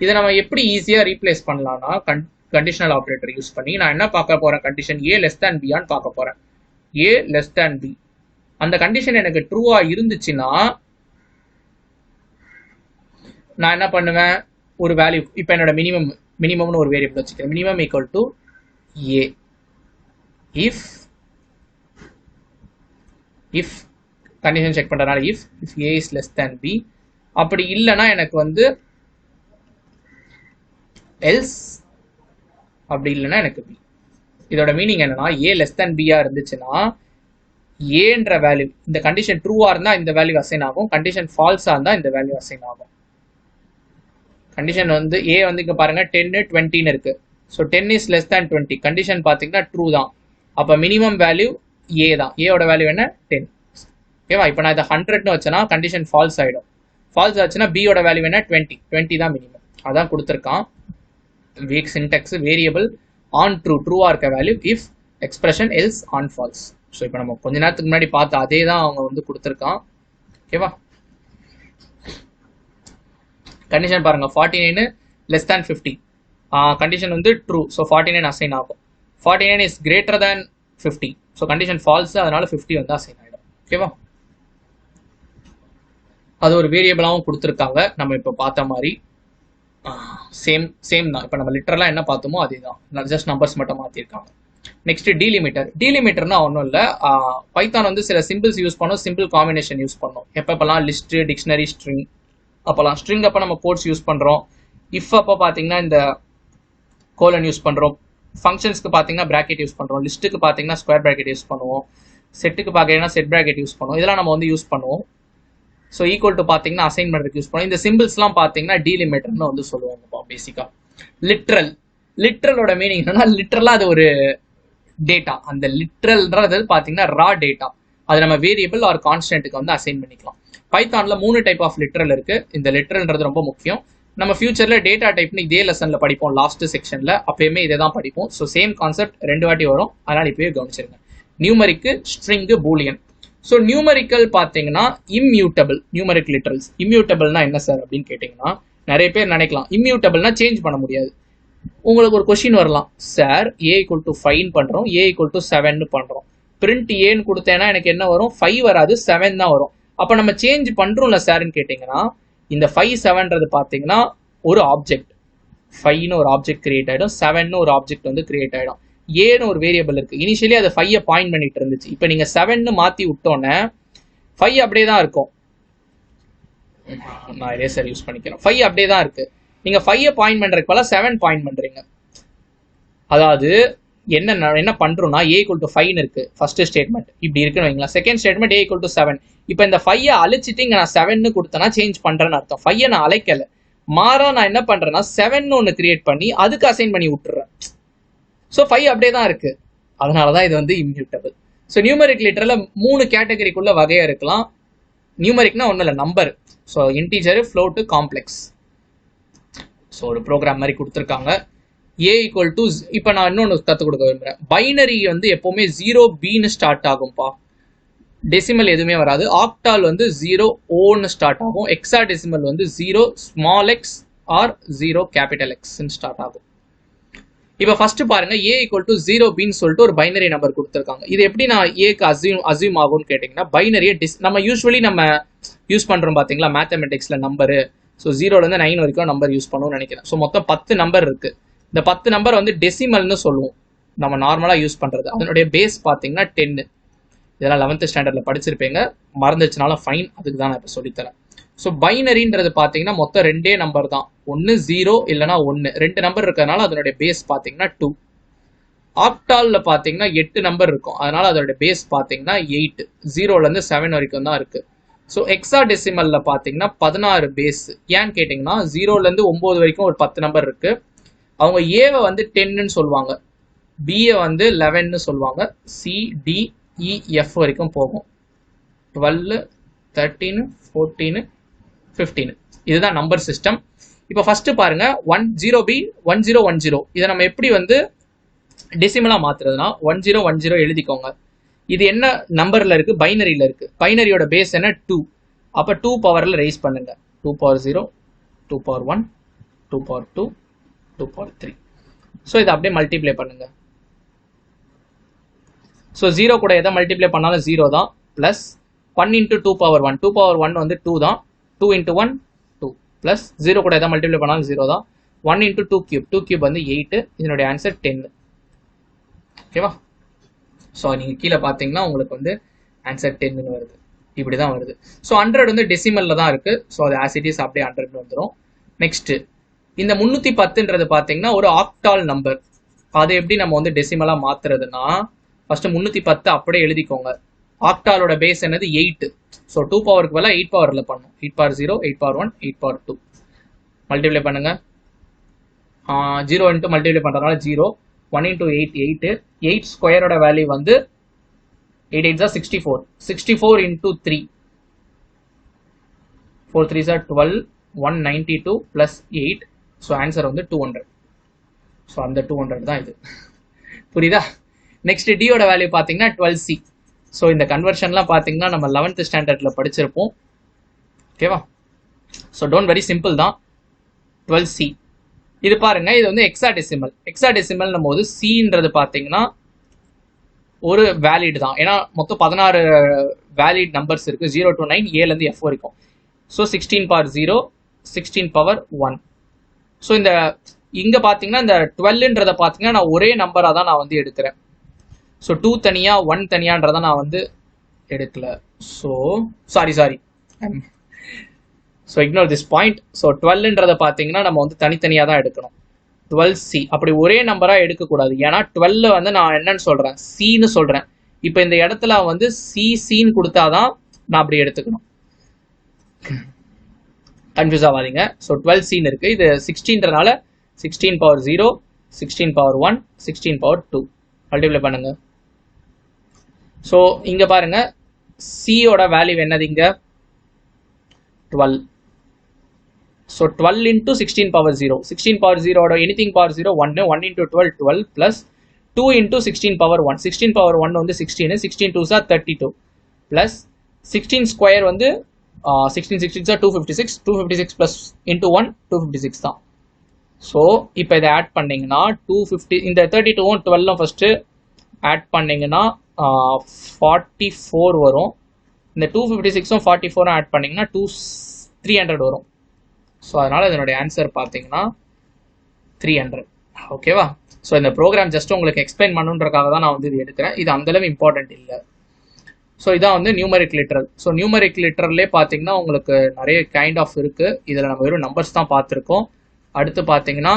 இதை நம்ம எப்படி ஈஸியாக ரீப்ளேஸ் பண்ணலாம்னா கண்டிஷனல் ஆப்ரேட்டர் யூஸ் பண்ணி நான் என்ன பார்க்க போறேன், கண்டிஷன் ஏ லெஸ் தேன் பியான்னு பார்க்க போறேன். A less than B. அந்த கண்டிஷன் எனக்கு ட்ரூவா இருந்துச்சுன்னா நான் என்ன பண்ணுவேன், ஒரு வேல்யூ, இப்போ என்னோட மினிமம்னு ஒரு வேரியபிள் வச்சுக்கிறேன். Minimum equal to a. If condition check பண்றதுனால if a is less than b. அப்படி இல்லைன்னா எனக்கு வந்து எல்ஸ், அப்படி இல்லைன்னா எனக்கு பி. இதோட மீனிங் என்னன்னா, ஏ லெஸ் தேன் பியா இருந்துச்சுன்னா ஏன்ற வேல்யூ இந்த கண்டிஷன் ட்ரூவா இருந்தா இந்த வேல்யூ அசைன் ஆகும், கண்டிஷன் ஃபால்ஸா இருந்தா இந்த வேல்யூ அசைன் ஆகும். கண்டிஷன் வந்து ஏ வந்து இங்க பாருங்க 10 20 இருக்கு. So 10 is less than 20. Condition பாத்தீங்கன்னா ட்ரூ தான். அப்ப மினிமம் வேல்யூ ஏ தான். ஏயோட வேல்யூ என்ன 10. ஓகேவா? இப்போ நான் இதை 100ன்னு வச்சேன்னா கண்டிஷன் ஃபால்ஸ் ஆயிடும். ஃபால்ஸ் ஆச்சுன்னா பியோட வேல்யூ என்ன 20 தான் மினிமம். அதான் கொடுத்துருக்கான். வீக் சின்டெக்ஸ் வேரியபிள் ஆன் ட்ரூ, ட்ரூவா இருக்க value if expression else on false. So இப்போ நம்ம கொஞ்ச நேரத்துக்கு முன்னாடி பார்த்த அதே தான் அவங்க வந்து கொடுத்துருக்கான். ஓகேவா? கண்டிஷன் பாருங்க 49 லெஸ் தேன் 50. கண்டிஷன் வந்து ட்ரூ. ஸோ 49 அசைன் ஆகும். 49 is greater than 50. So condition falls, அதனால 50 வந்து அசைன் ஆகிடும். ஓகேவா? அது ஒரு வேரியபிளாகவும் கொடுத்துருக்காங்க. நம்ம இப்போ பார்த்த மாதிரி சேம் தான். இப்போ நம்ம லிட்டரலாக என்ன பார்த்தோமோ அதே தான், ஜஸ்ட் நம்பர்ஸ் மட்டும் மாற்றிருக்காங்க. Next delimiter. டிலிமிட்டர்னா ஒன்றும் இல்லை, பைத்தான் வந்து சில சிம்பிள்ஸ் யூஸ் பண்ணோம், சிம்பிள் காம்பினேஷன் யூஸ் பண்ணோம். எப்பப்பெல்லாம் லிஸ்ட், டிக்ஷனரி, ஸ்ட்ரிங் அப்போலாம். ஸ்ட்ரிங் அப்போ நம்ம கோட்ஸ் யூஸ் பண்ணுறோம். இஃப் அப்போ பார்த்தீங்கன்னா இந்த கோலன் யூஸ் பண்ணுறோம். ஃபங்க்ஷன்ஸ்க்கு பார்த்தீங்கன்னா பிராக்கெட் யூஸ் பண்ணுறோம். லிஸ்ட்டுக்கு பார்த்தீங்கன்னா ஸ்கொயர் பிராக்கெட் யூஸ் பண்ணுவோம். செட்டுக்கு பார்த்தீங்கன்னா செட் பிராக்கெட் யூஸ் பண்ணுவோம். இதெல்லாம் நம்ம வந்து யூஸ் பண்ணுவோம். ஸோ ஈக்குவல் டு பார்த்தீங்கன்னா அசைன் பண்ணுறதுக்கு யூஸ் பண்ணுவோம். இந்த சிம்பிள்ஸ்லாம் பார்த்தீங்கன்னா டிலிமிட்டர்னு வந்து சொல்லுவாங்கப்பா பேசிக்காக. லிட்ரலோட மீனிங் என்னன்னா, லிட்ரலாக அது ஒரு டேட்டா. அந்த லிட்ரல்ன்றது பார்த்தீங்கன்னா ரா டேட்டா. அது நம்ம வேரியபிள் ஆர் கான்ஸ்டன்ட்டுக்கு வந்து அசைன் பண்ணிக்கலாம். பைத்தான்ல 3 டைப் ஆஃப் லிட்ரல் இருக்கு. இந்த லிட்ரல்ன்றது ரொம்ப முக்கியம். நம்ம ஃபியூச்சர்ல டேட்டா டைப்னு இதே லெசன்ல படிப்போம், லாஸ்ட் செக்ஷன்ல. அப்பயுமே இதை தான் படிப்போம். ஸோ சேம் கான்செப்ட் 2 வாட்டி வரும், அதனால இப்பவே கவனிச்சிருங்க. Numeric, string, Boolean. So numerical பார்த்தீங்கன்னா இம்மியூட்டபிள். நியூமரிக் லிட்ரல்ஸ் இம்மியூட்டபிள்னா என்ன சார் அப்படின்னு கேட்டீங்கன்னா, நிறைய பேர் நினைக்கலாம் இம்மியூட்டபிள்னா சேஞ்ச் பண்ண முடியாது. உங்களுக்கு ஒரு கொஸ்டின் வரலாம், சார் ஏ ஈக்குவல் டு 5 பண்றோம், ஏ ஈக்குவல் டு 7 பண்றோம், பிரிண்ட் ஏன்னு கொடுத்தேன்னா எனக்கு என்ன வரும் 5 வராது 7 தான் வரும். அப்ப நம்ம சேஞ்ச் பண்றோம்ல சார்ன்னு கேட்டீங்கன்னா, இந்த 5 7ன்றது பாத்தீங்கன்னா ஒரு ஆப்ஜெக்ட். 5ன்னு ஒரு ஆப்ஜெக்ட் கிரியேட் ஆயிடும், 7ன்னு ஒரு ஆப்ஜெக்ட் வந்து கிரியேட் ஆயிடும். ஏன்னு ஒரு வேரியபிள் இருக்கு. இனிஷியலி அது 5 பாயிண்ட் பண்ணிட்டு இருந்துச்சு. இப்போ நீங்க 7ன்னு மாத்தி விட்டோன்னே 5 அப்படியே தான் இருக்கும். நான் எரேசர் யூஸ் பண்ணிக்கிறேன். 5 அப்படியே தான் இருக்கு. நீங்க 5 பாயிண்ட் பண்றதுக்கு பதிலா 7 பாயிண்ட் பண்றீங்க. அதாவது என்ன பண்றோம்னா, ஏ ஈக்குவல் டு 5 இருக்கு ஃபர்ஸ்ட் ஸ்டேட்மெண்ட், இப்படி இருக்குன்னு வைங்களா. Second statement a equal to 7. இப்போ இந்த 5 அழிச்சிட்டு இங்க நான் 7 கொடுத்தேன்னா சேஞ்ச் பண்றேன்னு அர்த்தம். 5 நான் அழைக்கல, மாறா நான் என்ன பண்றேன்னா 7 ஒன்று கிரியேட் பண்ணி அதுக்கு அசைன் பண்ணி விட்டுறேன். ஸோ 5 அப்படியே தான் இருக்கு. அதனாலதான் இது வந்து இம்மியூட்டபிள். ஸோ நியூமரிக் லிட்டரல 3 கேட்டகரிக்குள்ள வகையா இருக்கலாம். நியூமரிக்னா ஒன்றும் இல்லை, number. So integer, float, complex. So ஒரு ப்ரோக்ராம் மாதிரி கொடுத்துருக்காங்க. ஏ ஈக்குவல் டு, இப்போ நான் இன்னொன்று கற்றுக் கொடுக்க விரும்புகிறேன். பைனரி வந்து எப்போவுமே 0B ஸ்டார்ட் ஆகும்பா, டெசிமல் எதுவுமே வராது. ஆக்டால் வந்து 0O ஸ்டார்ட் ஆகும். எக்ஸா டெசிமல் வந்து 0 ஸ்மால் எக்ஸ் ஆர் 0 கேபிட்டல் எக்ஸ்ன்னு ஸ்டார்ட் ஆகும். இப்போ ஃபர்ஸ்ட் பாருங்க, ஏ ஈக்குவல் டு 0B சொல்லிட்டு ஒரு பைனரி நம்பர் கொடுத்துருக்காங்க. இது எப்படி நான் ஏக்கு அசியூம் ஆகும்னு கேட்டிங்கன்னா, பைனரியை நம்ம யூஸ்வலி நம்ம யூஸ் பண்ணுறோம் பார்த்தீங்களா மேத்தமெட்டிக்ஸில் நம்பரு. ஸோ 0லேருந்து 9 வரைக்கும் நம்பர் யூஸ் பண்ணுவோம்னு நினைக்கிறேன். ஸோ மொத்தம் 10 நம்பர் இருக்கு. இந்த 10 நம்பர் வந்து டெசிமல்னு சொல்லுவோம், நம்ம நார்மலாக யூஸ் பண்ணுறது. அதனுடைய பேஸ் பார்த்தீங்கன்னா 10. இதெல்லாம் 11th ஸ்டாண்டர்டில் படிச்சிருப்பீங்க, மறந்துச்சுனாலும் ஃபைன், அதுக்கு தான் நான் இப்போ சொல்லித்தரேன். ஸோ பைனரின்றது பார்த்தீங்கன்னா மொத்தம் 2 நம்பர் தான், ஒன்று 0 இல்லைனா 1. 2 நம்பர் இருக்கிறதுனால அதனுடைய பேஸ் பார்த்தீங்கன்னா 2. ஆக்டாலில் பார்த்தீங்கன்னா 8 நம்பர் இருக்கும், அதனால அதோட பேஸ் பார்த்தீங்கன்னா 8. 0லேருந்து 7 வரைக்கும் தான் இருக்கு. ஸோ எக்ஸா டெசிமலில் பார்த்தீங்கன்னா 16 பேஸ். ஏன்னு கேட்டிங்கன்னா 0லேருந்து 9 வரைக்கும் ஒரு 10 நம்பர் இருக்கு. அவங்க ஏவை வந்து 10ன்னு சொல்லுவாங்க, பியை வந்து 11ன்னு சொல்லுவாங்க, சி டி இ எஃப் வரைக்கும் போகும். 12 13 14 15. இதுதான் நம்பர் சிஸ்டம். இப்போ ஃபர்ஸ்ட் பாருங்க 10B 1010. இதை நம்ம எப்படி வந்து டெசிமலா மாத்துறதுனா 1010 எழுதிக்கோங்க. இது என்ன நம்பர்ல இருக்கு, பைனரியில இருக்கு. பைனரியோட பேஸ் என்ன 2. அப்ப 2 பவர்ல ரைஸ் பண்ணுங்க. 2 power 0, 2 power 1, 2 power 2, 2 power 3. So இதை அப்படியே மல்டிப்ளை பண்ணுங்க. ஸோ 0 கூட எதை மல்டிப்ளை பண்ணாலும் 0 தான். Plus 1 into 2 power 1. 2 பவர் 1 வந்து 2 தான். 2 இன்டூ 1 2. பிளஸ் 0 கூட எதை மல்டிப்ளை பண்ணாலும் 0 தான். 1 இன்டூ 2 கியூப். 2 கியூப் வந்து 8. இதனுடைய ஆன்சர் 10. ஓகேவா? ஸோ நீங்கள் கீழே பார்த்தீங்கன்னா உங்களுக்கு வந்து ஆன்சர் 10 வருது. இப்படி தான் வருது. ஸோ 100 வந்து டெசிமலில் தான் இருக்கு. ஸோ அது ஆசிட்டிஸ் அப்படியே 100 வந்துடும். நெக்ஸ்ட் இந்த 310ன்றது பார்த்தீங்கன்னா ஒரு ஆக்டால் நம்பர். அதை எப்படி நம்ம வந்து டெசிமலாக மாத்துறதுன்னா, ஃபர்ஸ்ட் 310 அப்படியே எழுதிக்கோங்க. ஆக்டாலோட பேஸ் என்னது 8. ஸோ 2 பவருக்கு பதிலாக 8 பவரில் பண்ணணும். 8 பவர் 0, 8 பவர் 1, 8 பவர் 2 மல்டிப்ளை பண்ணுங்க. 0 இன்ட்டு மல்டிப்ளை பண்ணுறதுனால 0, 1 இன்ட்டு 8 8, 8 ஸ்கொயரோட வேல்யூ வந்து 8 8 தான் 64, 64 into 3, 4 3s are 12, 192 plus 8. So answer வந்து 200. ஸோ அந்த 200 தான் இது. புரியுதா? நெக்ஸ்ட் டியோட வேல்யூ பார்த்தீங்கன்னா 12C. ஸோ இந்த கன்வர்ஷன்லாம் பார்த்தீங்கன்னா நம்ம 11th ஸ்டாண்டர்டில் படிச்சிருப்போம். ஓகேவா? ஸோ டோன்ட் வெரி சிம்பிள் தான். 12C இது பாருங்க, இது வந்து எக்ஸாடெசிமல். எக்ஸாடெசிமல் நம்ம போது சின்றது பார்த்தீங்கன்னா ஒரு வேலிட் தான். ஏன்னா மொத்தம் 16 வேலிட் நம்பர்ஸ் இருக்கு, 0 to 9, ஏலேருந்து F வரைக்கும். So 16 power 0, 16 power 1. ஸோ இந்த இங்க பார்த்தீங்கன்னா இந்த 12ன்றதை பார்த்தீங்கன்னா நான் ஒரே நம்பராக தான் நான் வந்து எடுக்கிறேன். ஸோ 2 தனியா 1 தனியான்றதை நான் வந்து எடுக்கல. So sorry so ignore this point. So 12ன்றதை பார்த்தீங்கன்னா நம்ம வந்து தனித்தனியாக தான் எடுக்கணும். 12C அப்படி ஒரே நம்பராக எடுக்கக்கூடாது. ஏன்னா 12 வந்து நான் என்னன்னு சொல்கிறேன், சின்னு சொல்கிறேன். இப்போ இந்த இடத்துல வந்து சின்னு கொடுத்தாதான் நான் அப்படி எடுத்துக்கணும். கன்ஃபியூஸ் ஆகாதீங்க. ஸோ 12Cன்னு இருக்கு. இது 16ன்றனால 16 பவர் 0, 16 பவர் 1, 16 பவர் 2 மல்டிப்ளை பண்ணுங்க. ஸோ இங்க பாருங்க, சியோட வேல்யூ என்னது இங்க 12. So 12 into 16 power 0, 16 power 0 anything power 0 1, 1 into 12 12 plus 2 into 16 power 1, 16 power 1 வந்து 16, 16 2s are 32 பிளஸ் 16 ஸ்கொயர் வந்து 16 16s are 256, 256 பிளஸ் இன்டூ 1 256 தான். ஸோ இப்போ இதை ஆட் பண்ணீங்கன்னா 250, இந்த 32ம் 12ம் ஃபர்ஸ்ட் ஆட் பண்ணீங்கன்னா 44 வரும். இந்த 256ம் 44ம் ஆட் பண்ணீங்கன்னா 300 வரும். ஸோ அதனால இதனுடைய ஆன்சர் பார்த்தீங்கன்னா 300. ஓகேவா? ஸோ இந்த ப்ரோக்ராம் ஜஸ்ட் உங்களுக்கு எக்ஸ்பிளைன் பண்ணுன்றதுக்காக தான் நான் வந்து இது எடுக்கிறேன். இது அந்தளவு இம்பார்ட்டன்ட் இல்லை. ஸோ இதான் வந்து நியூமரிக் லிட்ரல். ஸோ நியூமரிக் லிட்ரல்லே பார்த்தீங்கன்னா உங்களுக்கு நிறைய கைண்ட் ஆஃப் இருக்குது. இதில் நம்ம வெறும் நம்பர்ஸ் தான் பார்த்துருக்கோம். அடுத்து பார்த்தீங்கன்னா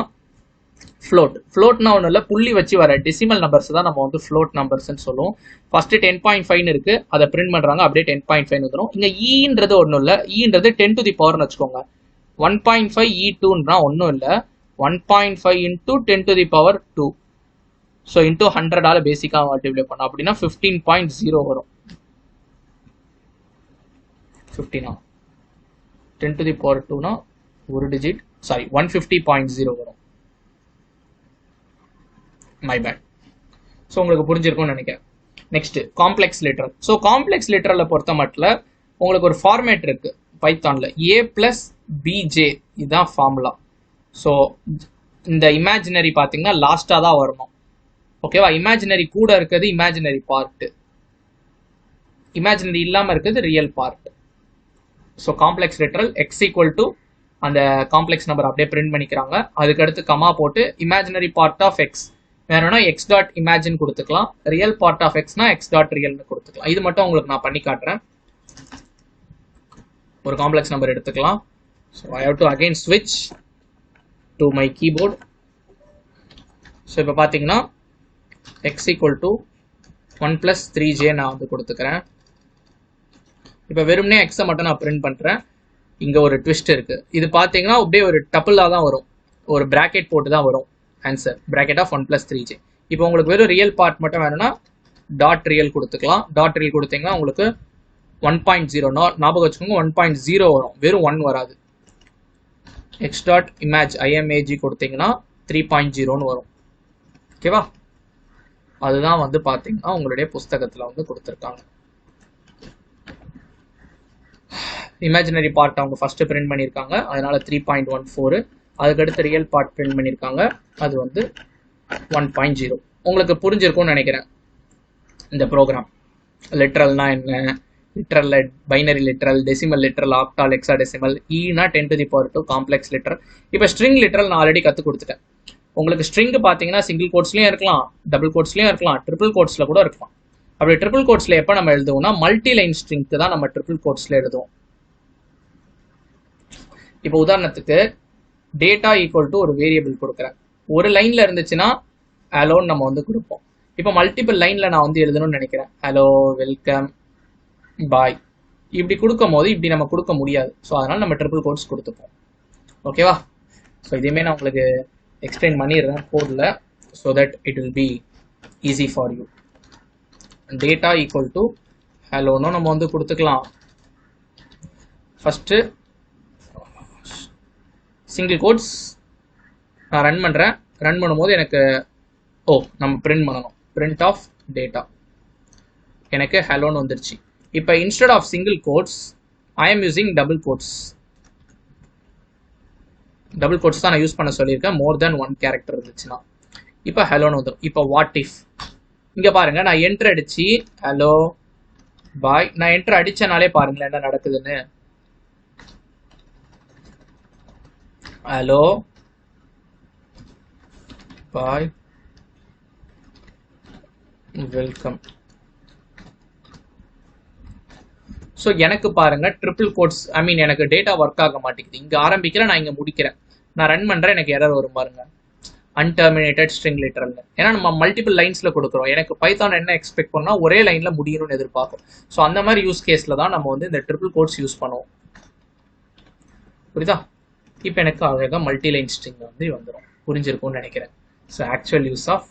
ஃப்ளோட். ஃப்ளோட்னா ஒன்றும் இல்லை, புள்ளி வச்சு வர டெசிமல் நம்பர்ஸ் தான் நம்ம வந்து ஃப்ளோட் நம்பர்ஸ்ன்னு சொல்லுவோம். ஃபர்ஸ்ட் 10.5 இருக்கு, அதை பிரிண்ட் பண்ணுறாங்க, அப்படியே 10.5 வந்துடும். இங்கே ஈன்றது ஒன்றும் இல்லை, ஈன்றது 10 to the powerன்னு வச்சுக்கோங்க. 1.5 E2ன்றா ஒன்றும் இல்லை, 1.5 into 10 to the power 2. So into 100ஆல பேசிக்காக மல்டிப்ளை பண்ணோம் அப்படின்னா 15.0 வரும். 15 10 to the power 2னா ஒரு டிஜிட், சாரி 150.0 வரும். My bad. ஸோ உங்களுக்கு புரிஞ்சிருக்கும்னு நினைக்கிறேன். Next complex literal. So complex லிட்ரலை பொறுத்த மட்டும் உங்களுக்கு ஒரு ஃபார்மேட் இருக்கு பைத்தான்ல, A plus BJ இதுதான் ஃபார்முலா. ஸோ இந்த இமேஜினரி பார்த்தீங்கன்னா லாஸ்டாக தான் வரணும். ஓகேவா? இமேஜினரி கூட இருக்கிறது இமேஜினரி பார்ட், இமேஜினரி இல்லாமல் இருக்கிறது real part. So complex literal x equal to அந்த காம்ப்ளெக்ஸ் நம்பர் அப்படியே பிரிண்ட் பண்ணிக்கிறாங்க. அதுக்கடுத்து கமா போட்டு இமேஜினரி பார்ட் ஆஃப் எக்ஸ் வேணும்னா எக்ஸ் டாட் இமேஜின் கொடுத்துக்கலாம், ரியல் பார்ட் ஆஃப் எக்ஸ்னா எக்ஸ் டாட் ரியல்னு கொடுத்துக்கலாம். இது மட்டும் உங்களுக்கு நான் பண்ணி காட்டுறேன். ஒரு காம்ப்ளெக்ஸ் நம்பர் எடுத்துக்கலாம். So I have to again ஸ்விட்ச் டு மை கீபோர்ட். ஸோ இப்போ பார்த்தீங்கன்னா X equal to 1 plus 3j நான் வந்து கொடுத்துக்கிறேன். இப்போ வெறும்னே எக்ஸை மட்டும் நான் பிரிண்ட் பண்ணுறேன். இங்கே ஒரு ட்விஸ்ட் இருக்கு. இது பார்த்தீங்கன்னா அப்படியே ஒரு டபுளாக தான் வரும், ஒரு பிராக்கெட் போட்டு தான் வரும் answer, bracket of 1 plus 3j. இப்போ உங்களுக்கு வெறும் ரியல் பார்ட் மட்டும் வேணும்னா டாட் ரியல் கொடுத்துக்கலாம். டாட் ரியல் கொடுத்தீங்கன்னா உங்களுக்கு 1.0 ஞாபகம் வச்சுக்கோங்க, 1.0 வரும், வெறும் 1 வராது. எக்ஸ் டாட் இமேஜ் IMAG கொடுத்தீங்கன்னா 3.0ன்னு வரும். ஓகேவா? அதுதான் வந்து பார்த்தீங்கன்னா உங்களுடைய புஸ்தகத்தில் வந்து கொடுத்துருக்காங்க. இமேஜினரி பார்ட் அவங்க ஃபர்ஸ்ட் பிரிண்ட் பண்ணியிருக்காங்க, அதனால 3.14. அதுக்கடுத்து ரியல் பார்ட் பிரிண்ட் பண்ணியிருக்காங்க, அது வந்து 1.0. உங்களுக்கு புரிஞ்சிருக்கும்னு நினைக்கிறேன் இந்த ப்ரோக்ராம். லிட்ரல்னா என்ன, literal binary literal, decimal literal, octal, hexadecimal, ஈனா 10 to the power 2, complex literal. இப்போ ஸ்ட்ரிங் லிட்ரல் நான் ஆல்ரெடி கற்றுக் கொடுத்துட்டேன். உங்களுக்கு ஸ்ட்ரிங் பார்த்தீங்கன்னா சிங்கிள் கோட்ஸ்லையும் இருக்கலாம், டபுள் கோட்ஸ்லையும் இருக்கலாம், ட்ரிபிள் கோட்ஸில் கூட இருக்கலாம். அப்படி ட்ரிபிள் கோட்ஸில் எப்போ நம்ம எழுதுவோம்னா மல்டி லைன் ஸ்ட்ரிங்க்கு தான் நம்ம ட்ரிபிள் கோட்ஸில் எழுதுவோம். இப்போ உதாரணத்துக்கு டேட்டா ஈக்குவல் டு ஒரு வேரியபிள் கொடுக்குறேன், ஒரு லைனில் இருந்துச்சுன்னா ஹலோன்னு நம்ம வந்து கொடுப்போம். இப்போ மல்டிபிள் லைனில் நான் வந்து எழுதணும்னு நினைக்கிறேன், ஹலோ, வெல்கம், பாய் இப்படி கொடுக்கும் போது இப்படி நம்ம கொடுக்க முடியாது. ஸோ அதனால நம்ம ட்ரிபிள் கோட்ஸ் கொடுத்துப்போம். ஓகேவா? ஸோ இதையுமே நான் உங்களுக்கு எக்ஸ்பிளைன் பண்ணிடுறேன் கோடில், so that it will be easy for you. Data equal to ஹலோன்னு நம்ம வந்து கொடுத்துக்கலாம். ஃபஸ்ட்டு சிங்கிள் கோட்ஸ் நான் ரன் பண்ணுறேன். ரன் பண்ணும்போது எனக்கு நம்ம பிரிண்ட் பண்ணணும். பிரிண்ட் ஆஃப் டேட்டா எனக்கு ஹலோன்னு வந்துருச்சு. இப்போ instead of single quotes I am using double quotes. Double quotes தான் நான் யூஸ் பண்ண சொல்லியிருக்கேன், மோர் தென் ஒன் கேரக்டர் இருந்துச்சுன்னா. இப்போ ஹலோன்னு வந்துடும். இப்போ வாட் இஃப் இங்கே பாருங்க, நான் என்ட்ரு அடிச்சு ஹலோ பாய், நான் என்ட்ரு அடிச்சனாலே பாருங்களேன் என்ன நடக்குதுன்னு. Hello bye welcome. ஸோ எனக்கு பாருங்க ட்ரிபிள் கோட்ஸ் எனக்கு டேட்டா ஒர்க் ஆக மாட்டேங்குது. இங்கே ஆரம்பிக்கிறேன், நான் இங்கே முடிக்கிறேன், நான் ரன் பண்ணுறேன், எனக்கு எரர் வரும் பாருங்க, அன்டர்மினேட்டட் ஸ்ட்ரிங் லிட்டரல். ஏன்னா நம்ம மல்டிபிள் லைன்ஸில் கொடுக்குறோம். எனக்கு பைத்தான் என்ன எக்ஸ்பெக்ட் பண்ணால் ஒரே லைனில் முடியணும்னு எதிர்பார்க்கும். ஸோ அந்த மாதிரி யூஸ் கேஸில் தான் நம்ம வந்து இந்த ட்ரிபிள் கோட்ஸ் யூஸ் பண்ணுவோம். புரியுதா? இப்போ எனக்கு அழகாக மல்டி லைன் ஸ்ட்ரிங் வந்து வந்துடும். புரிஞ்சிருக்கும்னு நினைக்கிறேன். So actual use of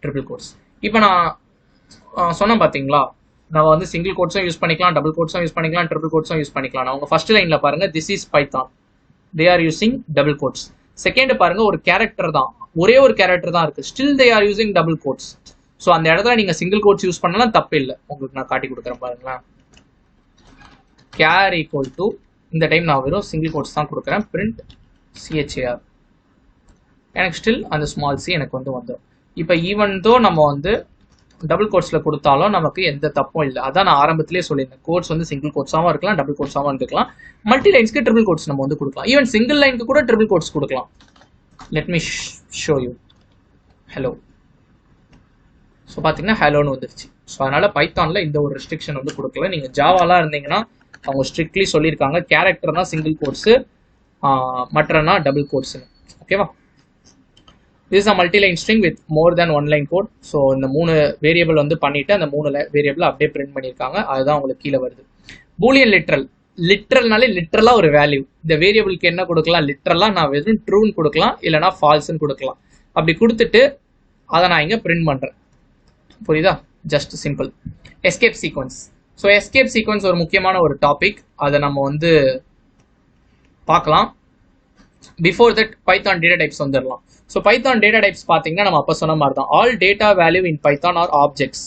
triple quotes. இப்போ நான் சொன்னேன் பார்த்தீங்களா, நம்ம வந்து சிங்கிள் கோட்ஸும் யூஸ் பண்ணிக்கலாம், டபுள் கோட்ஸும் யூஸ் பண்ணிக்கலாம், ட்ரிபிள் கோட்ஸும் யூஸ் பண்ணிக்கலாம். நான் உங்க ஃபர்ஸ்ட் லைன்ல பாருங்க, this is Python, they are using double quotes. Second பாருங்க, ஒரு கேரக்டர் தான், ஒரே ஒரு கேரக்டர் தான் இருக்கு, still they are using double quotes. So அந்த இடத்துல நீங்க சிங்கிள் கோட்ஸ் யூஸ் பண்ணலாம், தப்பு இல்லை. உங்களுக்கு நான் காட்டி கொடுக்குறேன் பாருங்களேன். கேர் ஈக்குவல் டு, இந்த டைம் நான் வெறும் சிங்கிள் கோட்ஸ் தான் கொடுக்குறேன், பிரிண்ட் சிஹெச்ஏஆர். எனக்கு ஸ்டில் அந்த ஸ்மால் சி எனக்கு வந்து வந்துடும். இப்போ ஈவன் தோ நம்ம வந்து டபுள் கோட்ஸில் கொடுத்தாலும் நமக்கு எந்த தப்பும் இல்லை. அதான் நான் ஆரம்பத்திலே சொல்லியிருந்தேன், கோட்ஸ் வந்து சிங்கிள் கோட்ஸாகவும் இருக்கலாம், டபுள் கோட்ஸாகவும் இருக்கலாம். மல்டி லைன்ஸ்க்கு ட்ரிபிள் கோட்ஸ் நம்ம வந்து கொடுக்கலாம். ஈவன் சிங்கிள் லைனுக்கு கூட ட்ரிபிள் கோட்ஸ் கொடுக்கலாம். Let me show you. Hello. So பார்த்தீங்கன்னா ஹலோன்னு வந்துருச்சு. ஸோ அதனால பைத்தானில் இந்த ஒரு ரெஸ்ட்ரிக்ஷன் வந்து கொடுக்கல. நீங்கள் ஜாவாலாம் இருந்தீங்கன்னா அவங்க ஸ்ட்ரிக்ட்லி சொல்லியிருக்காங்க, கேரக்டர்னா சிங்கிள் கோட்ஸு, மற்றனா டபுள் கோட்ஸ்னு. ஓகேவா? This is a multi-line string with more than one line code. So இந்த 3 வேரியபிள் வந்து பண்ணிட்டு அந்த 3 வேரியபிள் அப்படியே பிரிண்ட் பண்ணியிருக்காங்க. அதுதான் உங்களுக்கு கீழே வருது. Boolean literal. லிட்ரல்னாலே லிட்ரலா ஒரு வேல்யூ. இந்த வேரியபிளுக்கு என்ன கொடுக்கலாம்? லிட்ரலா நான் வெறும் ட்ரூன்னு கொடுக்கலாம், இல்லைனா ஃபால்ஸ்ன்னு கொடுக்கலாம். அப்படி கொடுத்துட்டு அதை நான் இங்கே பிரிண்ட் பண்ணுறேன். புரியுதா? Just simple. Escape sequence. So escape sequence ஒரு முக்கியமான ஒரு டாபிக், அதை நம்ம வந்து பார்க்கலாம். Before that Python data types வந்துடலாம். ஸோ பைத்தான் டேட்டா டைப்ஸ் பார்த்தீங்கன்னா நம்ம அப்போ சொன்ன மாதிரி தான், all data value in Python are objects.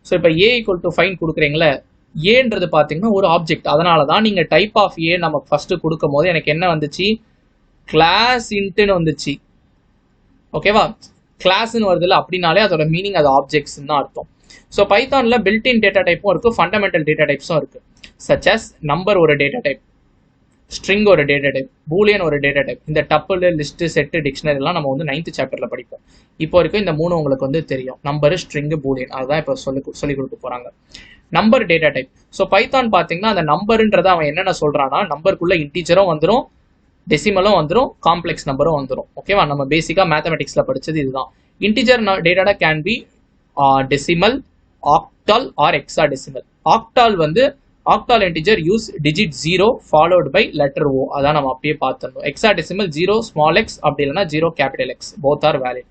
So இப்போ ஏ ஈக்குவல் டு ஃபைன் கொடுக்குறீங்களே, ஏன்றது பார்த்தீங்கன்னா ஒரு ஆப்ஜெக்ட். அதனால தான் நீங்கள் டைப் ஆஃப் ஏ நம்ம ஃபர்ஸ்ட் கொடுக்கும் போது எனக்கு என்ன வந்துச்சு? கிளாஸ் இன்ட்டுன்னு வந்துச்சு. ஓகேவா? கிளாஸ்ன்னு வருதுல்ல, அப்படின்னாலே அதோட மீனிங் அது ஆப்ஜெக்ட்ஸ்ன்னு தான் அர்த்தம். ஸோ பைத்தானில் பில்ட்-இன் டேட்டா டைப்பும் இருக்குது, ஃபண்டமெண்டல் டேட்டா டைப்ஸும் இருக்குது. சச் அஸ் நம்பர் ஒரு டேட்டா டைப், ஸ்ட்ரிங் ஒரு டேட்டா டைப், பூலியன் ஒரு டேட்டா டைப். இந்த டப்பிள், லிஸ்ட், செட்டு, டிக்ஷனரி எல்லாம் நம்ம வந்து 9th சாப்டர்ல படிப்போம். இப்போ வரைக்கும் இந்த 3 உங்களுக்கு வந்து தெரியும், நம்பர், ஸ்ட்ரிங், பூலியன். அதுதான் இப்போ சொல்லி கொடுக்க போறாங்க. Number data type. So Python பார்த்தீங்கன்னா அந்த நம்பர்ன்றத அவன் என்னென்ன சொல்றான்னா, நம்பருக்குள்ள இன்டீஜரும் வந்துடும், டெசிமலும் வந்துடும், காம்ப்ளெக்ஸ் நம்பரும் வந்துடும். ஓகேவா? நம்ம பேசிக்கா மேத்தமெட்டிக்ஸ்ல படிச்சது இதுதான். Integer data can be decimal, octal or hexadecimal. Octal வந்து octal integer use digit 0 followed by letter O. அதான் நம்ம அப்படியே பார்த்துருந்தோம். எக்ஸாடெசிமல் 0 ஸ்மால் எக்ஸ், அப்படி இல்லைனா 0 capital x, both are valid.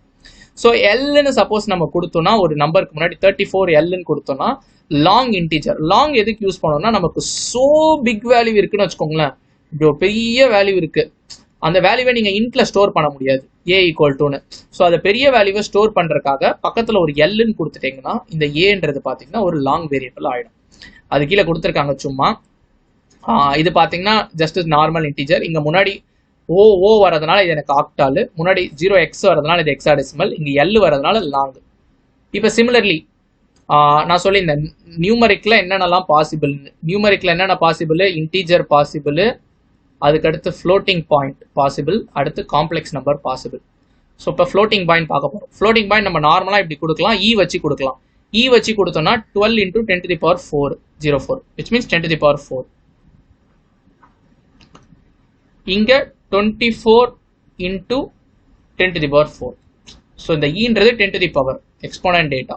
So எல்னு சப்போஸ் நம்ம கொடுத்தோம்னா, ஒரு நம்பருக்கு முன்னாடி 34 எல்னு கொடுத்தோம்னா லாங் இன்டிஜர். லாங் எதுக்கு யூஸ் பண்ணோம்னா, நமக்கு சோ பிக் வேல்யூ இருக்குன்னு வச்சுக்கோங்களேன், இப்படி ஒரு பெரிய வேல்யூ இருக்கு, அந்த வேல்யூவை நீங்க இன்ட்ல ஸ்டோர் பண்ண முடியாது, ஏ ஈக்குவல் டுன்னு. ஸோ அதை பெரிய வேல்யூவை ஸ்டோர் பண்றதுக்காக பக்கத்துல ஒரு எல்னு கொடுத்துட்டீங்கன்னா இந்த ஏன்றது பாத்தீங்கன்னா ஒரு லாங் வேரியபிள் ஆயிடும். அது கீழே கொடுத்துருக்காங்க சும்மா. இது பார்த்தீங்கன்னா ஜஸ்ட் நார்மல் இன்டீஜர். இங்கே முன்னாடி ஓ வரதுனால இது எனக்கு ஆக்டால், முன்னாடி 0x வரதுனால இது எக்ஸாடெசிமல், இங்கே எல் வரதுனால லாங். இப்போ சிமிலர்லி நான் சொல்லியிருந்தேன் நியூமரிக்கில் என்னென்னலாம் பாசிபிள். நியூமரிக்கில் என்னென்ன பாசிபிள்? இன்டீஜர் பாசிபிள், அதுக்கடுத்து ஃப்ளோட்டிங் பாயிண்ட் பாசிபிள், அடுத்து காம்ப்ளெக்ஸ் நம்பர் பாசிபிள். ஸோ இப்போ ஃப்ளோட்டிங் பாயிண்ட் பார்க்க போகிறோம். ஃப்ளோட்டிங் பாயிண்ட் நம்ம நார்மலாக இப்படி கொடுக்கலாம், வச்சு கொடுக்கலாம். வச்சு கொடுத்தோம்னா 12 into 10 to the power 4 04, which means 10 to the power 4. இங்க 24 into 10 to the power 4. So இந்த ன்றது 10 to the power exponent data.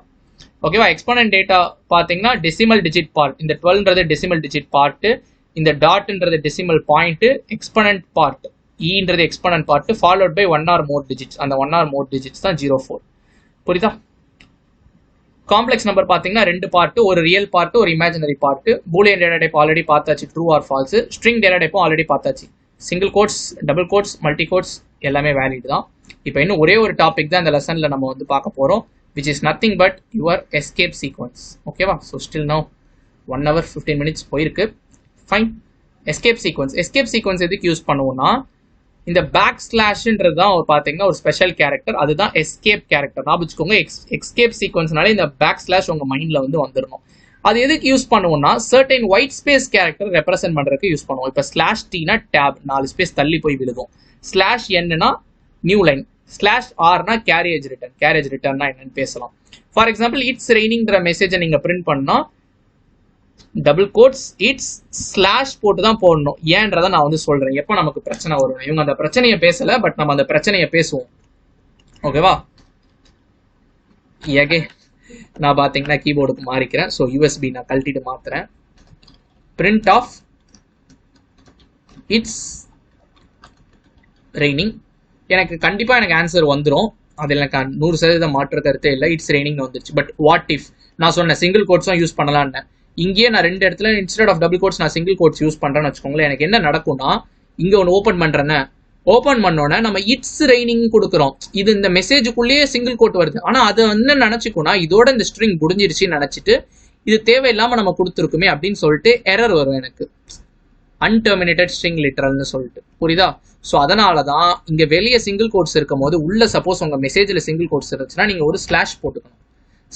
ஓகேவா. எக்ஸ்போனன்ட் டேட்டா பார்த்தீங்கன்னா டெசிமல் டிஜிட் பார்ட், இந்த 12ன்றது டெசிமல் டிஜிட் பார்ட், இந்த டாட்ன்றது டெசிமல் பாயிண்ட், எக்ஸ்போனன்ட் பார்ட் ஈன்றது exponent part followed by 1 or more digits, அந்த 1 or more டிஜிட்ஸ் தான் 04. புரியுதா. காம்ப்ளெக்ஸ் நம்பர் பார்த்தீங்கன்னா 2 பார்ட், ஒரு ரியல் பார்ட் ஒரு imaginary part. Boolean data type already பார்த்தாச்சு, true or false. String data டைப்பும் ஆல்ரெடி பார்த்தாச்சு, single quotes, double quotes, multi quotes எல்லாமே வேலிட் தான். இப்போ இன்னும் ஒரே ஒரு டாபிக் தான் இந்த லெசன்ல நம்ம வந்து பார்க்க போறோம், which is nothing but your escape sequence. ஓகேவா. So still now 1 hour 15 minutes போயிருக்கு. ஃபைன். எஸ்கேப் சீக்வன்ஸ் எதுக்கு யூஸ் பண்ணுவோம்னா, இந்த பேக் ஸ்லாஷ்ன்றது தான் பார்த்தீங்கன்னா ஒரு ஸ்பெஷல் கேரக்டர், அதுதான் எஸ்கேப் கேரக்டர். நான் வச்சுக்கோங்க, எஸ்கேப் சீக்வன்ஸ்னாலே இந்த பேக் ஸ்லாஷ் உங்க மைண்ட்ல வந்து வந்துடணும். அது எதுக்கு யூஸ் பண்ணுவோம்னா, certain white space character represent பண்றதுக்கு யூஸ் பண்ணுவோம். இப்போ ஸ்லாஷ் டீனா டேப் 4 ஸ்பேஸ் தள்ளி போய் விழுகும், ஸ்லாஷ் என்னன்னா நியூ லைன், ஸ்லாஷ் ஆர்னா கேரியேஜ் ரிட்டர்ன்னா என்னன்னு பேசலாம். ஃபார் எக்ஸாம்பிள் இட்ஸ் ரெய்னிங்ன்ற மெசேஜை நீங்க பிரிண்ட் பண்ணா டபுள் கோட்ஸ் இட்ஸ் ஸ்லாஷ் போட்டு தான் போடணும். ஏன்றதை நான் வந்து சொல்றேன் எப்போ நமக்கு பிரச்சனை வரும். இவங்க அந்த பிரச்சனையை பேசல, பட் நம்ம அந்த பிரச்சனையை பேசுவோம். ஓகேவா. ஏகே நான் பார்த்தீங்கன்னா கீபோர்டுக்கு மாறிக்கிறேன். ஸோ யூஎஸ்பி நான் கழட்டிட்டு மாத்துறேன். பிரிண்ட் ஆஃப் இட்ஸ் ரெய்னிங், எனக்கு கண்டிப்பாக எனக்கு ஆன்சர் வந்துடும், அதில் எனக்கு 100% மாற்று கருத்தே இல்லை. இட்ஸ் ரெய்னிங் வந்துருச்சு. பட் வாட் இஃப் நான் சொன்ன சிங்கிள் கோட்ஸும் யூஸ் பண்ணலான்னு, இங்கேயே நான் 2 இடத்துல இன்ஸ்டெட் ஆஃப் டபுள் கோட்ஸ் நான் சிங்கிள் கோட்ஸ் யூஸ் பண்ணுறேன்னு வச்சுக்கோங்களேன். எனக்கு என்ன நடக்கும்னா, இங்கே ஒன்று ஓப்பன் பண்ணுறேன்னு, ஓப்பன் பண்ணோன்னே நம்ம இட்ஸ் ரெய்னிங் கொடுக்குறோம், இது இந்த மெசேஜுக்குள்ளேயே சிங்கிள் கோட் வருது. ஆனால் அதை என்ன நினச்சிக்கோனா, இதோட இந்த ஸ்ட்ரிங் முடிஞ்சிருச்சுன்னு நினச்சிட்டு இது தேவையில்லாமல் நம்ம கொடுத்துருக்குமே அப்படின்னு சொல்லிட்டு எரர் வரும் எனக்கு, அன்டெர்மினேட்டட் ஸ்ட்ரிங் லிட்டரல்னு சொல்லிட்டு. புரியுதா. ஸோ அதனால தான் இங்கே வெளியே சிங்கிள் கோட்ஸ் இருக்கும் போது உள்ள சப்போஸ் உங்கள் மெசேஜில் சிங்கிள் கோட்ஸ் இருந்துச்சுன்னா நீங்கள் ஒரு ஸ்லாஷ் போட்டுக்கணும்.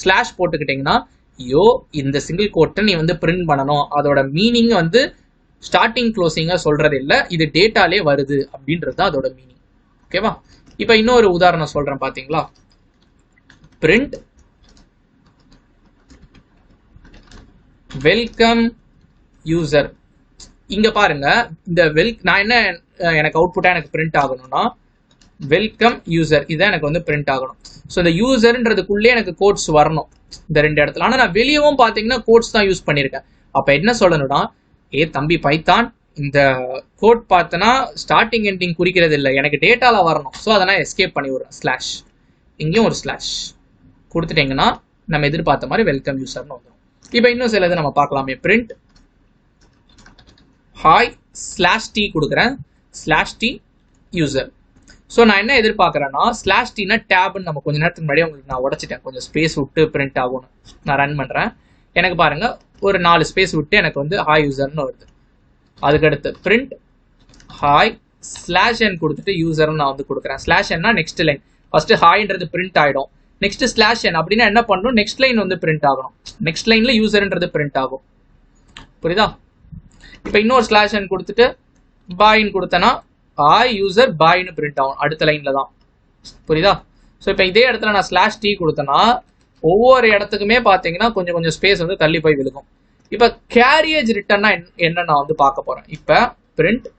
ஸ்லாஷ் போட்டுக்கிட்டிங்கன்னா, ஐயோ இந்த சிங்கிள் கோட்டை நீ வந்து பிரிண்ட் பண்ணணும், அதோட மீனிங் வந்து ஸ்டார்டிங் க்ளோசிங்காக சொல்றது இல்லை, இது டேட்டாலே வருது அப்படின்றது தான் அதோட மீனிங். ஓகேவா. இப்போ இன்னொரு உதாரணம் சொல்றேன் பார்த்தீங்களா. Print welcome user. இங்க பாருங்க, இந்த நான் என்ன எனக்கு அவுட்புட்டா எனக்கு பிரிண்ட் ஆகணும்னா வெல்கம் யூசர், இதான் எனக்கு வந்து பிரிண்ட் ஆகணும். ஸோ இந்த யூசர்ன்றதுக்குள்ளே எனக்கு கோட்ஸ் வரணும் இந்த 2 இடத்துல. ஆனால் நான் வெளியவும் பார்த்தீங்கன்னா கோட்ஸ் தான் யூஸ் பண்ணியிருக்கேன். அப்போ என்ன சொல்லணும்னா, தம்பி பைத்தான், இந்த கோட் பார்த்தனா ஸ்டார்டிங் எண்டிங் குறிக்கிறது இல்லை, எனக்கு டேட்டால வரணும். ஸோ அதை நான் எஸ்கேப் பண்ணி விடுறேன். ஸ்லாஷ், இங்கேயும் ஒரு ஸ்லாஷ் கொடுத்துட்டீங்கன்னா நம்ம எதிர்பார்த்த மாதிரி வெல்கம் யூசர்னு வந்துடும். இப்போ இன்னும் சில இது நம்ம பார்க்கலாமே. பிரிண்ட் ஹாய் ஸ்லாஷ் டி கொடுக்குறேன், ஸ்லாஷ் டி யூசர். ஸோ நான் என்ன எதிர்பார்க்குறேன்னா, ஸ்லாஷ் டீனா டேப்னு நம்ம கொஞ்சம் நேரத்துக்கு முன்னாடி உங்களுக்கு நான் உடச்சிட்டேன், கொஞ்சம் ஸ்பேஸ் விட்டு பிரிண்ட் ஆகும்னு. நான் ரன் பண்ணுறேன், எனக்கு பாருங்க ஒரு 4 ஸ்பேஸ் விட்டு எனக்கு வந்து ஹாய் யூசர்னு வருது. அதுக்கடுத்து பிரிண்ட் ஹாய் ஸ்லாஷ் என் கொடுத்துட்டு யூசர்னு நான் வந்து கொடுக்குறேன். ஸ்லாஷ் என்னா நெக்ஸ்ட் லைன், ஃபர்ஸ்ட் ஹாய்ன்றது பிரிண்ட் ஆகிடும், நெக்ஸ்ட் ஸ்லாஷ் என் அப்படின்னா என்ன பண்ணணும், நெக்ஸ்ட் லைன் வந்து பிரிண்ட் ஆகணும், நெக்ஸ்ட் லைன்ல யூசர்ன்றது பிரிண்ட் ஆகும். புரியுதா. இப்போ இன்னொரு ஸ்லாஷ் என் கொடுத்துட்டு பாயின்னு கொடுத்தேன்னா ஹாய் யூசர் பாய்னு பிரிண்ட் ஆகும் அடுத்த லைன்ல தான். புரியுதா. ஸோ இப்போ இதே இடத்துல நான் ஸ்லாஷ் டி கொடுத்தேன்னா ஒவ்வொரு இடத்துக்குமே பார்த்தீங்கன்னா கொஞ்சம் கொஞ்சம் ஸ்பேஸ் வந்து தள்ளி போய் விழுகும். இப்போ கேரியேஜ் ரிட்டர்னா என்ன நான் வந்து பார்க்க போறேன். இப்போ பிரிண்ட்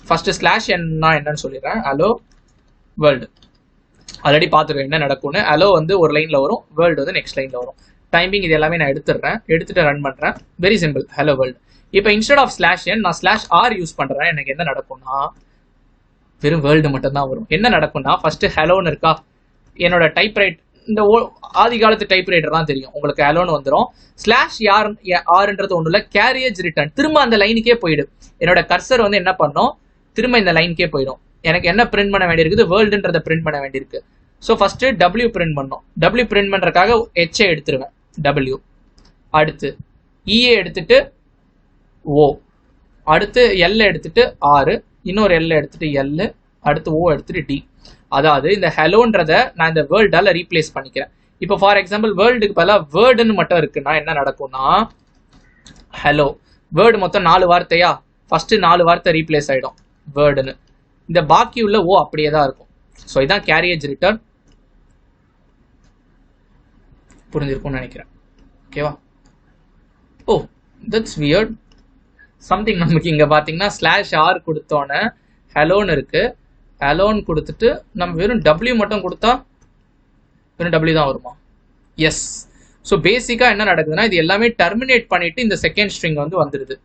ஃபர்ஸ்ட் ஸ்லாஷ் என்னன்னு சொல்லிடுறேன், ஹலோ வேர்ல்டு. ஆல்ரெடி பார்த்துருக்கேன் என்ன நடக்கும்னு. ஹலோ வந்து ஒரு லைன்ல வரும், வேர்ல்டு வந்து நெக்ஸ்ட் லைன்ல வரும். டைமிங் இது எல்லாமே நான் எடுத்துட்டு ரன் பண்றேன். Very simple, hello world. இப்போ இன்ஸ்டெட் ஆஃப் ஸ்லாஷ் என் நான் ஸ்லாஷ் ஆர் யூஸ் பண்றேன். எனக்கு என்ன நடக்கும்னா வெறும் வேர்ல்டு மட்டும் தான் வரும். என்ன நடக்கும்னா, ஃபர்ஸ்ட் ஹலோன்னு இருக்கா, என்னோட டைப் ரைட், இந்த ஆதி காலத்து டைப் ரைட்டர் தான் தெரியும் உங்களுக்கு, ஹலோன்னு வந்துடும். ஸ்லாஷ் ஆர்ன்றது ஒன்றும் இல்லை, கேரியேஜ் ரிட்டர்ன், திரும்ப அந்த லைனுக்கே போயிடும். என்னோட கர்சர் வந்து என்ன பண்ணும், திரும்ப இந்த லைனுக்கே போயிடும். எனக்கு என்ன பிரிண்ட் பண்ண வேண்டியிருக்குது, வேர்ல்டுன்றதை பிரிண்ட் பண்ண வேண்டியிருக்கு. ஸோ ஃபர்ஸ்ட் டபிள்யூ பிரிண்ட் பண்ணோம். டபிள்யூ பிரிண்ட் பண்றதுக்காக ஹெச்ஏ எடுத்துருவேன், டபிள்யூ. அடுத்து இஏ எடுத்துட்டு ஓ, அடுத்து எல் எடுத்துட்டு ஆறு, இன்னொரு எல் எடுத்துட்டு எல், அடுத்து ஓ எடுத்துட்டு டி. அதாவது இந்த ஹலோன்றதை நான் இந்த வேர்ல்டால ரீப்ளேஸ் பண்ணிக்கிறேன். இப்போ ஃபார் எக்ஸாம்பிள் வேர்ல்டுக்கு பதிலாக வேர்டுன்னு மட்டும் இருக்குன்னா என்ன நடக்கும்னா, ஹலோ வேர்டு மொத்தம் 4 வார்த்தையா, ஃபர்ஸ்ட் 4 வார்த்தை ரீப்ளேஸ் ஆயிடும் வேர்டுன்னு, இந்த பாக்கி உள்ள ஓ அப்படியே தான் இருக்கும். ஸோ இதான் கேரியேஜ் ரிட்டர்ன். புரிஞ்சிருக்கும்னு நினைக்கிறேன். ஓகேவா. Oh that's weird something. நமக்கு இங்க பாத்தீங்கன்னா ஸ்லாஷ் ஆர் கொடுத்தோன்னே ஹலோன்னு இருக்கு, ஹலோன்னு கொடுத்துட்டு நம்ம வெறும் டபிள்யூ மட்டும் கொடுத்தா வெறும் டபிள்யூ தான் வருமா, எஸ். ஸோ பேசிக்காக என்ன நடக்குதுன்னா இது எல்லாமே டெர்மினேட் பண்ணிட்டு இந்த செகண்ட் ஸ்ட்ரிங் வந்து வந்துடுது.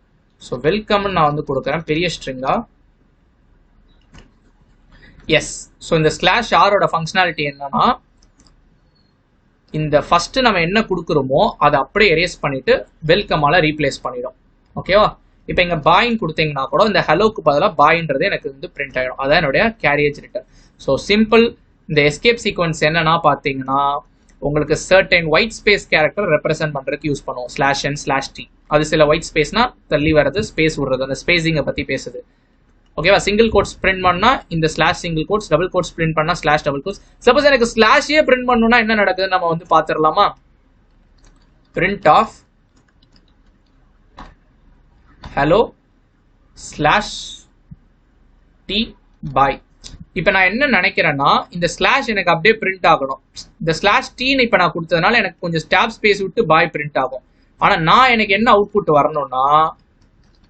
ஸோ வெல்கம்னு நான் வந்து கொடுக்குறேன் பெரிய ஸ்ட்ரிங்கா. எஸ். ஸோ இந்த ஸ்லாஷ் ஆரோட ஃபங்க்ஷனாலிட்டி என்னன்னா இந்த ஃபர்ஸ்ட் நம்ம என்ன கொடுக்குறோமோ அதை அப்படியே எரேஸ் பண்ணிட்டு வெல்கமால ரீப்ளேஸ் பண்ணிடும். ஓகேவா? இப்போ இங்கே பாயின்னு கொடுத்தீங்கன்னா கூட இந்த ஹலோக்கு பதிலாக பாயின்றது எனக்கு வந்து பிரிண்ட் ஆகிடும். அதான் என்னுடைய கேரியேஜ் ரிட்டர்ன். So simple. இந்த எஸ்கேப் சீக்வன்ஸ் என்னன்னா பார்த்தீங்கன்னா உங்களுக்கு certain white space character represent பண்ணுறதுக்கு யூஸ் பண்ணுவோம். /n/t. அது சில ஒயிட் ஸ்பேஸ்னா தள்ளி வர்றது, ஸ்பேஸ் விடுறது, அந்த ஸ்பேசிங்கை பற்றி பேசுது. ஓகேவா? சிங்கிள் கோட்ஸ் பிரிண்ட் பண்ணா இந்த slash single quotes, double quotes print பண்ணா ஸ்லாஷ் டபுள் கோட்ஸ். சப்போஸ் எனக்கு ஸ்லாஷே பிரிண்ட் பண்ணணும்னா என்ன நடக்குதுன்னு நம்ம வந்து பார்த்துடலாமா? Print of hello slash T bye. இப்போ நான் என்ன நினைக்கிறேன்னா இந்த ஸ்லாஷ் எனக்கு அப்படியே பிரிண்ட் ஆகணும். இந்த ஸ்லாஷ் டீன்னு இப்போ நான் கொடுத்ததுனால எனக்கு கொஞ்சம் ஸ்டாப் ஸ்பேஸ் விட்டு பாய் பிரிண்ட் ஆகும். ஆனால் நான் எனக்கு என்ன அவுட்புட் வரணும்னா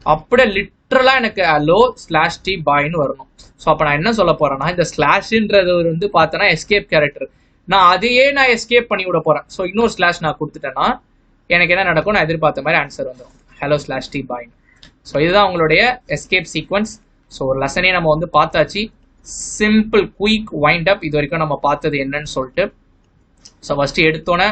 அப்படியே லிட்ரலாக எனக்கு ஹலோ ஸ்லாஷ் டி பாய்னு வரணும். ஸோ அப்போ நான் என்ன சொல்ல போறேன்னா இந்த ஸ்லாஷ்ன்றது வந்து பார்த்தோன்னா எஸ்கேப் கேரக்டர். நான் அதையே நான் எஸ்கேப் பண்ணி விட போறேன். ஸோ இன்னொரு ஸ்லாஷ் நான் கொடுத்துட்டேன்னா எனக்கு என்ன நடக்கும்? நான் எதிர்பார்த்த மாதிரி ஆன்சர் வந்துடும், ஹலோ ஸ்லாஷ் டி பாய்னு. ஸோ இதுதான் உங்களுடைய எஸ்கேப் சீக்வன்ஸ். ஸோ ஒரு லெசனே நம்ம வந்து பார்த்தாச்சு. Simple quick wind up. இது வரைக்கும் நம்ம பார்த்தது என்னன்னு சொல்லிட்டு. ஸோ ஃபர்ஸ்ட் எடுத்தோன்னே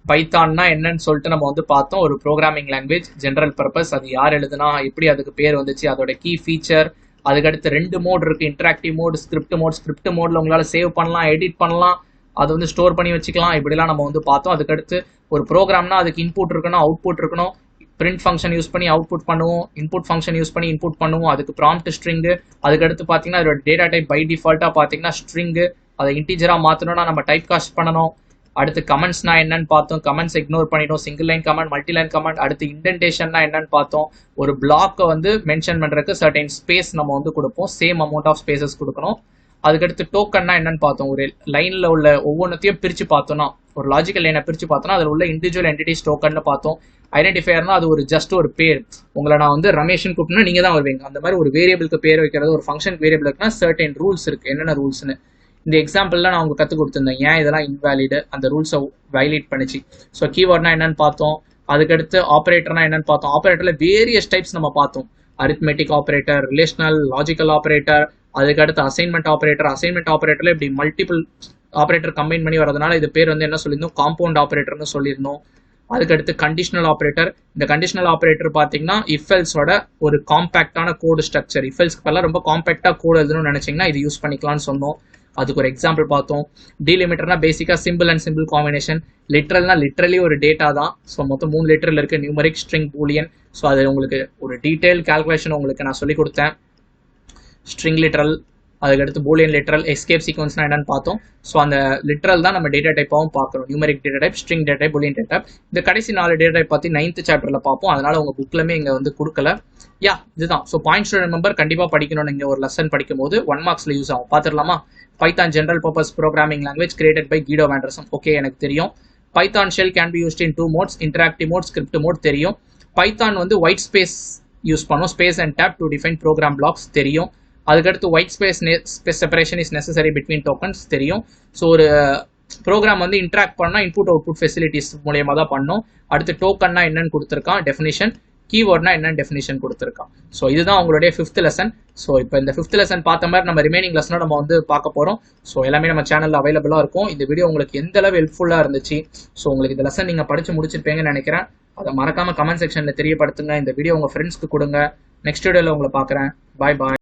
பைத்தான்னா என்னன்னு சொல்லிட்டு நம்ம வந்து பார்த்தோம். ஒரு ப்ரோக்ராமிங் லாங்குவேஜ், ஜென்ரல் பர்பஸ். அது யார் எழுதுனா, எப்படி அதுக்கு பேர் வந்துச்சு, அதோட கீ ஃபீச்சர். அதுக்கடுத்து 2 மோட் இருக்கு, interactive mode, script mode. Script மோட்ல உங்களால சேவ் பண்ணலாம், எடிட் பண்ணலாம், அதை வந்து ஸ்டோர் பண்ணி வச்சுக்கலாம். இப்படிலாம் நம்ம வந்து பார்த்தோம். அதுக்கடுத்து ஒரு ப்ரோக்ராம்னா அதுக்கு இன்புட் இருக்கணும், அவுட்புட் இருக்கணும். பிரிண்ட் ஃபங்க்ஷன் யூஸ் பண்ணி அவுட்புட் பண்ணுவோம், இன்புட் ஃபங்க்ஷன் யூஸ் பண்ணி இன்புட் பண்ணுவோம். அதுக்கு ப்ராம்ப்ட் ஸ்ட்ரிங்கு. அதுக்கடுத்து பார்த்தீங்கன்னா அதோட டேட்டா டைப் பை டிஃபால்ட்டாக பார்த்தீங்கன்னா ஸ்ட்ரிங்கு. அதை இன்டீஜராக மாற்றணும்னா நம்ம டைப் காஸ்ட் பண்ணணும். அடுத்து கமெண்ட்ஸ்னா என்னன்னு பார்த்தோம், கமெண்ட்ஸ் இக்னோர் பண்ணிட்டோம், single line comment, multi line comment. அடுத்து இன்டென்டேஷன்னா என்னன்னு பார்த்தோம். ஒரு பிளாக்கை வந்து மென்ஷன் பண்ணுறதுக்கு சர்டைன் ஸ்பேஸ் நம்ம வந்து கொடுப்போம், சேம் அமௌண்ட் ஆஃப் ஸ்பேசஸ் கொடுக்கணும். அதுக்கடுத்து டோக்கன்னா என்னன்னு பார்த்தோம். ஒரு லைனில் உள்ள ஒவ்வொன்றத்தையும் பிரித்து பார்த்தோம்னா, ஒரு லாஜிக்கல் லைனை பிரித்து பார்த்தோம்னா அதில் உள்ள இண்டிவிஜுவல் என்டிட்டிஸ் டோக்கன்னு பார்த்தோம். ஐடென்டிஃபையர்னா அது ஒரு ஜஸ்ட் ஒரு பேர். உங்களை நான் வந்து ரமேஷ்னு கூப்பிட்டா நீங்கள் தான் வருவீங்க. அந்த மாதிரி ஒரு வேரியபிளுக்கு பேர் வைக்கிறது, ஒரு ஃபங்க்ஷன் வேரியபிள் இருக்குன்னா சர்டைன் ரூல்ஸ் இருக்குது. என்னென்ன ரூல்ஸ்னு இந்த எக்ஸாம்பிள்லாம் நான் உங்களுக்கு கற்றுக் கொடுத்துருந்தேன். ஏன் இதெல்லாம் இன்வாலிடு, அந்த ரூல்ஸை வைலேட் பண்ணிச்சு. ஸோ கீவேர்ட்னா என்னன்னு பார்த்தோம். அதுக்கடுத்து ஆப்ரேட்டர்னா என்னன்னு பார்த்தோம். ஆப்ரேட்டரில் வேரியஸ் டைப்ஸ் நம்ம பார்த்தோம். Arithmetic operator, relational, logical operator. அதுக்கடுத்து அசைன்மெண்ட் ஆப்ரேட்டர். அசைன்மெண்ட் ஆப்ரேட்டர்ல இப்படி மல்டிபிள் ஆப்ரேட்டர் கம்பைன் பண்ணி வரதுனால இது பேர் வந்து என்ன சொல்லியிருந்தோம், காம்பவுண்ட் ஆப்ரேட்டர்னு சொல்லியிருந்தோம். அதுக்கடுத்து கண்டிஷனல் ஆப்ரேட்டர். இந்த கண்டிஷனல் ஆப்ரேட்டர் பார்த்தீங்கன்னா இஃபெல்ஸோட ஒரு காம்பேக்டான கோடு ஸ்ட்ரக்சர். இஃபெல்ஸ்க்கு பதிலாக ரொம்ப காம்பேக்டாக கோடு எழுதணும்னு நினைச்சீங்கன்னா இது யூஸ் பண்ணிக்கலாம்னு சொன்னோம். அதுக்கு ஒரு எக்ஸாம்பிள் பார்த்தோம். டீலிமிட்டர்னா பேசிக்காக சிம்பிள் அண்ட் சிம்பிள் காம்பினேஷன். லிட்ரல்னா லிட்ரலி ஒரு டேட்டா தான். ஸோ மொத்தம் 3 லிட்டரில் இருக்குது, நியூமரிக், ஸ்ட்ரிங், பூலியன். ஸோ அது உங்களுக்கு ஒரு டீட்டெயில் கால்குலேஷன் உங்களுக்கு நான் சொல்லி கொடுத்தேன். ஸ்ட்ரிங் லிட்ரல், அதுக்கடுத்து பூலியன் லிட்ரல், எஸ்கேப் சீக்வன்ஸ்னா என்னன்னு பார்த்தோம். ஸோ அந்த லிட்ரல் தான் நம்ம டேட்டா டைப்பாகவும் பார்க்குறோம். Numeric data type, string data type, Boolean data type. இந்த கடைசி 4 டேட்டா டைப் பற்றி 9th சாப்டரில் பார்ப்போம். அதனால உங்கள் புக்லமே இங்கே வந்து கொடுக்கல. இதுதான். ஸோ பாயிண்ட்ஸ் டு ரிமெம்பர் கண்டிப்பாக படிக்கணும். நீங்கள் ஒரு லெசன் படிக்கும் போது 1 மார்க்ஸில் யூஸ் ஆகும். பார்த்துடலாமா? Python general purpose programming language created by Guido van Rossum. Okay, எனக்கு தெரியும். Python shell can be used in 2 modes, interactive mode, script mode தெரியும். பைத்தான் வந்து ஒயிட் ஸ்பேஸ் யூஸ் பண்ணும், space and tab to define program blocks தெரியும். அதுக்கடுத்து white space separation is necessary between tokens தெரியும். ஸோ ஒரு ப்ரோக்ராம் வந்து இன்ட்ராக்ட் பண்ணால் இன்புட் அவுட்புட் ஃபெசிலிட்டிஸ் மூலியமாக தான் பண்ணும். அடுத்து டோக்கன்னா என்னன்னு கொடுத்துருக்கான் டெஃபினிஷன், கீவேர்ட்னா என்னன்னு டெஃபினிஷன் கொடுத்துருக்கான். ஸோ இதுதான் உங்களுடைய 5th லெசன். ஸோ இப்போ இந்த 5th லெசன் பார்த்த மாதிரி நம்ம ரிமைனிங் லெசனும் நம்ம வந்து பார்க்க போகிறோம். ஸோ எல்லாமே நம்ம சேனலில் அவைலபிளாக இருக்கும். இந்த வீடியோ உங்களுக்கு எந்த அளவு ஹெல்ப்ஃபுல்லாக இருந்துச்சு, ஸோ உங்களுக்கு இந்த லெசன் நீங்கள் படித்து முடிச்சிருப்பீங்கன்னு நினைக்கிறேன். அதை மறக்காமல் கமெண்ட் செக்ஷனில் தெரியப்படுத்துங்க. இந்த வீடியோ உங்கள் ஃப்ரெண்ட்ஸ்க்கு கொடுங்க. நெக்ஸ்ட் வீடியோவில் உங்களை பார்க்குறேன். பாய் பாய்.